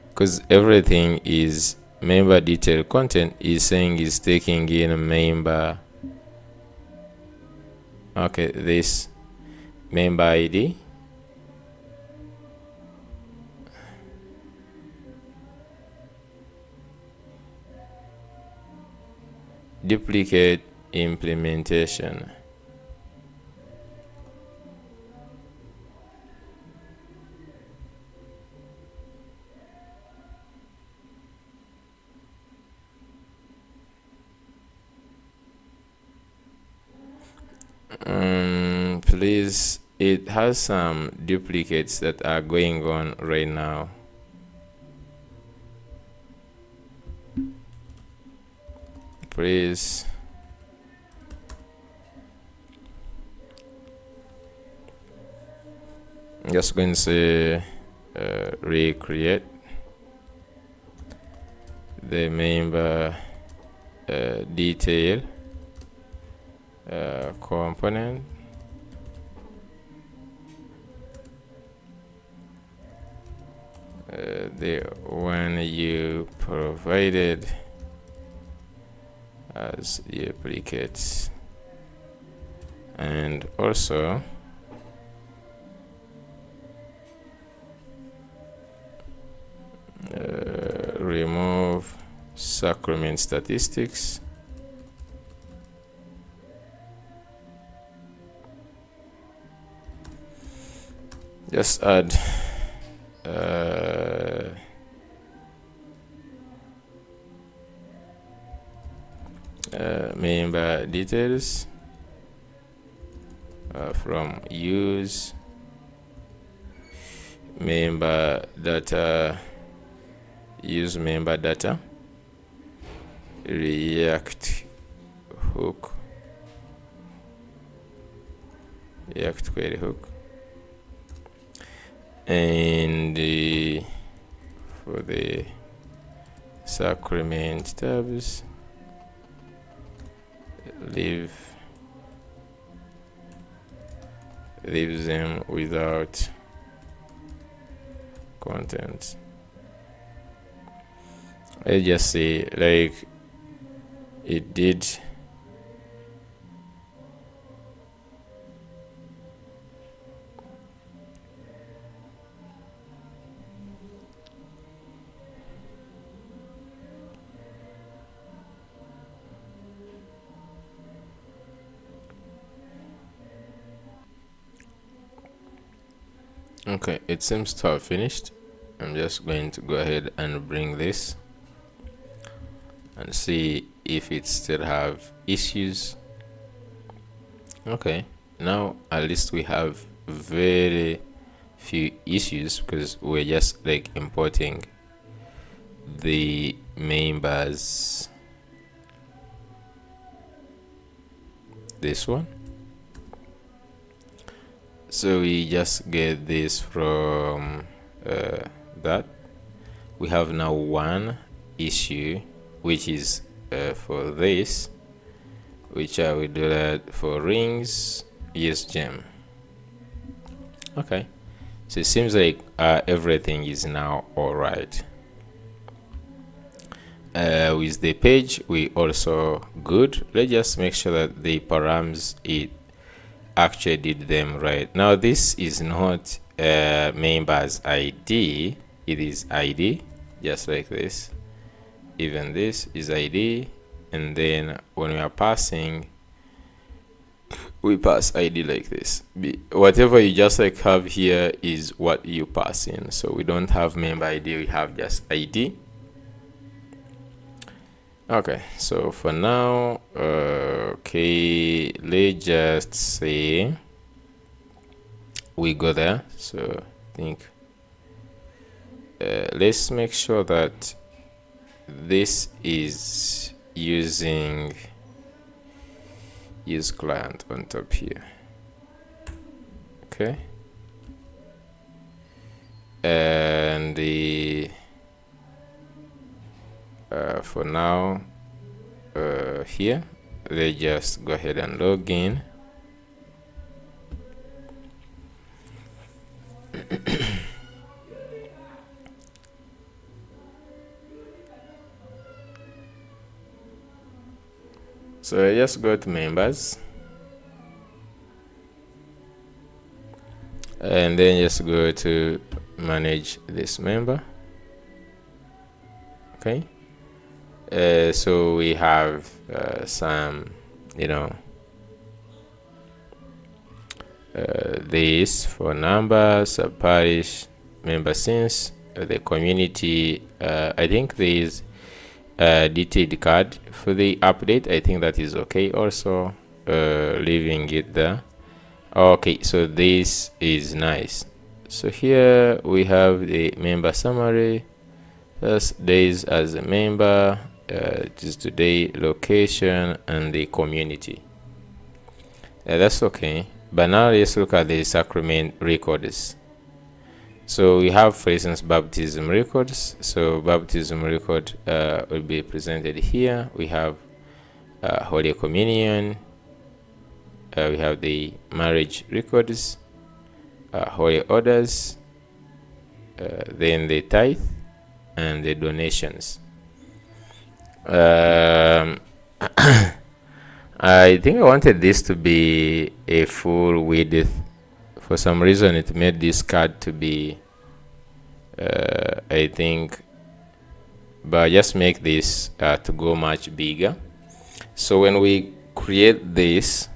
because everything is member detail content is saying is taking in a member. Okay, this member ID. Duplicate implementation. Please, it has some duplicates that are going on right now. Please. I'm just going to say recreate the member detail component. The one you provided as duplicates, and also remove Sacrament statistics. Just add member details from use member data, use member data, React hook, React query hook. and for the Sacrament tabs, leave them without content. Let's just say like it did. Okay, it seems to have finished. I'm just going to go ahead and bring this and see if it still have issues. Okay, now at least we have very few issues because we're just like importing the members. This one. So we just get this from that. We have now one issue, which is for this, which I will do that for rings. Yes, gem. Okay, so it seems like everything is now all right. With the page, we also good. Let's just make sure that the params it actually did them right. Now this is not members ID, it is ID, just like this. Even this is ID, and then when we are passing, we pass ID like this. Whatever you just like have here is what you pass in. So we don't have member ID, we have just ID. Okay, so for now, okay, let's just say we go there. So I think let's make sure that this is using use client on top here. Okay, and the for now here, let's just go ahead and log in. So I just go to members and then just go to manage this member. Okay, so we have some, this for numbers, parish member since the community. I think there is a detailed card for the update. I think that is okay. Also, leaving it there. Okay, so this is nice. So here we have the member summary. First days as a member, just today, location, and the community. That's okay. But now let's look at the sacrament records. So we have, for instance, baptism records. So baptism record will be presented here. We have Holy Communion. We have the marriage records, holy orders, then the tithe, and the donations. I think I wanted this to be a full width. For some reason it made this card to be I think, but just make this to go much bigger. So when we create this,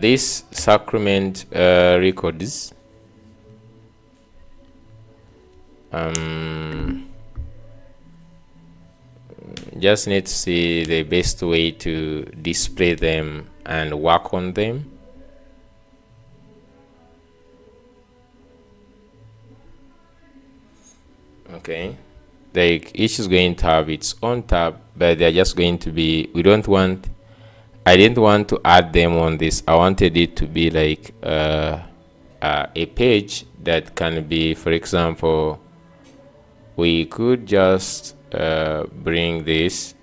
this sacrament records, just need to see the best way to display them and work on them. Okay, like each is going to have its own tab, but they're just going to be, I didn't want to add them on this. I wanted it to be like a page that can be, for example, we could just bring this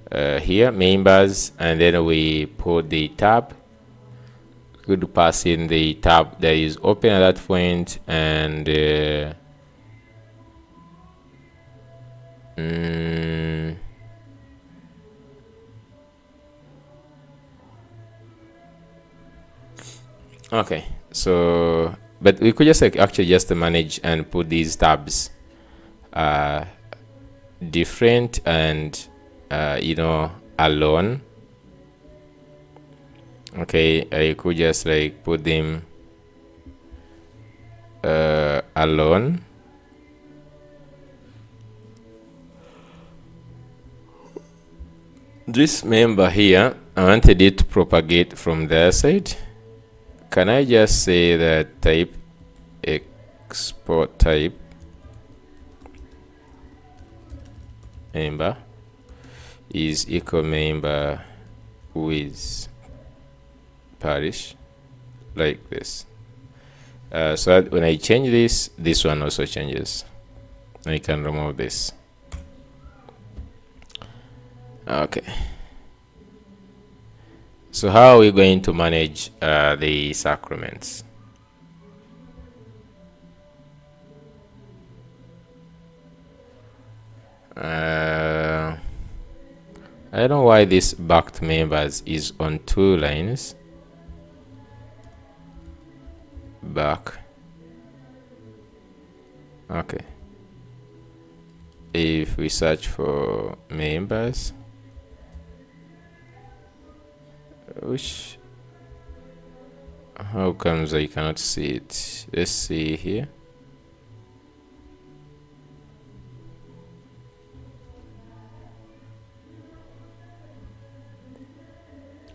here, members, and then we put the tab. Could pass in the tab that is open at that point, and okay, so but we could just like actually just manage and put these tabs different and alone. Okay, I could just like put them alone. This member here, I wanted it to propagate from their side. Can I just say that type export type member is equal member with parish, like this, so that when I change this one also changes. I can remove this. Okay, so how are we going to manage the sacraments? I don't know why this backed members is on 2 lines. Back. Okay, if we search for members, which, how comes I cannot see it? Let's see here.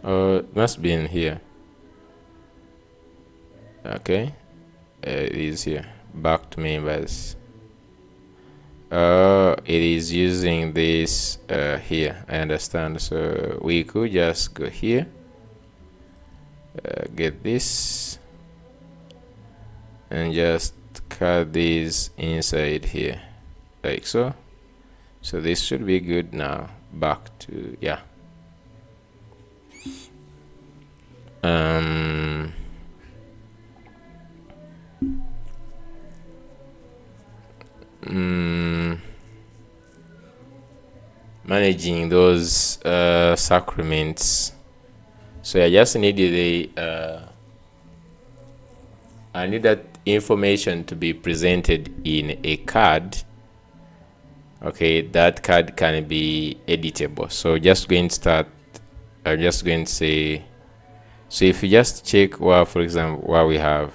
Oh, it must be in here. Okay, it is here. Back to members. It is using this here. I understand. So we could just go here, get this, and just cut this inside here, like so. So this should be good now. Back to, yeah. Managing those sacraments. So I just needed I need that information to be presented in a card. Okay, that card can be editable. So just going to start, I'm just going to say, so if you just check for example, what we have,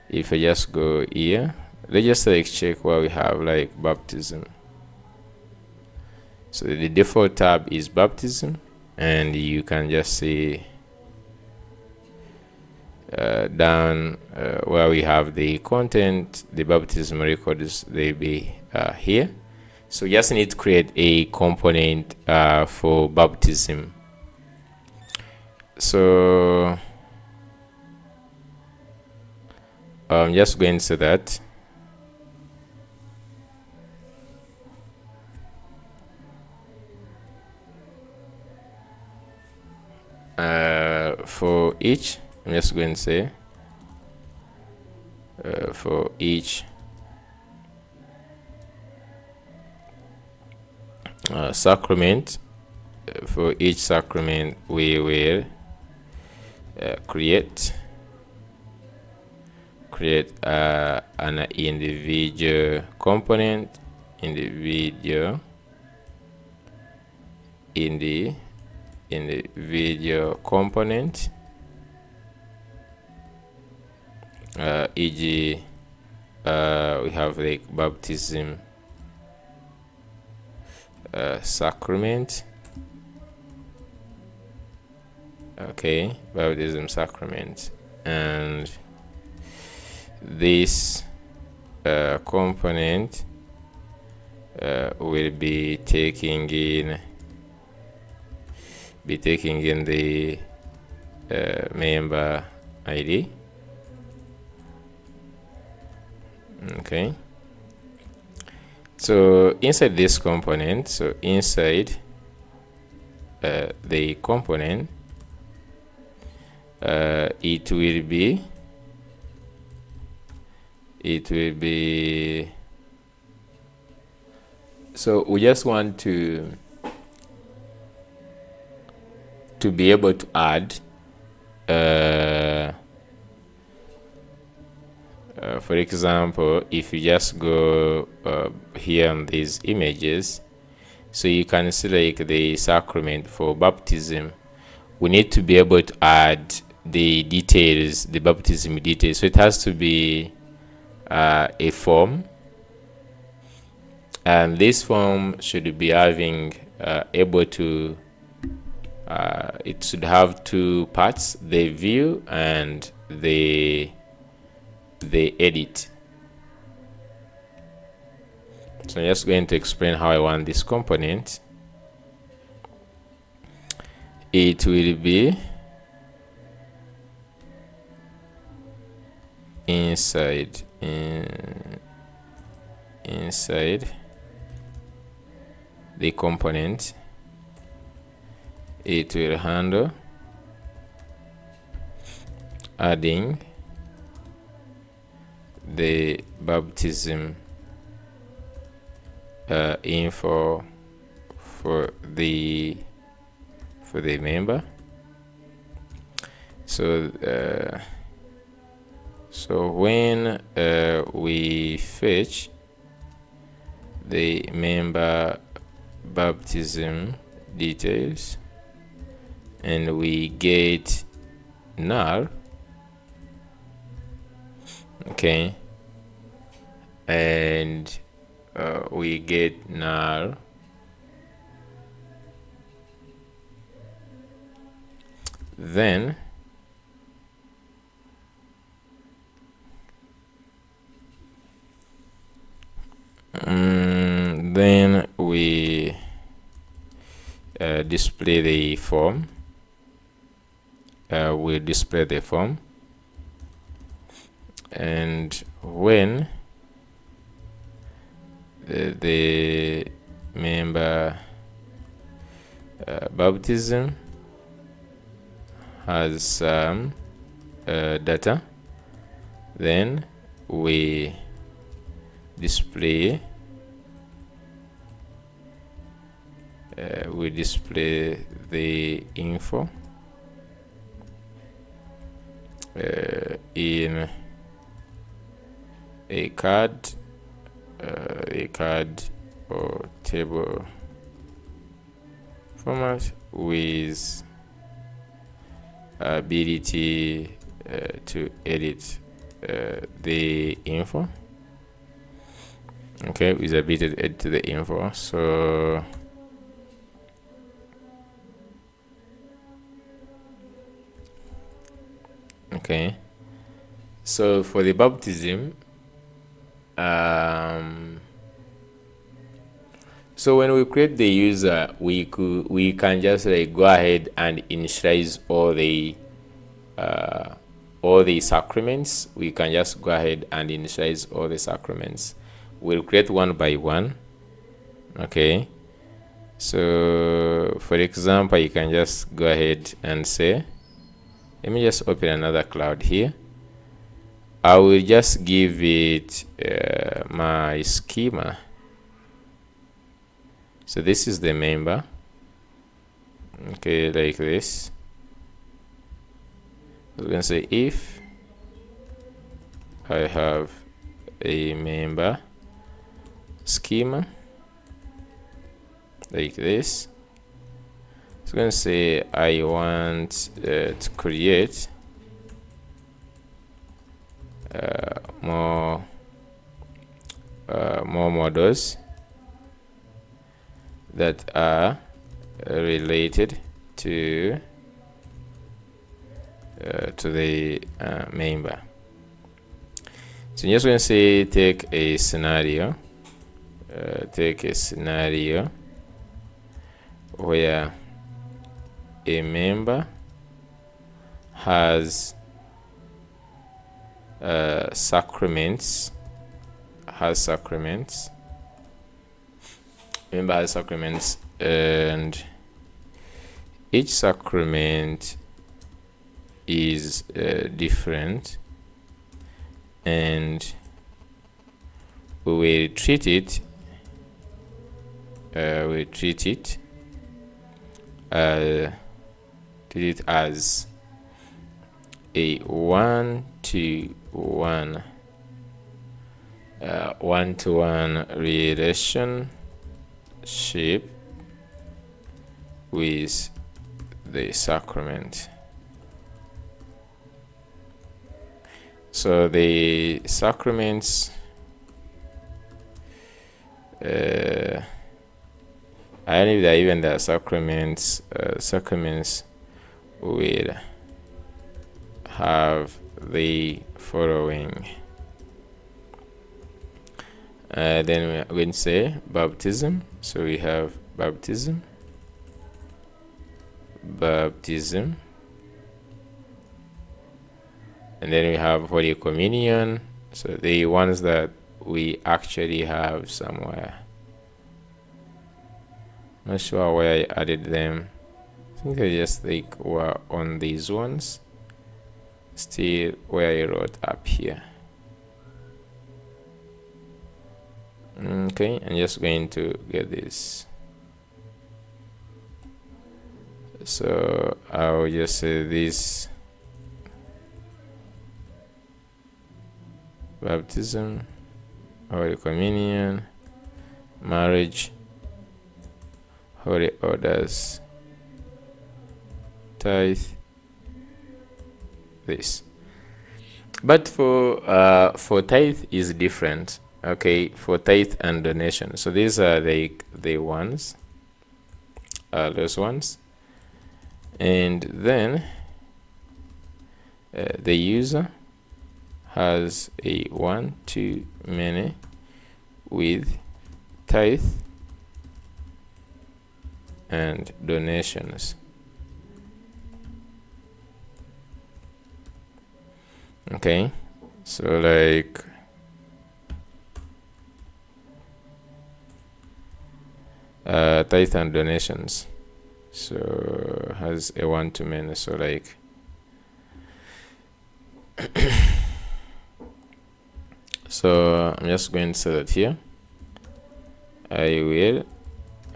if I just go here, let's just like check what we have, like baptism. So the default tab is baptism, and you can just see down where we have the content, the baptism records, they be here. So you just need to create a component for baptism. So I'm just going to that. For each, I'm just going to say for each sacrament, for each sacrament we will create an individual component, individual component, e.g. we have like baptism sacrament. Okay, baptism sacrament, and this component will be taking in the member ID. Okay, so inside this component, inside the component, it will be so we just want to be able to add for example, if you just go here on these images, so you can select the sacrament for baptism. We need to be able to add the details, the baptism details. So it has to be a form, and this form should be having able to it should have two parts: the view and the edit. So I'm just going to explain how I want this component. It will be inside the component. It will handle adding the baptism info for the member. So when we fetch the member baptism details and we get null, okay, and we get null, then we display the form. We display the form, and when the member baptism has some data, then we display the info in a card or table format with ability to edit the info. Okay, with ability to edit the info. So okay, so for the baptism, so when we create the user, we can just like go ahead and initialize all the sacraments. We can just go ahead and initialize all the sacraments. We'll create one by one. Okay, so for example, you can just go ahead and say, let me just open another cloud here. I will just give it my schema. So this is the member. Okay, like this. I'm going to say if I have a member schema like this. So I'm going to say I want to create more models that are related to the member. So just going to say take a scenario. Take a scenario where a member has sacraments. Member has sacraments, and each sacrament is different, and we will treat it as a one-to-one relationship with the sacrament. So the sacraments, I believe that even the sacraments will have the following. Then we're going to say baptism. So we have baptism, and then we have Holy Communion. So the ones that we actually have somewhere. Not sure where I added them. I think they just were on these ones. Still where I wrote up here. Okay, I'm just going to get this. So I'll just say this: baptism, Holy Communion, marriage, holy orders, tithe, this. But for tithe is different. Okay, for tithe and donation. So these are the ones, those ones, and then the user has a one-to-many with tithe and donations. Okay, so like tithe and donations, so has a one-to-many. So like so I'm just going to say that here I will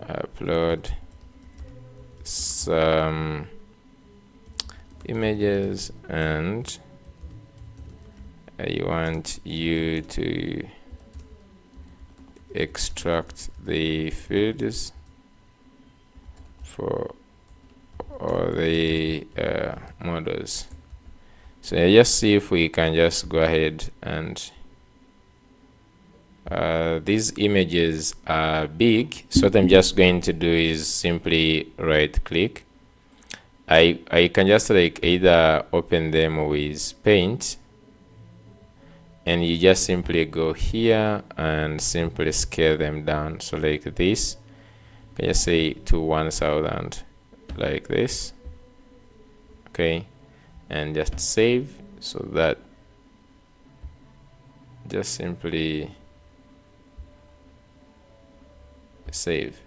upload some images, and I want you to extract the fields for all the models. So just see if we can just go ahead and these images are big, so what I'm just going to do is simply right click. I can just like either open them with Paint, and you just simply go here and simply scale them down. So like this, can just say to 1000, like this. Okay, and just save. So that just simply save.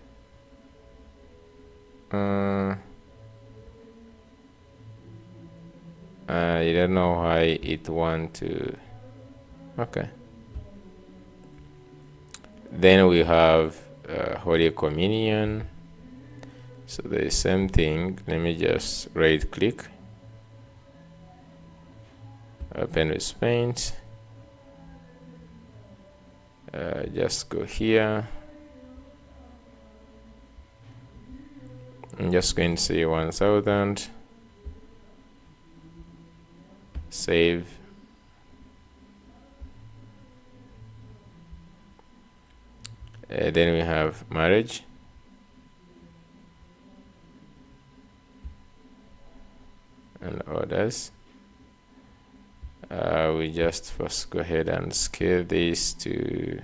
I don't know why it want to. Okay, then we have Holy Communion. So the same thing. Let me just right click, open with Paint, just go here. I'm just going to say 1000, save. Then we have marriage, and orders. we just first go ahead and scale this to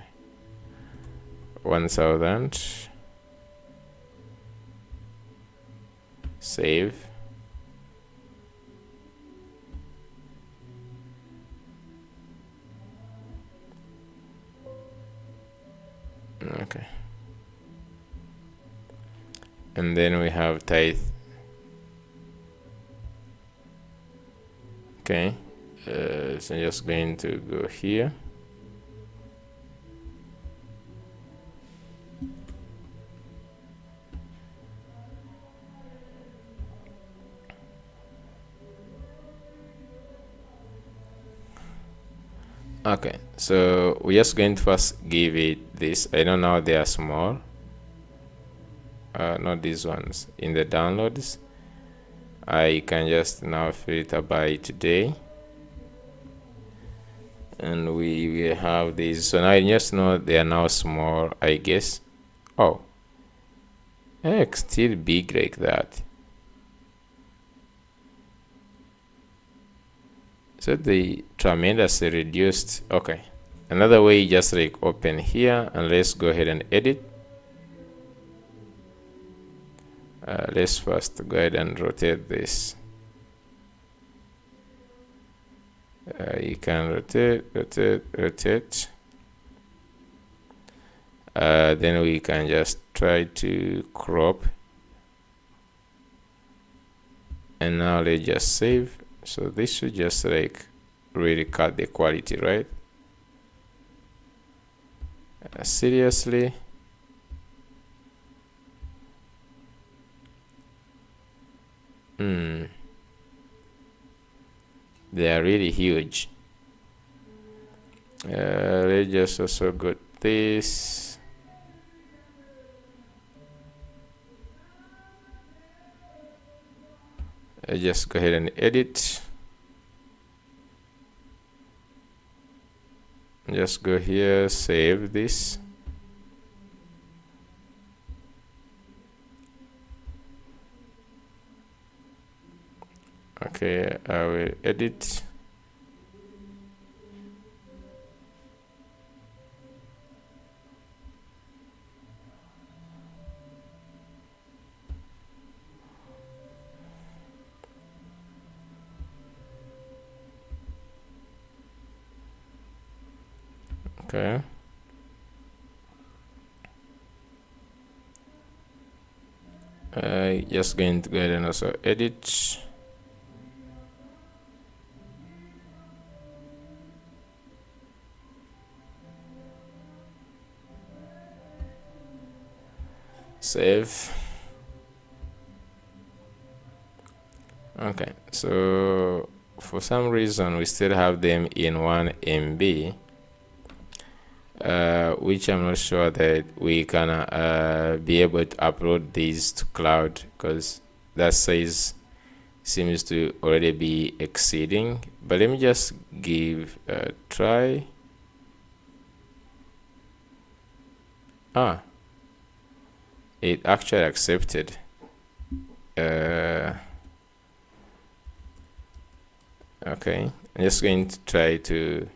1000. Save. Okay, and then we have tithe. Okay, so I'm just going to go here. Okay, so we're just going to first give it this. I don't know, they are small, not these ones. In the downloads, I can just now filter by today, and we have these. So now I just know they are now small, I guess. Oh, it's still big like that. So they tremendously reduced. Okay, another way, just like open here and let's go ahead and edit. Let's first go ahead and rotate this. You can rotate. Then we can just try to crop, and now let's just save. So this should just like really cut the quality, right? Seriously? They are really huge. Let's just also go this. Just go ahead and edit. Just go here, save this. Okay, I will edit. Okay. Just going to go ahead and also edit. Save. Okay, so for some reason we still have them in 1 MB, which I'm not sure that we can be able to upload these to cloud, because that size seems to already be exceeding. But let me just give a try. It actually accepted. Okay, I'm just going to try to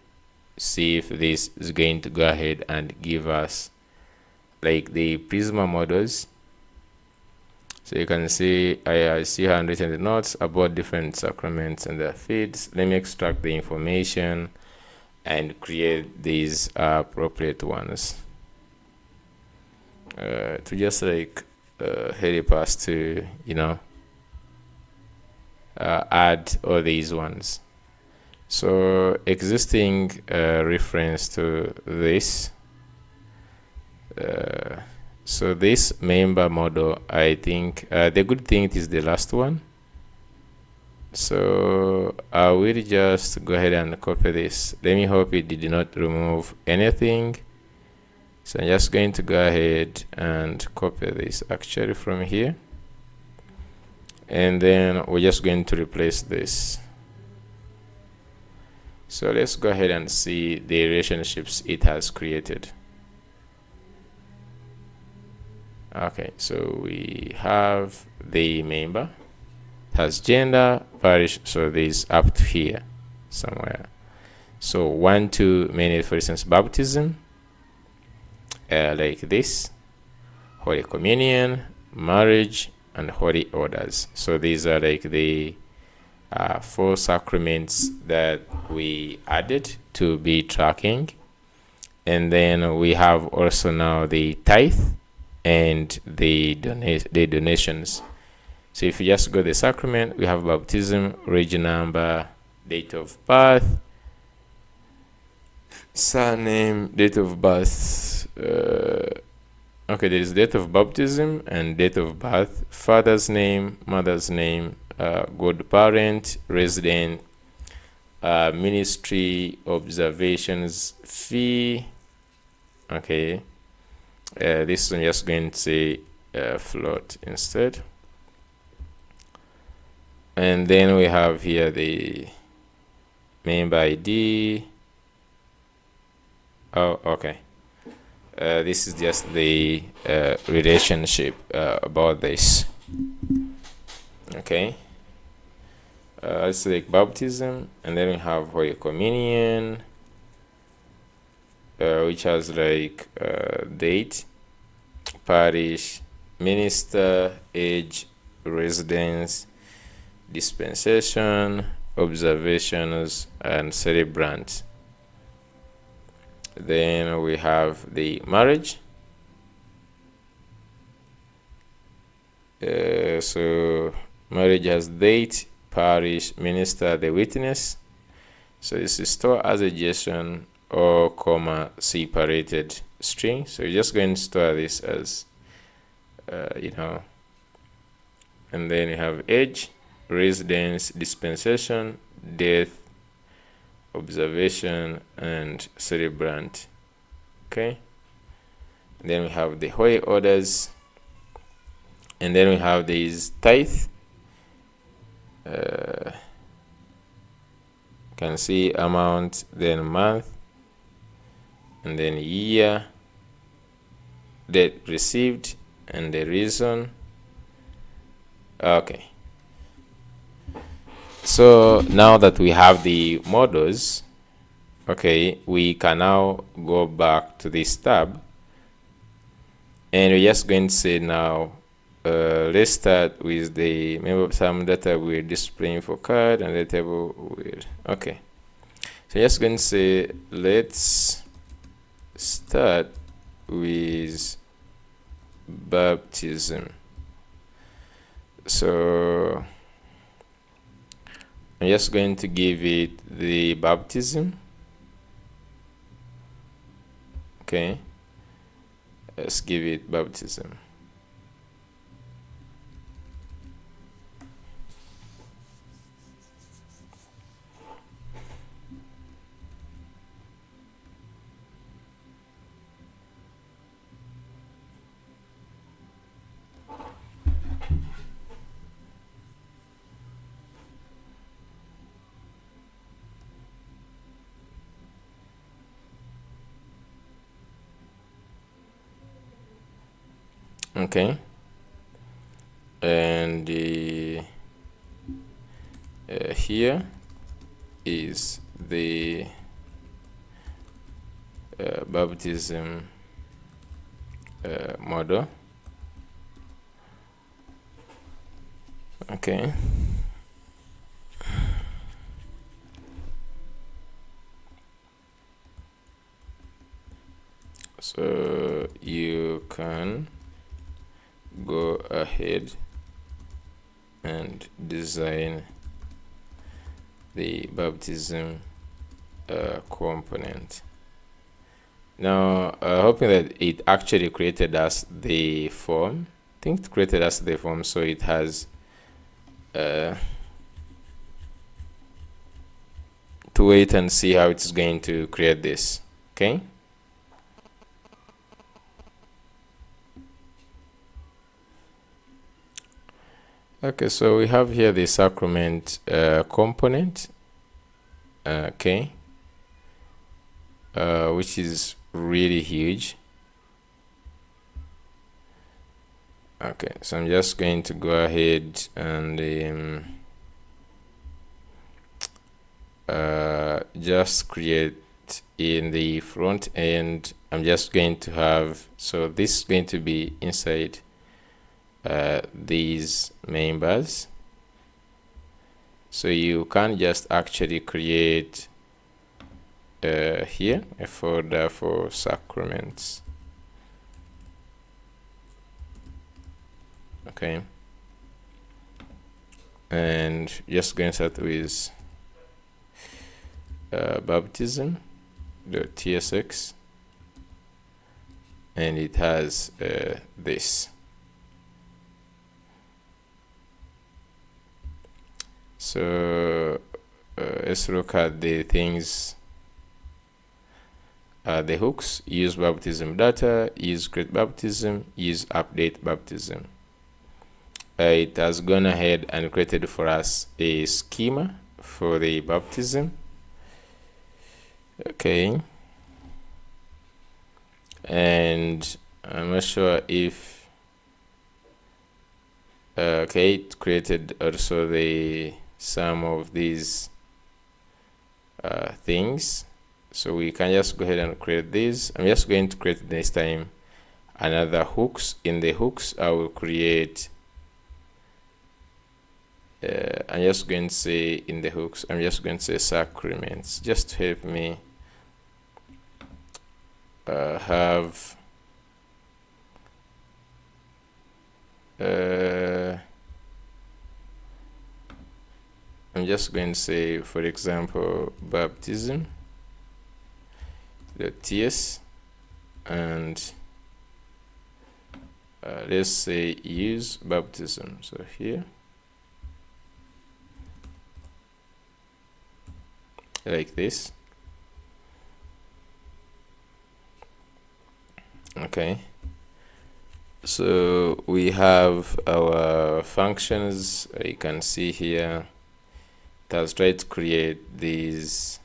see if this is going to go ahead and give us like the Prisma models. So you can see I see handwritten notes about different sacraments and their feeds. Let me extract the information and create these appropriate ones to just like help us to, you know, add all these ones. So existing reference to this. So this member model, I think the good thing is the last one. So I will just go ahead and copy this. Let me hope it did not remove anything. So I'm just going to go ahead and copy this actually from here, and then we're just going to replace this. So let's go ahead and see the relationships it has created. Okay, so we have the member, has gender, parish, so this up to here somewhere. So 1, 2, many, for instance, baptism, like this, Holy Communion, marriage, and holy orders. So these are like the 4 sacraments that we added to be tracking. And then we have also now the tithe and the donations. So if you just go the sacrament, we have baptism, reg number, date of birth, surname, date of birth. Okay, there is date of baptism and date of birth, father's name, mother's name, godparent, resident, ministry, observations, fee. Okay, this one just going to say float instead. And then we have here the member ID. Oh, okay. This is just the relationship about this. Okay. Let's select baptism, and then we have Holy Communion, which has like date, parish, minister, age, residence, dispensation, observations, and celebrant. Then we have the marriage. So marriage has date, parish, minister, the witness. So this is stored as a JSON or comma separated string. So you're just going to store this as and then you have age, residence, dispensation, death, observation, and celebrant. Okay, and then we have the holy orders, and then we have these tithe. Can see amount, then month, and then year, date received, and the reason. Okay, so now that we have the models, okay, we can now go back to this tab, and we're just going to say now let's start with the member some data we're displaying for card and the table with. Okay, so just going to say let's start with baptism. So I'm just going to give it the baptism. Okay, let's give it baptism. Okay, and here is the baptism model. Okay, so you can go ahead and design the baptism component. Now, hoping that it actually created us the form. I think it created us the form, so it has to wait and see how it's going to create this. Okay. Okay, so we have here the sacrament component, okay, which is really huge. Okay, so I'm just going to go ahead and just create in the front end. I'm just going to have, so this is going to be inside these members. So you can just actually create here a folder for sacraments. Okay, and just going to start with baptism.tsx, and it has this. So let's look at the things, the hooks: use baptism data, use create baptism, use update baptism. It has gone ahead and created for us a schema for the baptism. Okay, and I'm not sure if okay, it created also the some of these things, so we can just go ahead and create these. I'm just going to create this time another hooks. In the hooks I will create I'm just going to say in the hooks, I'm just going to say sacraments, just to help me have I'm just going to say, for example, baptism .ts, and let's say use baptism. So here, like this. Okay, so we have our functions. You can see here it has tried to create these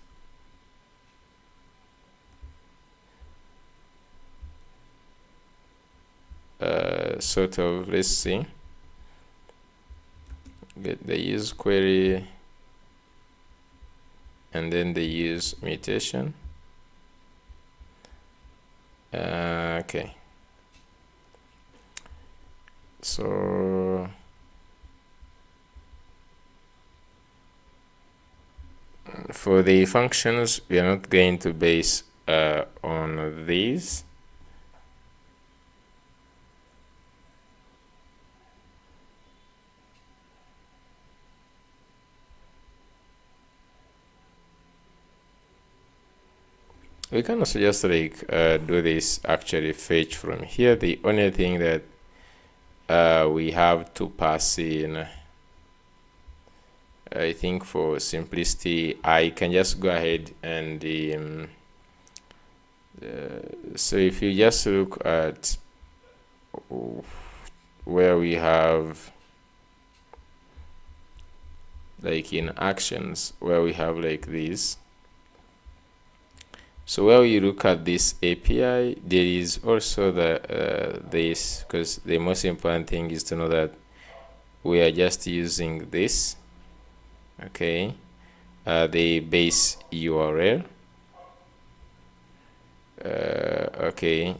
sort of, let's see, get the use query, and then the use mutation. Okay, so for the functions, we are not going to base on these. We can also just like do this actually fetch from here. The only thing that we have to pass in, I think for simplicity, I can just go ahead and so if you just look at where we have like in actions, where we have like this. So when you look at this API, there is also the this, because the most important thing is to know that we are just using this. Okay, the base URL. Okay,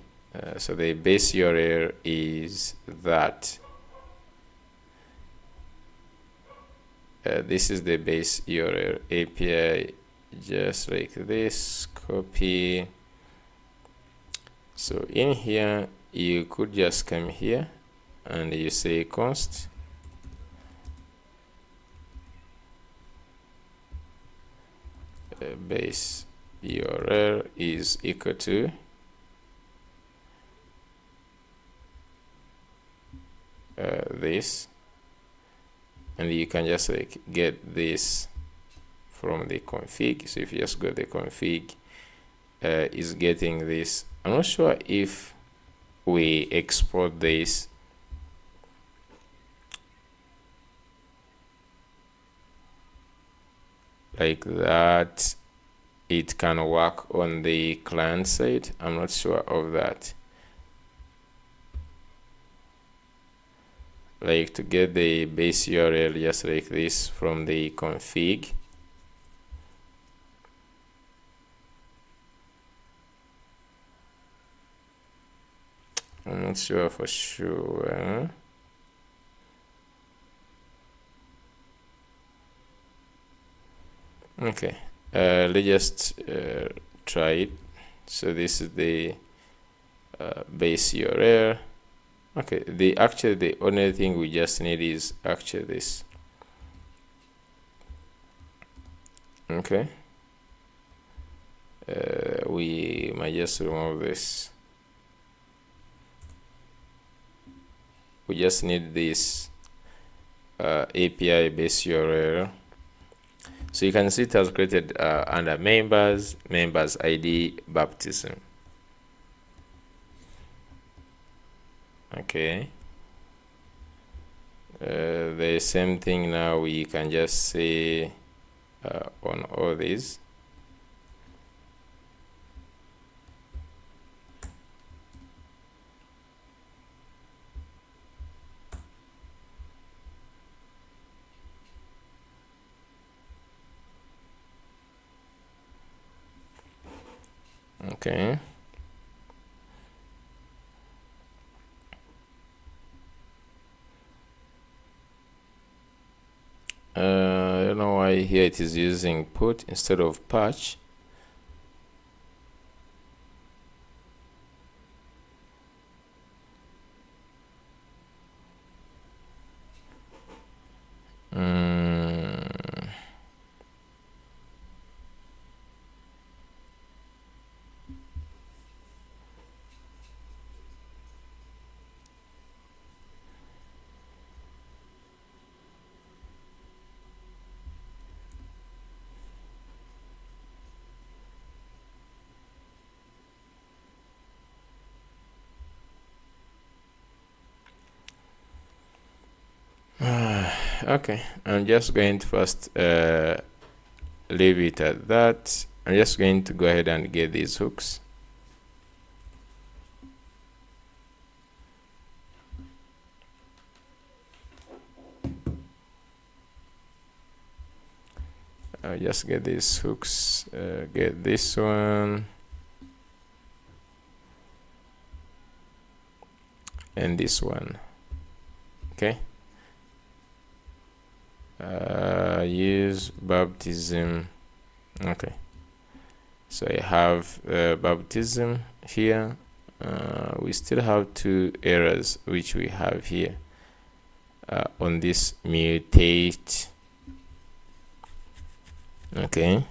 so the base URL is that. This is the base URL API, just like this. Copy. So in here you could just come here and you say const base URL is equal to this, and you can just like get this from the config. So if you just go to the config, is getting this. I'm not sure if we export this like that, it can work on the client side. I'm not sure of that. Like to get the base URL just like this from the config. I'm not sure for sure. Okay, let's just try it. So this is the base URL. Okay, the only thing we just need is actually this. Okay, we might just remove this. We just need this API base URL. So you can see it has created under members ID, baptism. Okay. The same thing now, we can just say on all these. Okay. I don't know why here it is using put instead of patch. Okay, I'm just going to first leave it at that. I'm just going to go ahead and get these hooks. I'll just get these hooks, get this one and this one. Okay. Use baptism. Okay, so I have baptism here. We still have two errors which we have here on this mutate. Okay.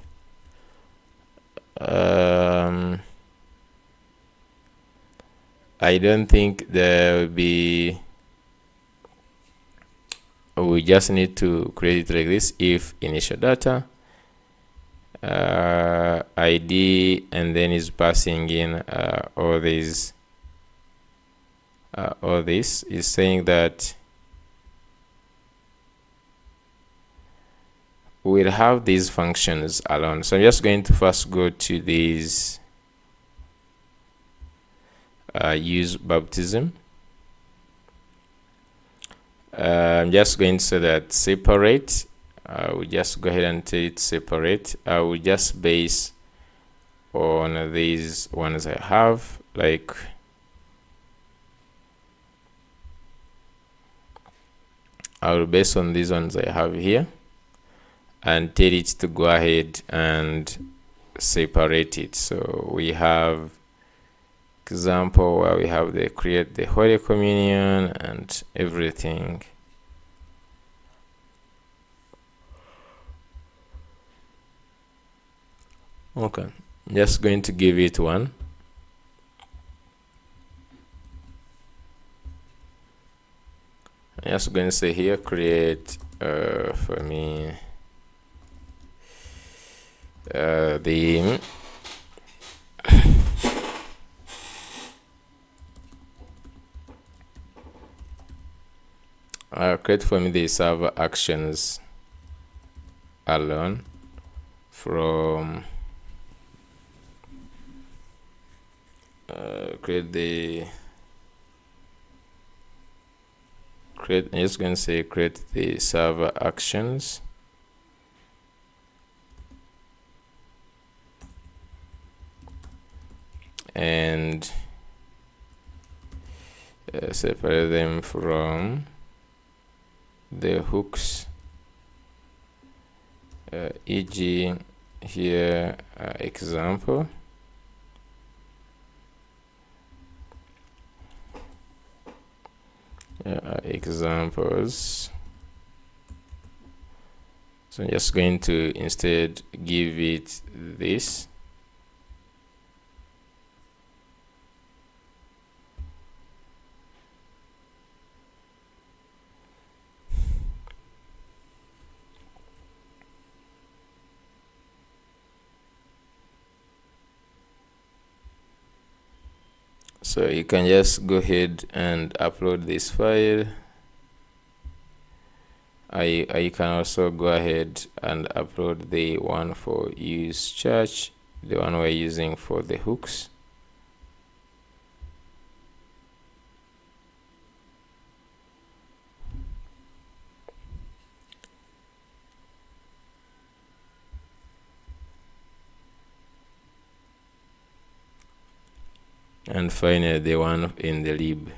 I don't think there will be. We just need to create it like this: if initial data ID, and then is passing in all these. All this is saying that we'll have these functions alone. So I'm just going to first go to these use baptism. I'm just going to say that separate. We just go ahead and tell it separate. I will just base on these ones I have, like I will base on these ones I have here and tell it to go ahead and separate it. So we have example where we have the create the Holy Communion and everything. Okay, I'm just going to give it one. I'm just going to say here create for me the create for me the server actions alone from I'm just going to say create the server actions and separate them from the hooks, e.g. here example. Examples. So I'm just going to instead give it this. So you can just go ahead and upload this file. I can also go ahead and upload the one for use church, the one we're using for the hooks. And finally the one in the lib.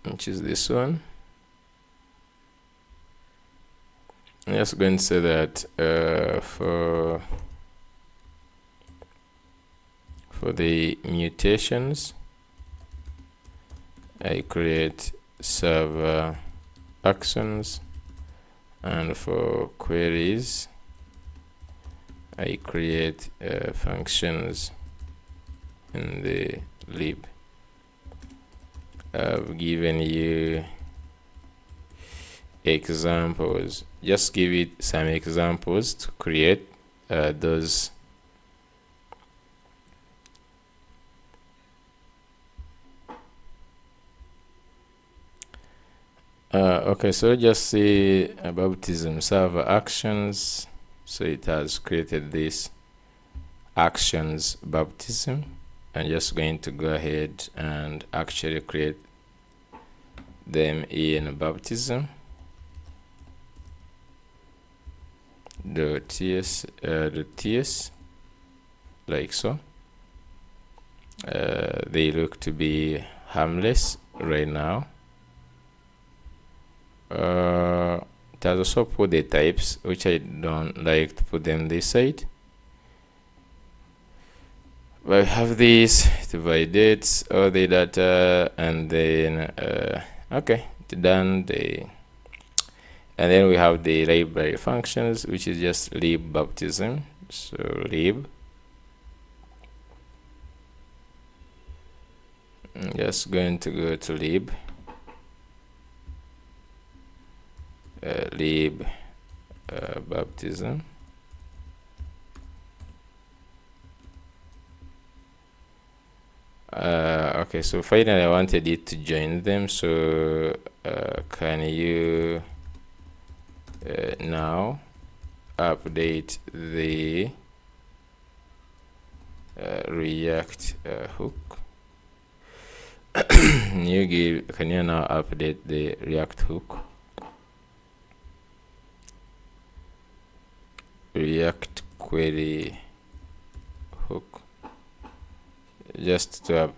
Which is this one. I'm just going to say that for the mutations, I create server actions, and for queries, I create functions in the lib. I've given you examples. Just give it some examples to create those. Okay, so just see baptism server actions. So it has created this actions baptism. I'm just going to go ahead and actually create them in baptism. .ts like so. They look to be harmless right now. It has also put the types, which I don't like to put them this side. But I have this to validate all the data, and then okay, done the. And then we have the library functions, which is just lib baptism. So lib. I'm just going to go to lib. Lib baptism. Okay, so finally I wanted it to join them. So can you now update the React hook? Can you now update the React hook? React query hook, just to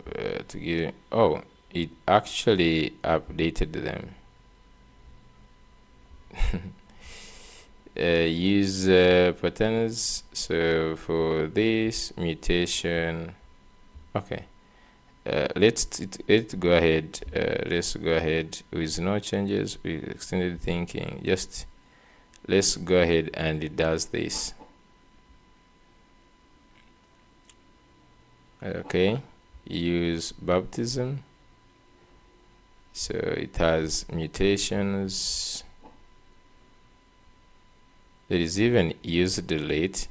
give. Oh, it actually updated them. Use patterns. So for this mutation, okay, let's go ahead. Let's go ahead with no changes, with extended thinking. Just let's go ahead, and it does this. Okay, use baptism. So it has mutations. There is even use delete.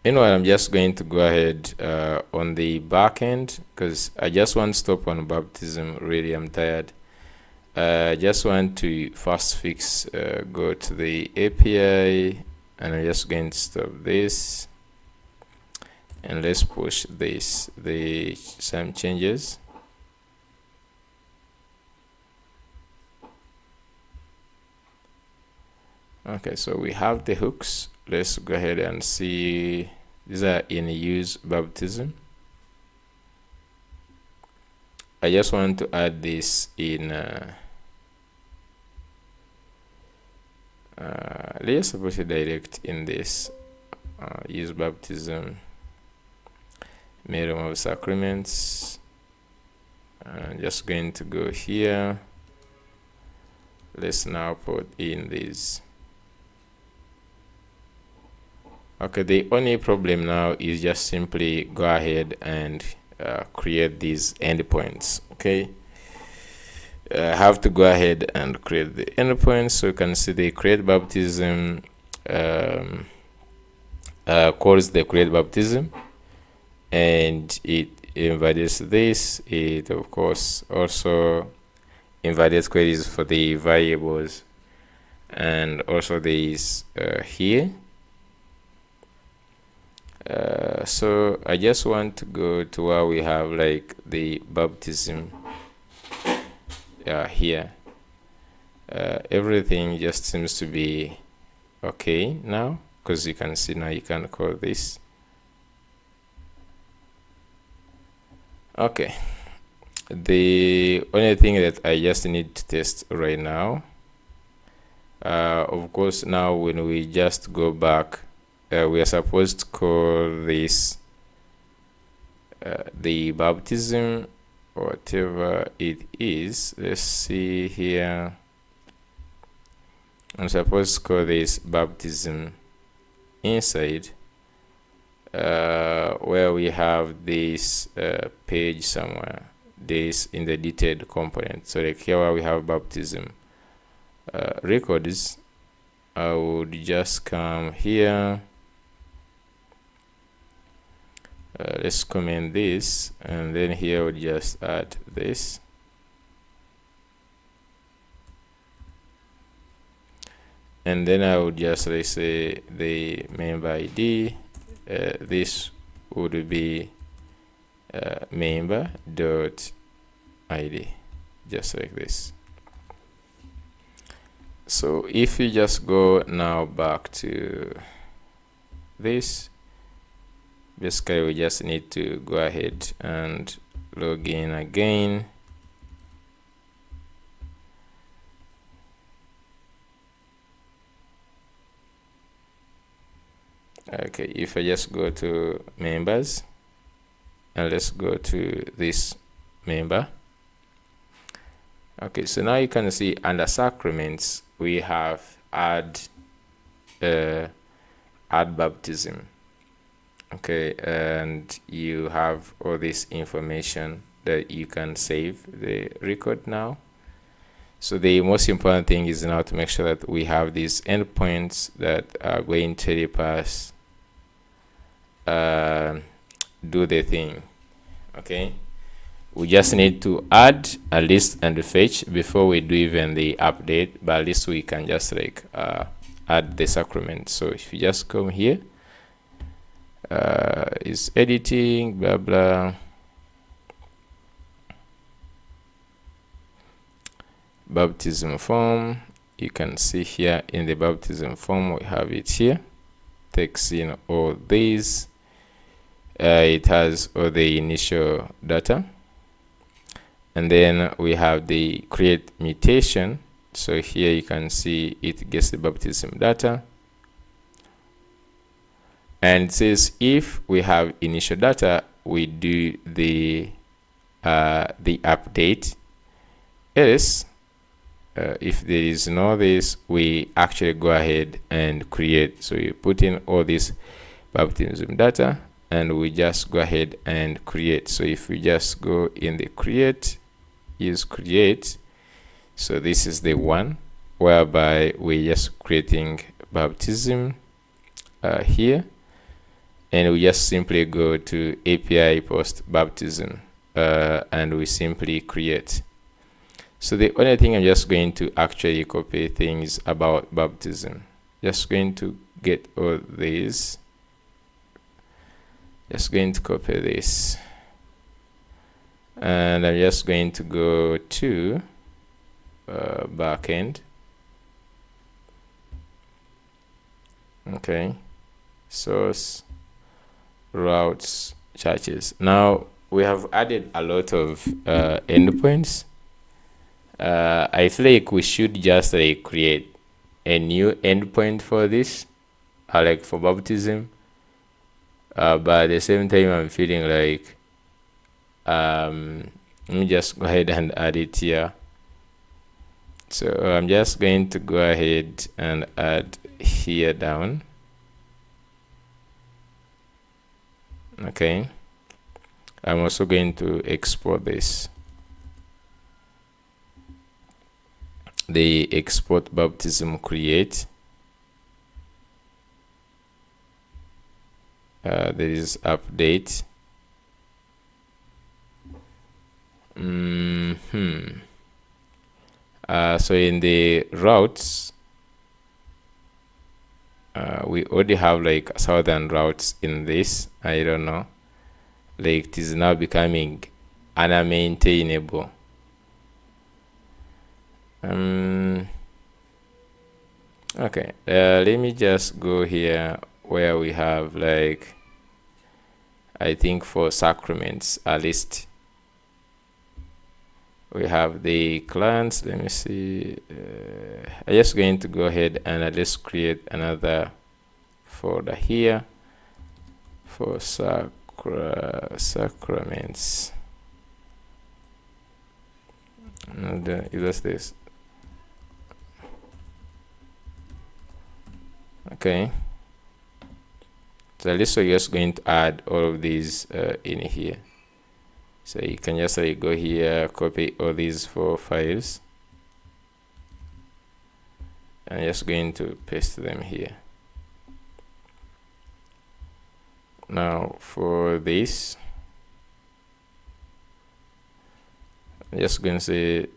Anyway, I'm just going to go ahead on the back end, because I just want to stop on baptism. Really, I'm tired. I just want to first fix, go to the API and I'm just going to stop this, and let's push some changes. Okay, so we have the hooks. Let's go ahead and see. These are in use baptism. I just want to add this in let's suppose it direct in this use baptism, medium of sacraments. I'm just going to go here. Let's now put in this. Okay, the only problem now is just simply go ahead and create these endpoints. Okay, I have to go ahead and create the endpoints. So you can see the create baptism calls the create baptism, and it invalidates this. It of course also invalidates queries for the variables, and also these here. So I just want to go to where we have like the baptism here. Everything just seems to be okay now, because you can see now you can call this. Okay, the only thing that I just need to test right now, of course, now when we just go back, we are supposed to call this the baptism, whatever it is. Let's see here. I'm supposed to call this baptism inside where we have this page somewhere, this in the detailed component. So like here where we have baptism records, I would just come here. Let's comment this, and then here we'll just add this. And then I would just, let's say, the member ID. This would be member.id, just like this. So if you just go now back to this, basically we just need to go ahead and log in again. Okay, if I just go to members, and let's go to this member. Okay, so now you can see under sacraments we have add baptism. Okay, and you have all this information that you can save the record now. So the most important thing is now to make sure that we have these endpoints that are going to help us do the thing. Okay, we just need to add a list and a fetch before we do even the update, but at least we can just like add the sacrament. So if you just come here, is editing, blah blah, baptism form. You can see here in the baptism form we have it here, takes in all these. It has all the initial data, and then we have the create mutation. So here you can see it gets the baptism data, and it says if we have initial data, we do the update. Else, if there is no this, we actually go ahead and create. So you put in all this baptism data, and we just go ahead and create. So if we just go in the create, use create, so this is the one whereby we're just creating baptism here, and we just simply go to API post baptism and we simply create. So the only thing I'm just going to actually copy things about baptism. Just going to get all these. Just going to copy this, and I'm just going to go to backend. Okay, source, routes, churches. Now we have added a lot of endpoints. I feel like we should just like create a new endpoint for this, like for baptism. But at the same time, I'm feeling like let me just go ahead and add it here. So I'm just going to go ahead and add here down. Okay, I'm also going to export this, the export baptism create. There is update. So in the routes, we already have like southern routes in this. I don't know, like it is now becoming unmaintainable. Okay, let me just go here where we have like, I think for sacraments at least, we have the clients. Let me see. I'm just going to go ahead and let's create another folder here for sacraments. And is this? Okay. So at least we're just going to add all of these in here. So you can just go here, copy all these 4 files, and just going to paste them here. Now for this, I'm just going to say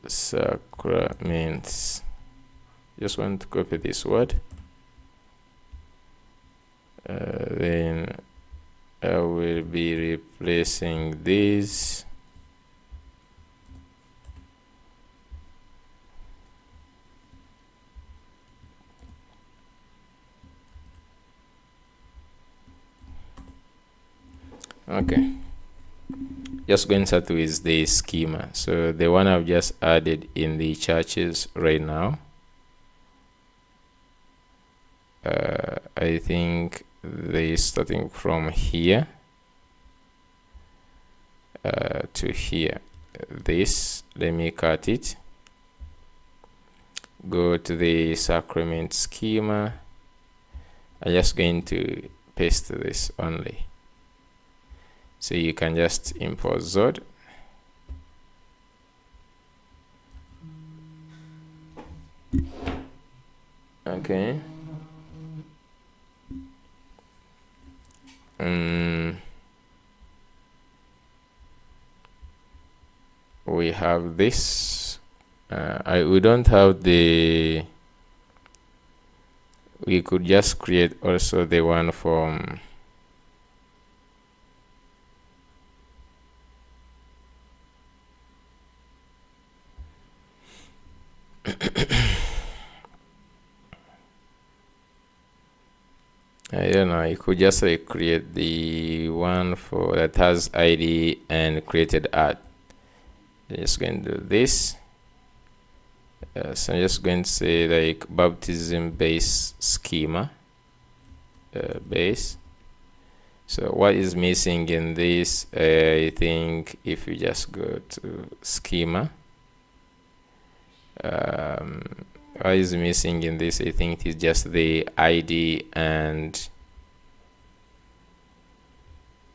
sacraments. Just want to copy this word. Then I will be replacing this. Okay, just going to start with the schema. So the one I've just added in the churches right now, I think they starting from here to here. This, let me cut it, go to the sacrament schema. I'm just going to paste this only, so you can just import Zod. Okay. We have this. We don't have the. We could just create also the one from. I don't know, you could just create the one for that has ID and created art. Just going to do this. So I'm just going to say like baptism base schema base. So what is missing in this? I think if you just go to schema, what is missing in this? I think it is just the ID and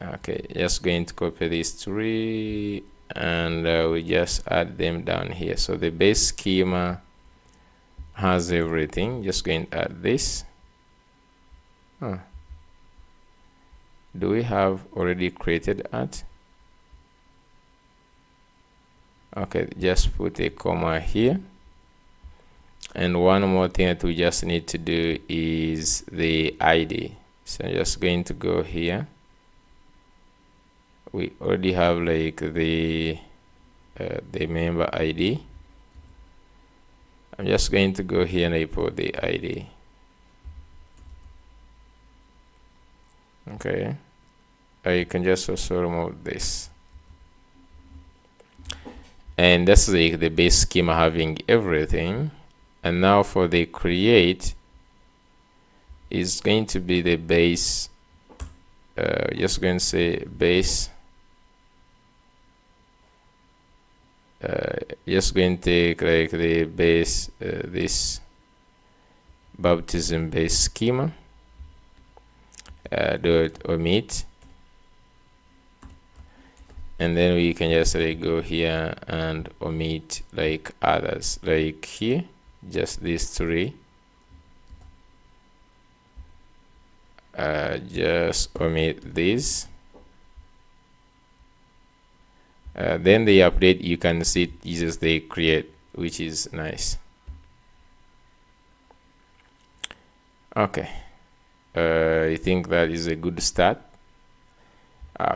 okay, just going to copy these 3 and we just add them down here. So the base schema has everything. Just going to add this. Do we have already created art? Okay, just put a comma here And one more thing that we just need to do is the ID. So I'm just going to go here. We already have like the member ID. I'm just going to go here and import the ID. Okay, you can just also remove this. And that's like the base schema having everything. And now for the create is going to be the base. Just going to say base. Just going to take like the base, this baptism base schema. Dot omit, and then we can just like go here and omit like others, like here just these three. Just omit this. Then the update, you can see it uses the create, which is nice. Okay, I think that is a good start.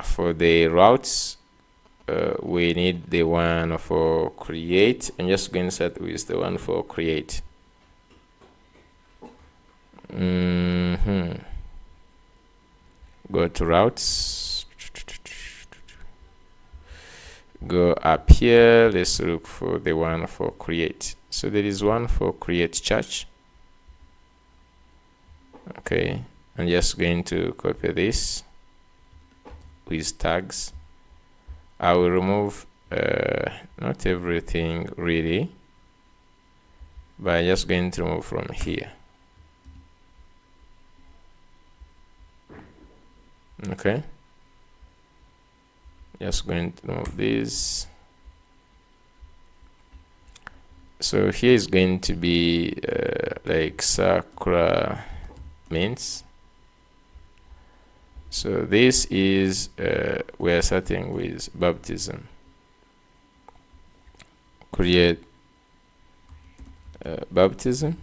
For the routes, we need the one for create. I'm just going to start with the one for create. Go to routes, go up here, let's look for the one for create. So there is one for create church. Okay, I'm just going to copy this with tags. I will remove not everything really, but I'm just going to remove from here. Okay, just going to remove this. So here is going to be like Sacrament. So this is we are starting with baptism. Create baptism.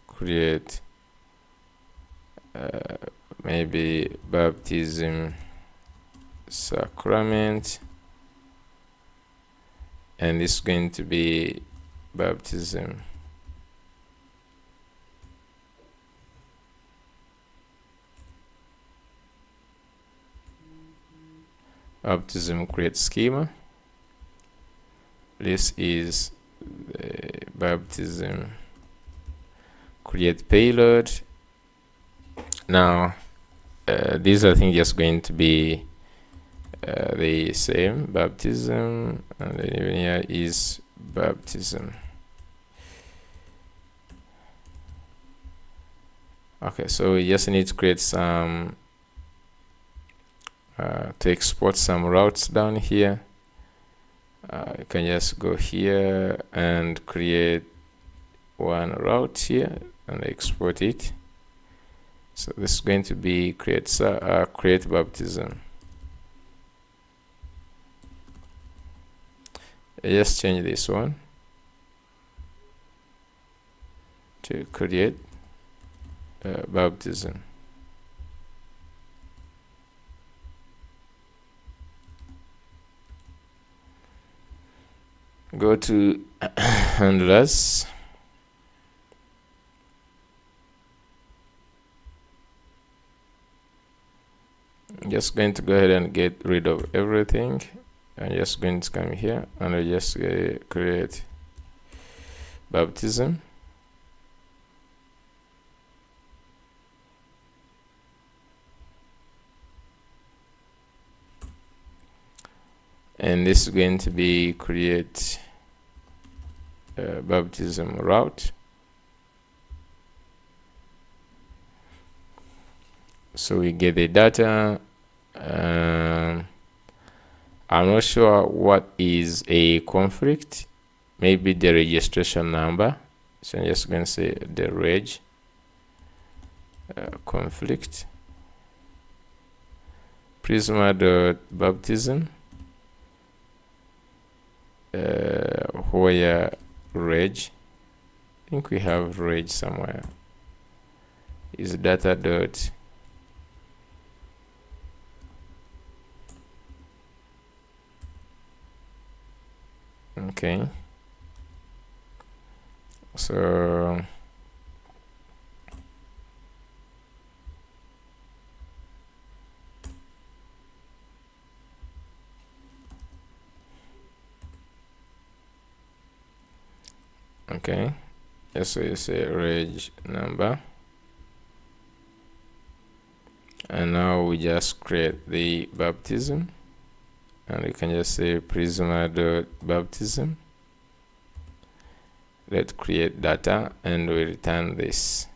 Create maybe baptism sacrament, and this is going to be baptism create schema. This is the baptism create payload. Now these I think just going to be the same, baptism, and then even here is baptism. Okay, so we just need to create some to export some routes down here. You can just go here and create one route here and export it. So this is going to be create baptism. I just change this one to create baptism. Go to handlers. I'm just going to go ahead and get rid of everything. I'm just going to come here and I just create baptism. And this is going to be create baptism route. So we get the data. I'm not sure what is a conflict. Maybe the registration number. So I'm just going to say the reg conflict prisma.baptism where reg I think we have reg somewhere. Is data dot okay. So okay, so you say reg number, and now we just create the baptism, and we can just say prisma.baptism. Let's create data and we return this.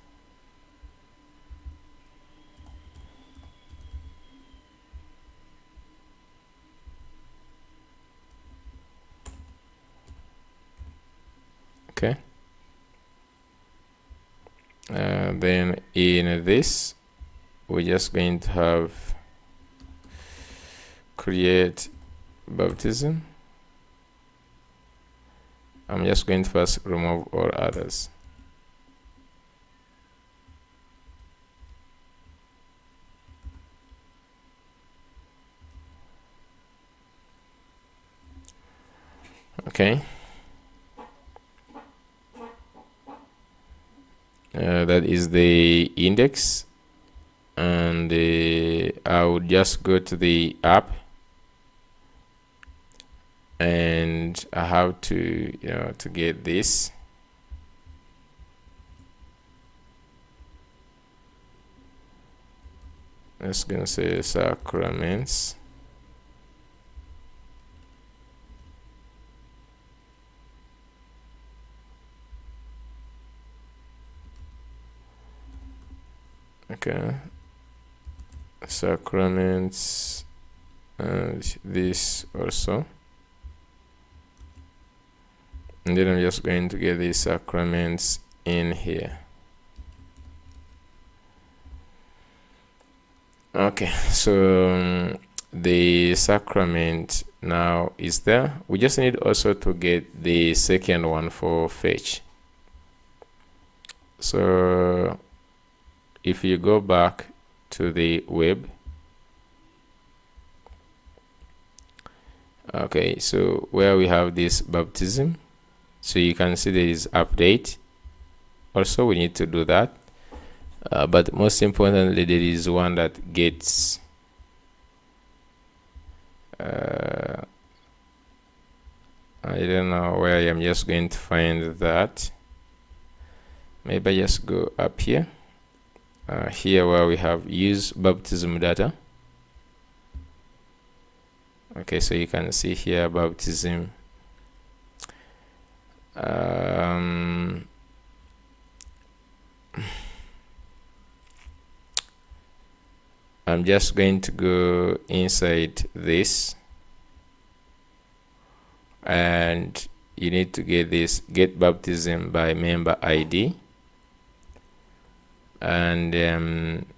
Okay. Then in this, we're just going to have create baptism. I'm just going to first remove all others. Okay. That is the index, and I would just go to the app, and I have to to get this. Let's gonna say sacraments. Okay, sacraments, and this also, and then I'm just going to get these sacraments in here. Okay, so the sacrament now is there. We just need also to get the second one for fetch. So if you go back to the web, okay, so where we have this baptism, so you can see there is update. Also, we need to do that, but most importantly, there is one that gets I don't know where I am. Just going to find that. Maybe I just go up here. Here where we have use baptism data. Okay, so you can see here baptism. I'm just going to go inside this, and you need to get this get baptism by member ID, and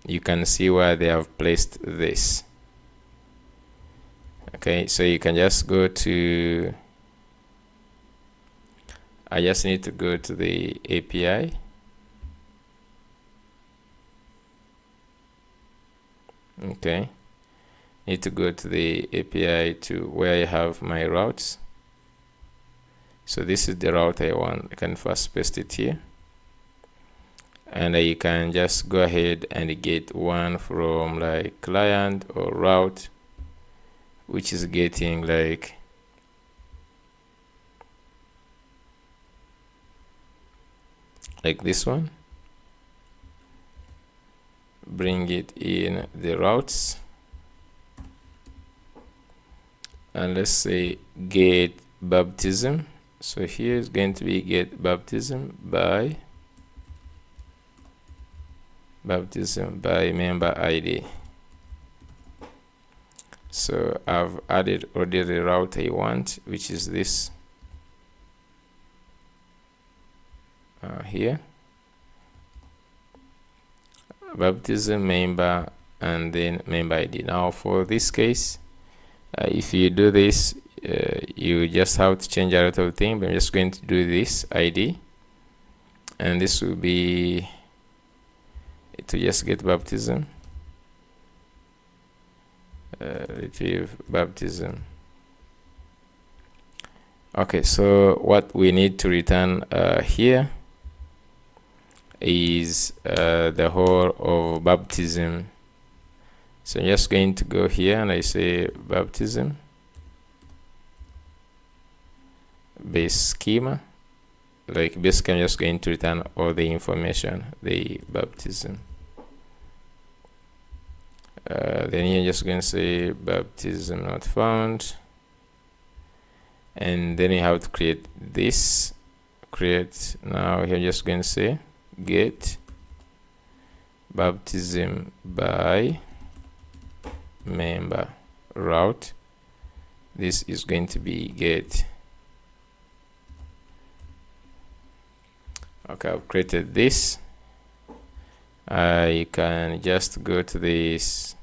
you can see where they have placed this. Okay, so you can just go to, I just need to go to the API, okay, need to go to the API to where I have my routes. So this is the route I want. I can first paste it here, and you can just go ahead and get one from like client or route, which is getting like this one. Bring it in the routes, and let's say get baptism. So here is going to be get baptism by member ID. So I've added already the route I want, which is this here, baptism member, and then member ID. Now for this case, if you do this, you just have to change a lot of things, but I'm just going to do this ID, and this will be to just get baptism, retrieve baptism. Okay, so what we need to return here is the whole of baptism. So I'm just going to go here and I say baptism base schema. Like basically I'm just going to return all the information, the baptism. Then you're just going to say baptism not found, and then you have to create this. Now you're just going to say get baptism by member route. This is going to be get. Okay, I've created this. I can just go to this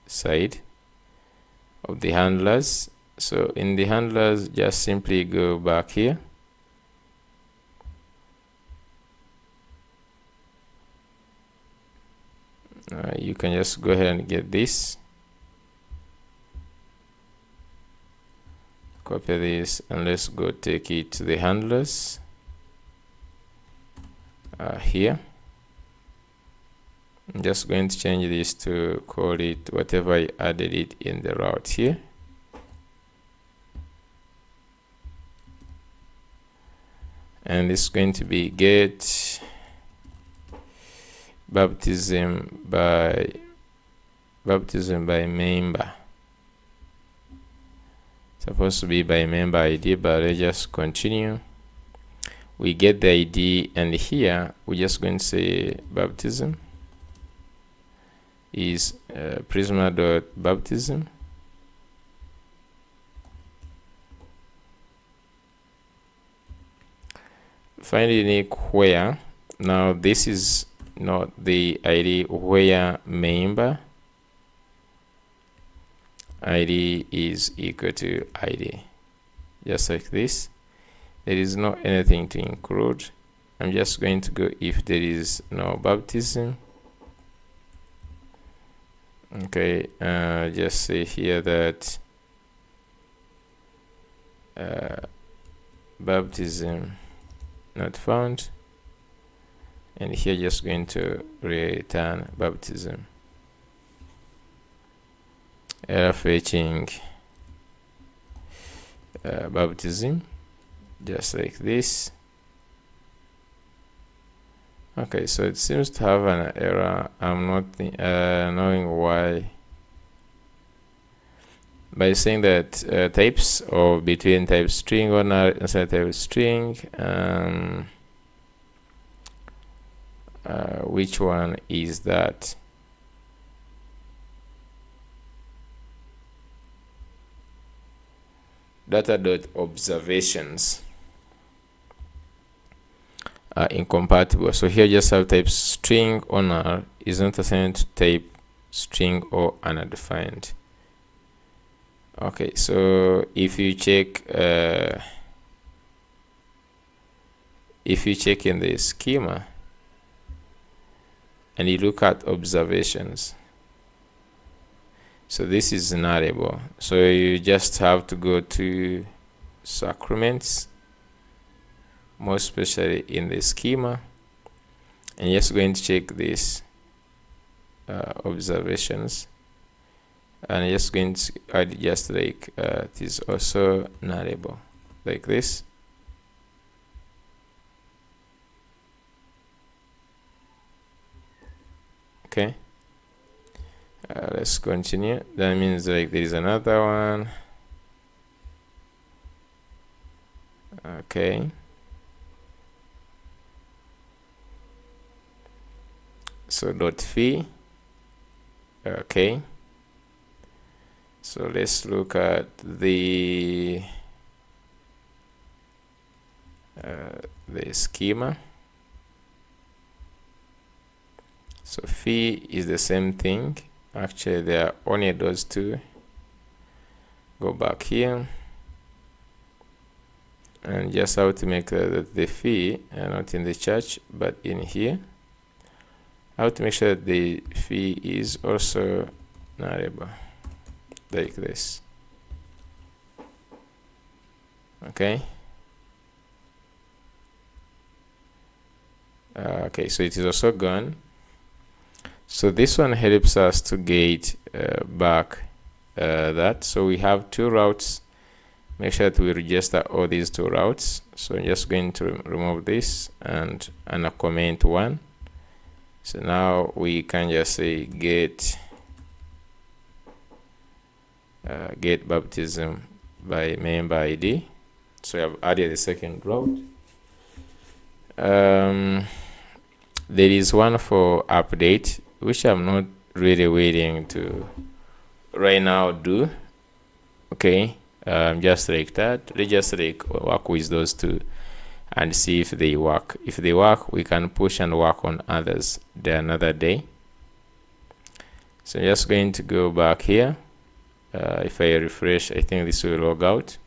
side of the handlers. So in the handlers, just simply go back here. You can just go ahead and get this, copy this, and let's go take it to the handlers here. I'm just going to change this to call it whatever I added it in the route here. And it's going to be get baptism by member. Supposed to be by member ID, but let's just continue. We get the ID, and here we're just going to say baptism is prisma.baptism. Find unique where. Now this is not the ID where member ID is equal to ID, just like this. There is not anything to include. I'm just going to go if there is no baptism. Okay, just say here that baptism not found, and here just going to return baptism. Error fetching baptism, just like this. Okay, so it seems to have an error. I'm not knowing why. By saying that types or between type string or not inside type string, which one is that? Data.observations are incompatible. So here just have type string owner is not assigned to type string or undefined. Okay, so if you check in the schema and you look at observations, so this is nullable. So you just have to go to sacraments, more especially in the schema, and just going to check this observations, and just going to add just like it is also nullable, like this. Okay, let's continue. That means like there is another one. Okay, so dot fee. Okay, so let's look at the schema. So fee is the same thing. Actually, there are only those two. Go back here. and just how to make that the fee not in the church but in here, how to make sure that the fee is also nullable like this. Okay. Okay, so it is also gone. So this one helps us to get back that. So we have two routes. Make sure that we register all these two routes. So I'm just going to remove this and comment one. So now we can just say get baptism by member ID. So I've added the second route. There is one for update, which I'm not really waiting to right now do. Okay, just like that. Let's just like work with those two and see if they work. If they work, we can push and work on others another day. So I'm just going to go back here. If I refresh, I think this will log out.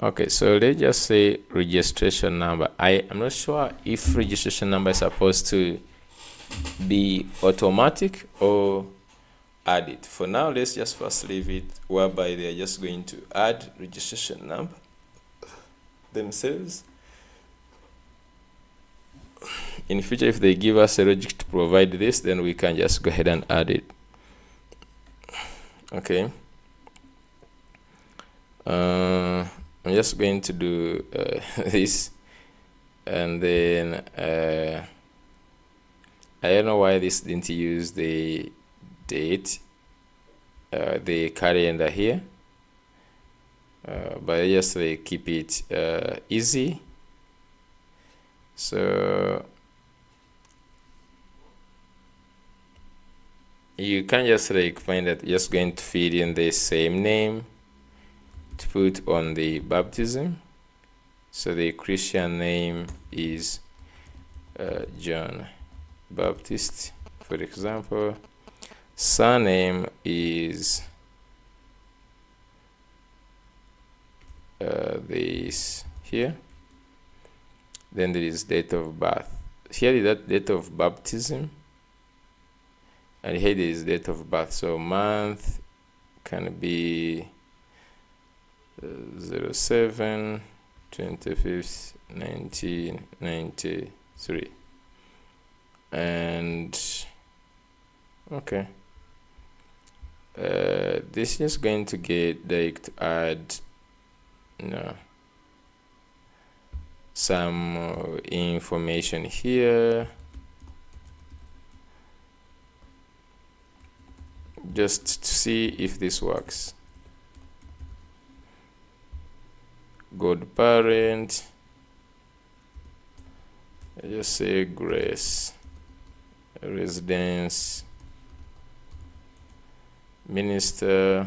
Okay, so let's just say registration number. I am not sure if registration number is supposed to be automatic or add it. For now, let's just first leave it whereby they are just going to add registration number themselves. In future, if they give us a logic to provide this, then we can just go ahead and add it. Okay. I'm just going to do this, and then I don't know why this didn't use the date, the calendar here, but I just keep it easy. So you can just find that you're just going to feed in the same name to put on the baptism. So the Christian name is John Baptist, for example. Surname is this here. Then there is date of birth. Here is that date of baptism, and here there is date of birth. So month can be 07 25th 1993, and okay, this is going to get to add some information here, just to see if this works. Godparent, I just say Grace, residence, minister,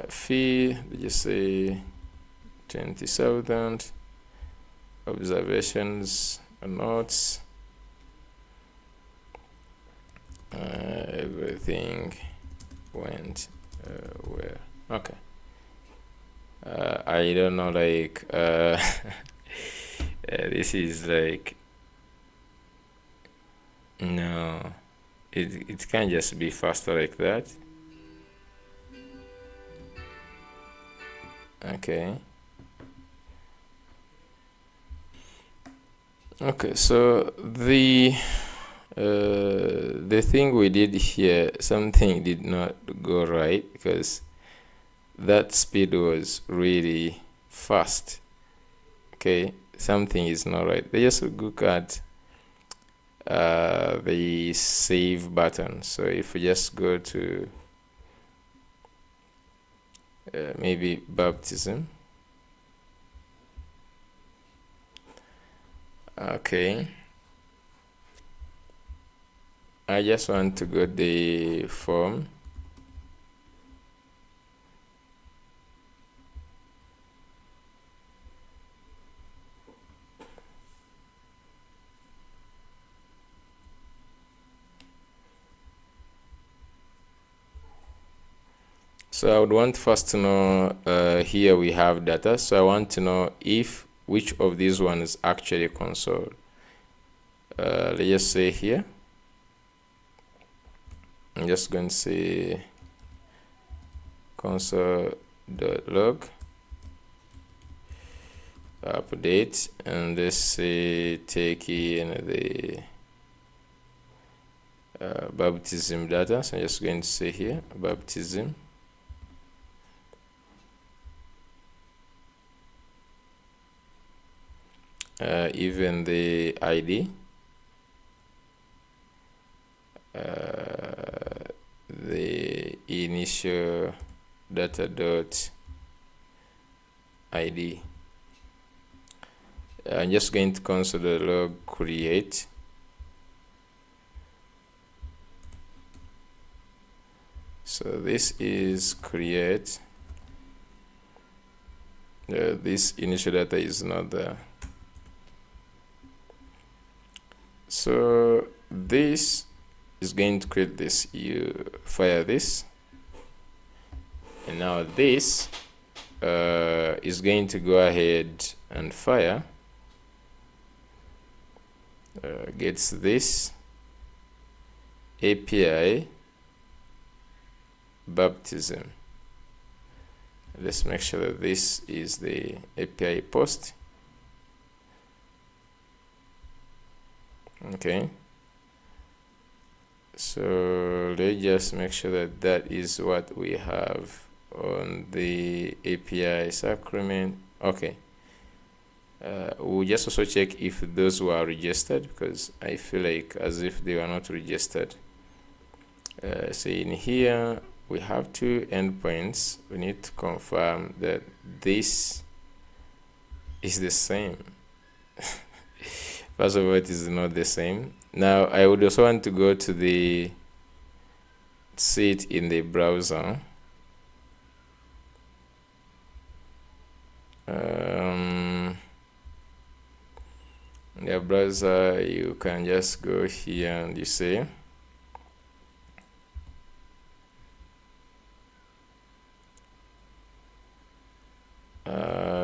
fee, just say 20,000, observations, notes, everything went well. Okay. I don't know, this is no, it can't just be faster like that. Okay. Okay, so the thing we did here, something did not go right, because that speed was really fast. Okay, something is not right. They just look at the save button. So if we just go to maybe baptism. Okay, I just want to go the form. So I would want first to know, here we have data, so I want to know if which of these ones actually console. Let's just say here, I'm just going to say console.log update, and let's say take in the baptism data. So I'm just going to say here baptism, even the ID, the initial data dot ID. I'm just going to console.log create. So this is create. This initial data is not there. So this is going to create this. You fire this, and now this is going to go ahead and fire, gets this API baptism. Let's make sure that this is the API post. Okay, so let's just make sure that that is what we have on the API Sacrament. Okay, we'll just also check if those were registered, because I feel like as if they were not registered. So in here we have two endpoints. We need to confirm that this is the same. First of all, it is not the same. Now I would also want to go to the see it in the browser. In the browser, you can just go here and you say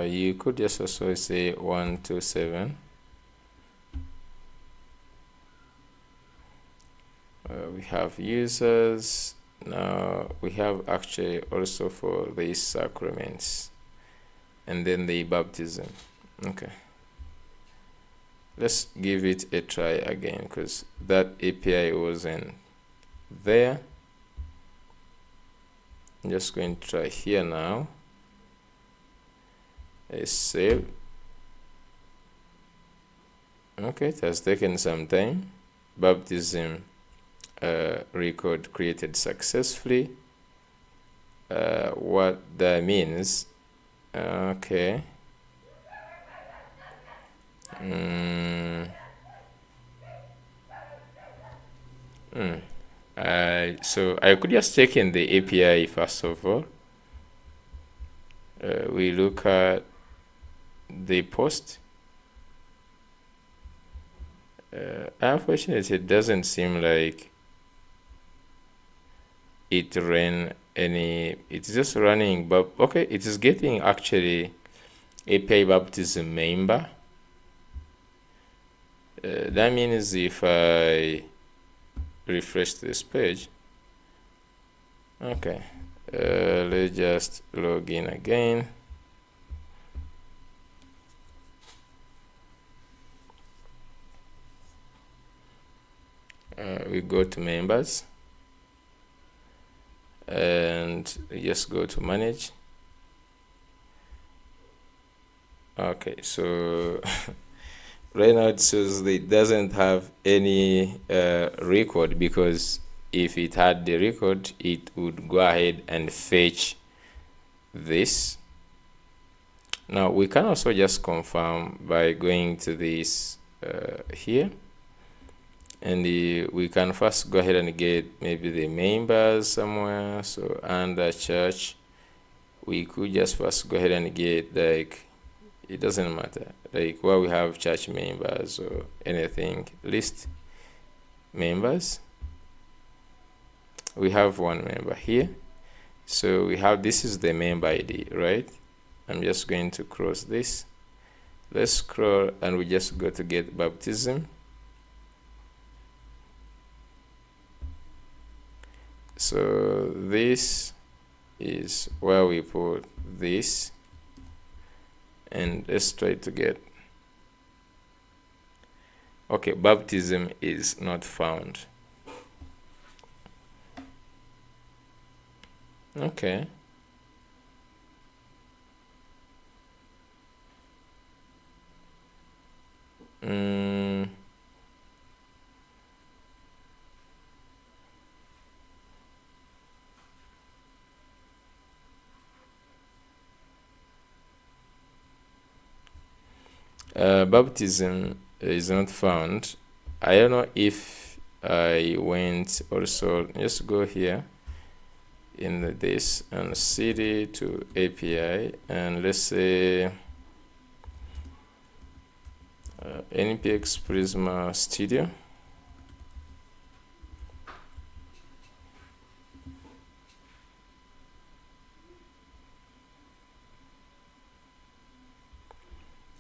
you could just also say 127. We have users. Now we have actually also for these sacraments, and then the baptism. Okay, let's give it a try again, because that API wasn't there. I'm just going to try here now. Save. Okay, it has taken some time. Baptism record created successfully. What that means, okay. So I could just check in the API first of all. We look at the post. Unfortunately, it doesn't seem like it ran any. It's just running, but okay, it is getting actually API baptism member. That means if I refresh this page, okay, let's just log in again. We go to members and just go to manage. Okay, so right now it says it doesn't have any record, because if it had the record, it would go ahead and fetch this. Now we can also just confirm by going to this here, and we can first go ahead and get maybe the members somewhere. So under church, we could just first go ahead and get, like, it doesn't matter, like where we have church members or anything, list members. We have one member here. So we have, this is the member ID, right? I'm just going to cross this. Let's scroll and we just go to get baptism. So this is where we put this, and let's try to get, okay, baptism is not found. Okay. Baptism is not found. I don't know if I went also, just go here in this and city to API, and let's say npx Prisma Studio.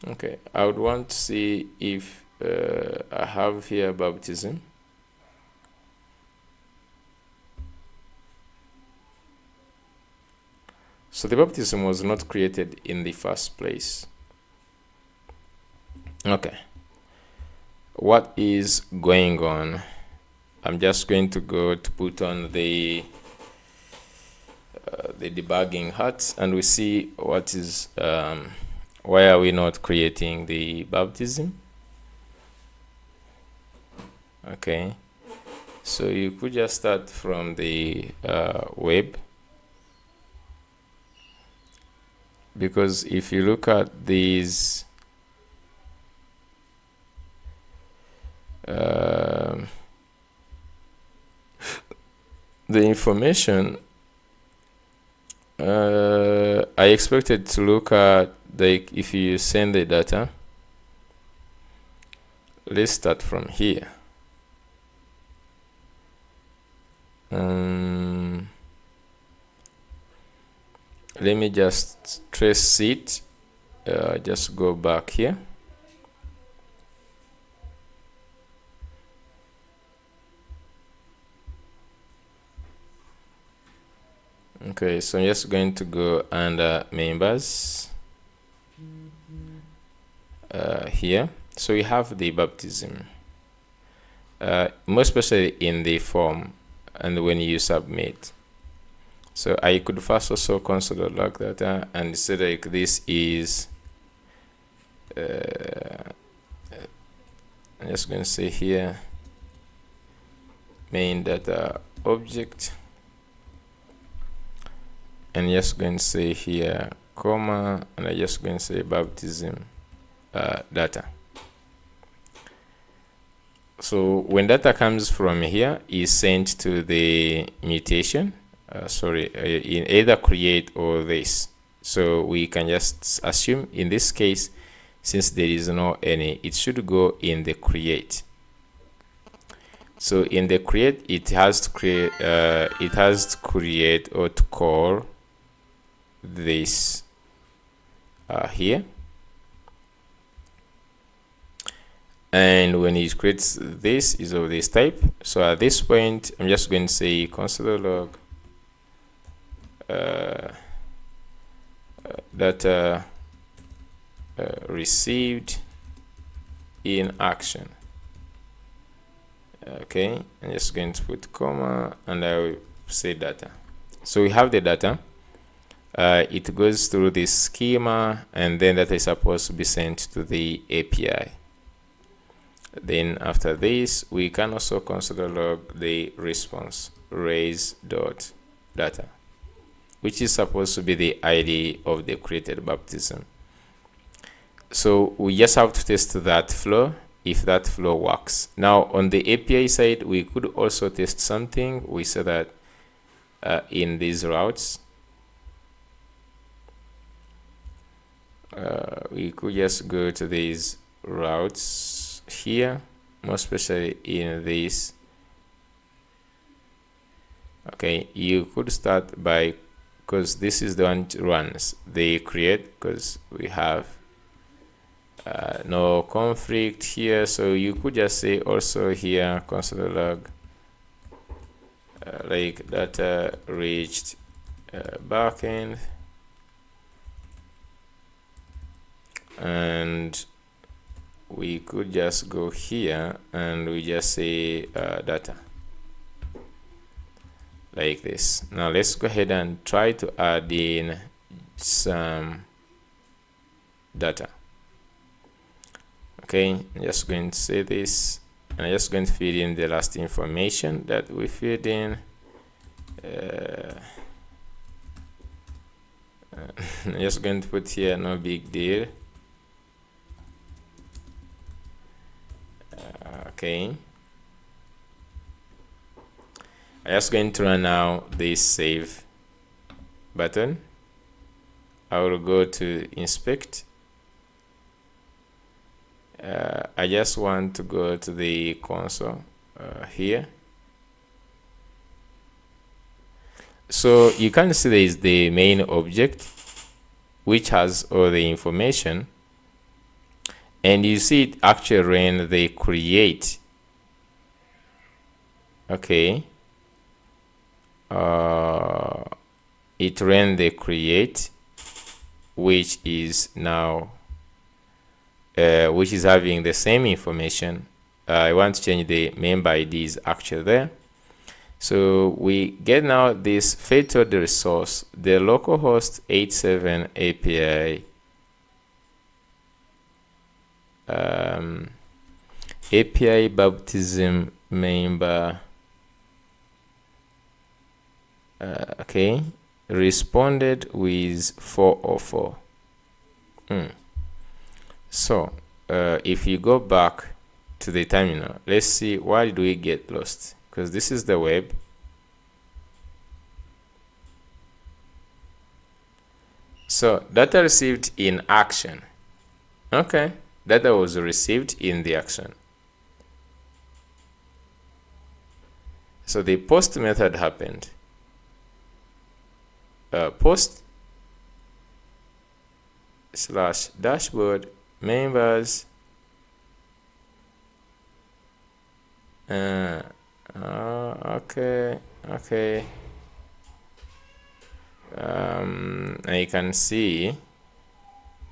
Okay, I would want to see if I have here baptism. So the baptism was not created in the first place. Okay, what is going on? I'm just going to go to put on the debugging hat, and we see what is why are we not creating the baptism. Okay, so you could just start from the web, because if you look at these the information, I expected to look at, like, if you send the data, let's start from here. Let me just trace it. Just go back here. Okay, so I'm just going to go under members here. So we have the baptism, more especially in the form and when you submit. So I could first also console.log data and say like this is I'm just going to say here main data object, and just going to say here comma, and I just going to say baptism data. So when data comes from here, is sent to the mutation, in either create or this. So we can just assume in this case, since there is no any, it should go in the create. So in the create, it has to create or to call this here. And when it creates this is of this type. So at this point, I'm just going to say console.log data received in action. Okay, I'm just going to put comma, and I will say data. So we have the data. It goes through this schema, and then that is supposed to be sent to the API. Then after this, we can also console.log the response raise.data, which is supposed to be the ID of the created baptism. So we just have to test that flow, if that flow works. Now on the API side, we could also test something. We said that in these routes, we could just go to these routes here, more especially in this. Okay, you could start by because this is the one that runs the create, because we have no conflict here. So you could just say also here console log like data reached backend, and we could just go here and we just say data like this. Now let's go ahead and try to add in some data. Okay, I'm just going to say this, and I'm just going to fill in the last information that we filled in. I'm just going to put here no big deal. Okay, I'm just going to run now this save button. I will go to inspect. I just want to go to the console here. So you can see there is the main object which has all the information, and you see it actually ran the create. Okay, it ran the create, which is now which is having the same information. I want to change the member IDs actually there. So we get now this featured resource, the localhost 87 API API baptism member. Okay, responded with 404. So if you go back to the terminal, let's see why do we get lost, because this is the web. So data received in action. Okay, data was received in the action. So the post method happened. Post slash dashboard members. Okay. And you can see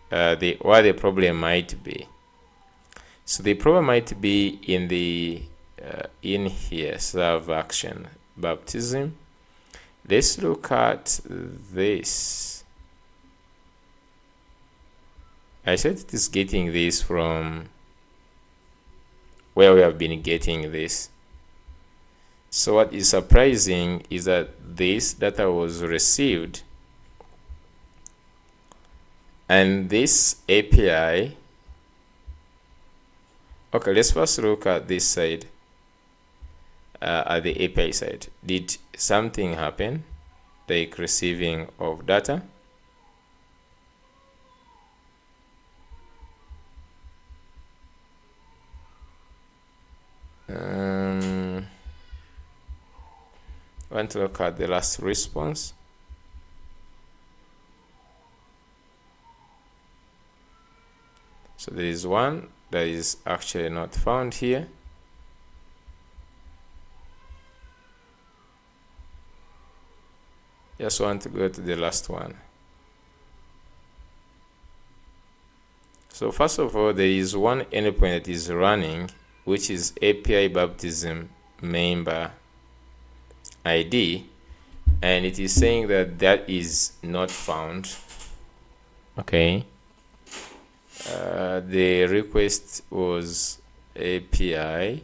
why the problem might be. So the problem might be in the in here, serve action baptism. Let's look at this. I said it is getting this from where we have been getting this. So what is surprising is that this data was received, and this API. Okay, let's first look at this side, at the API side. Did something happen, like receiving of data? I want to look at the last response. So there is one that is actually not found here. Just want to go to the last one. So first of all, there is one endpoint that is running, which is API baptism member ID, and it is saying that that is not found. Okay. The request was API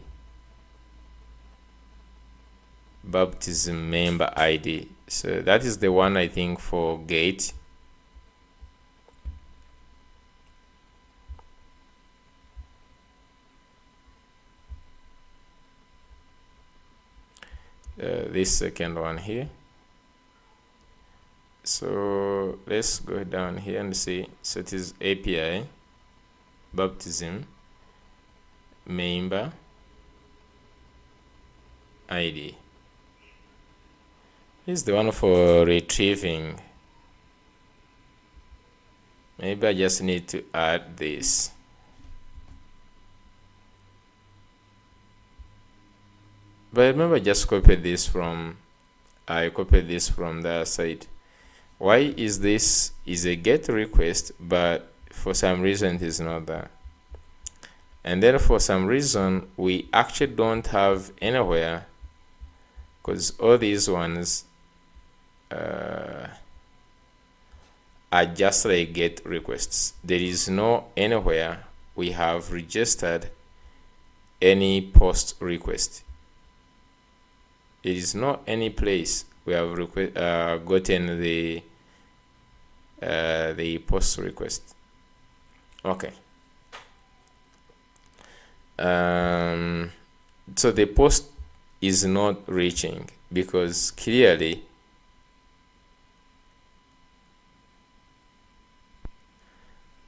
baptism member ID. So that is the one, I think, for gate. This second one here. So let's go down here and see. So it is API baptism member ID. This is the one for retrieving Maybe I just need to add this. But remember, just copied this from, I copied this from the side. Why is this is a get request, but for some reason it is not there? And then for some reason we actually don't have anywhere, because all these ones are just like get requests. There is no anywhere we have registered any post request. There is not any place we have gotten the post request. Okay. So the post is not reaching because clearly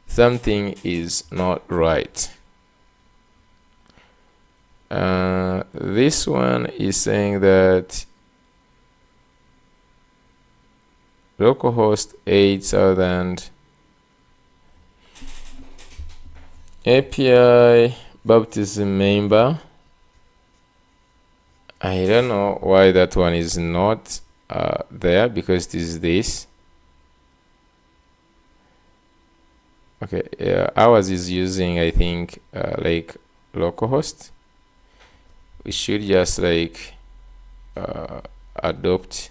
something is not right. This one is saying that localhost 8000 API baptism member. I don't know why that one is not there, because it is this. Okay, ours is using, I think, like localhost. We should just like adopt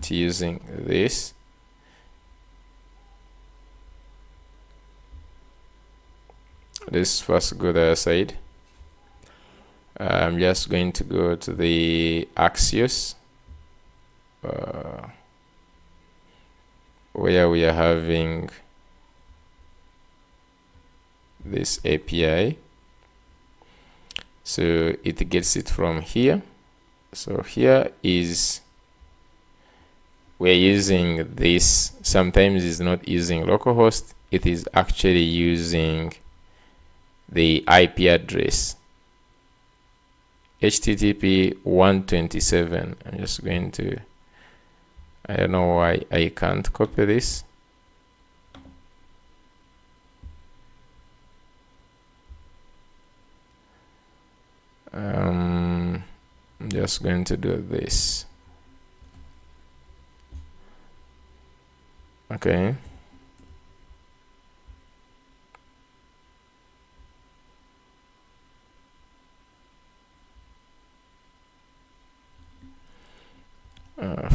to using this. Let's first go to the side. I'm just going to go to the Axios, where we are having this API. So it gets it from here. So here is, we're using this. Sometimes it's not using localhost, it is actually using the IP address HTTP 127. I'm just going to, I don't know why I can't copy this. I'm just going to do this. Okay.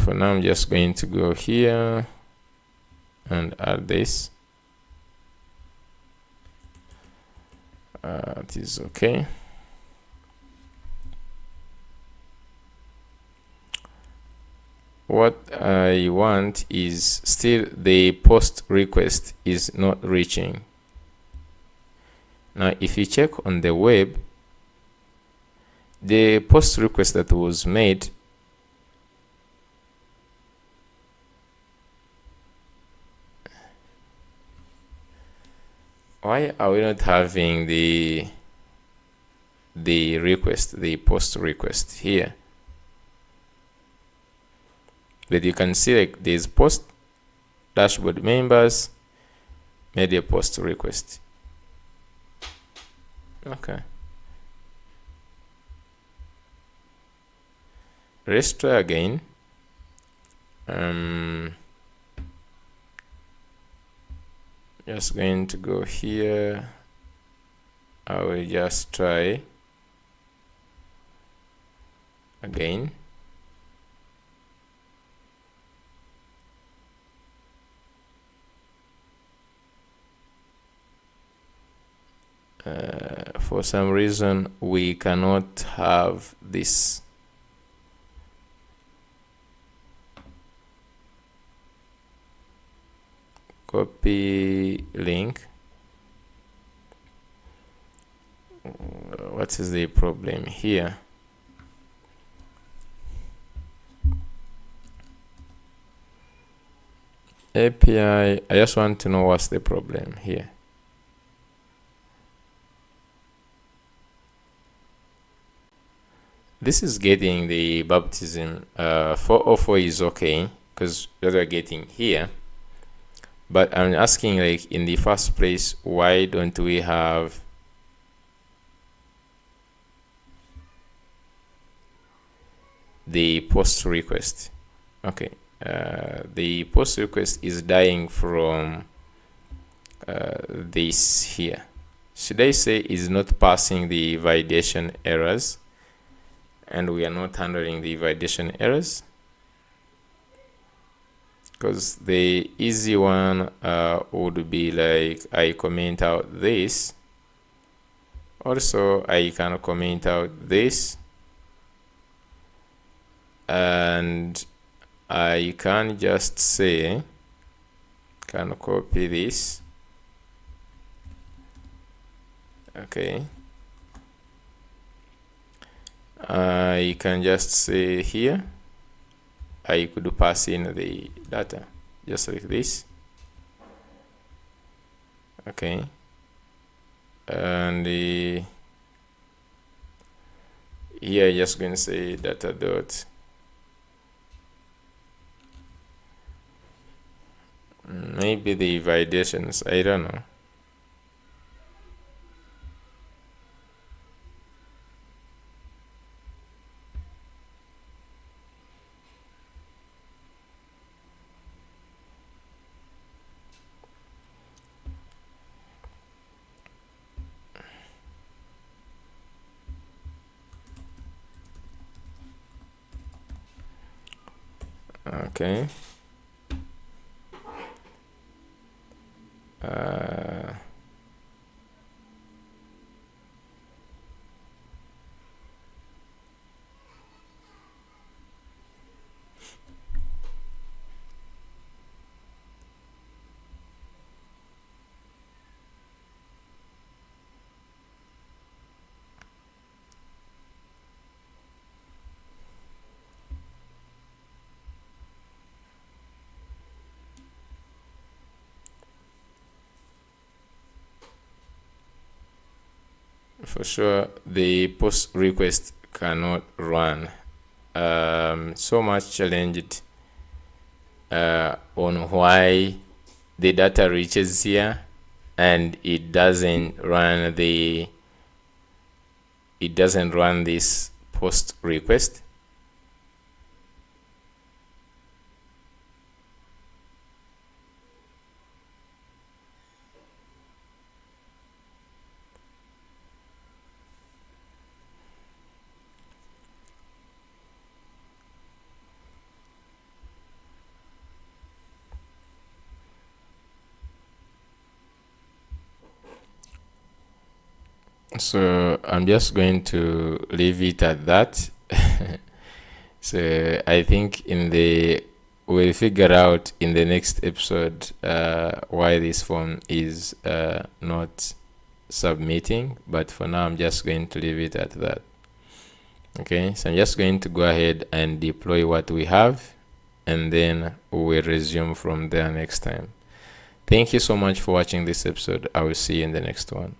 For now, I'm just going to go here and add this. It is okay. What I want is still the post request is not reaching. Now, if you check on the web, the post request that was made why are we not having the request, the post request here? But you can see like there's post dashboard members made a post request. Okay. Let's try again. Just going to go here. I will just try again. For some reason we cannot have this. Copy link. What is the problem here? API, I just want to know what's the problem here. This is getting the baptism. 404 is okay because what we're getting here, But I'm asking, like, in the first place, why don't we have the post request? Okay, the post request is dying from this here. Should I say is not passing the validation errors, and we are not handling the validation errors? Because the easy one would be like, I comment out this. Also, I can comment out this, and I can just say, can copy this. Okay, I can just say here, I could pass in the data just like this. Okay, and here I'm just going to say data dot maybe the validations, I don't know. Okay, for sure the post request cannot run. So much challenged on why the data reaches here and it doesn't run this post request. So I'm just going to leave it at that. So I think we'll figure out in the next episode why this form is not submitting, but for now I'm just going to leave it at that. Okay, so I'm just going to go ahead and deploy what we have, and then we'll resume from there next time. Thank you so much for watching this episode. I will see you in the next one.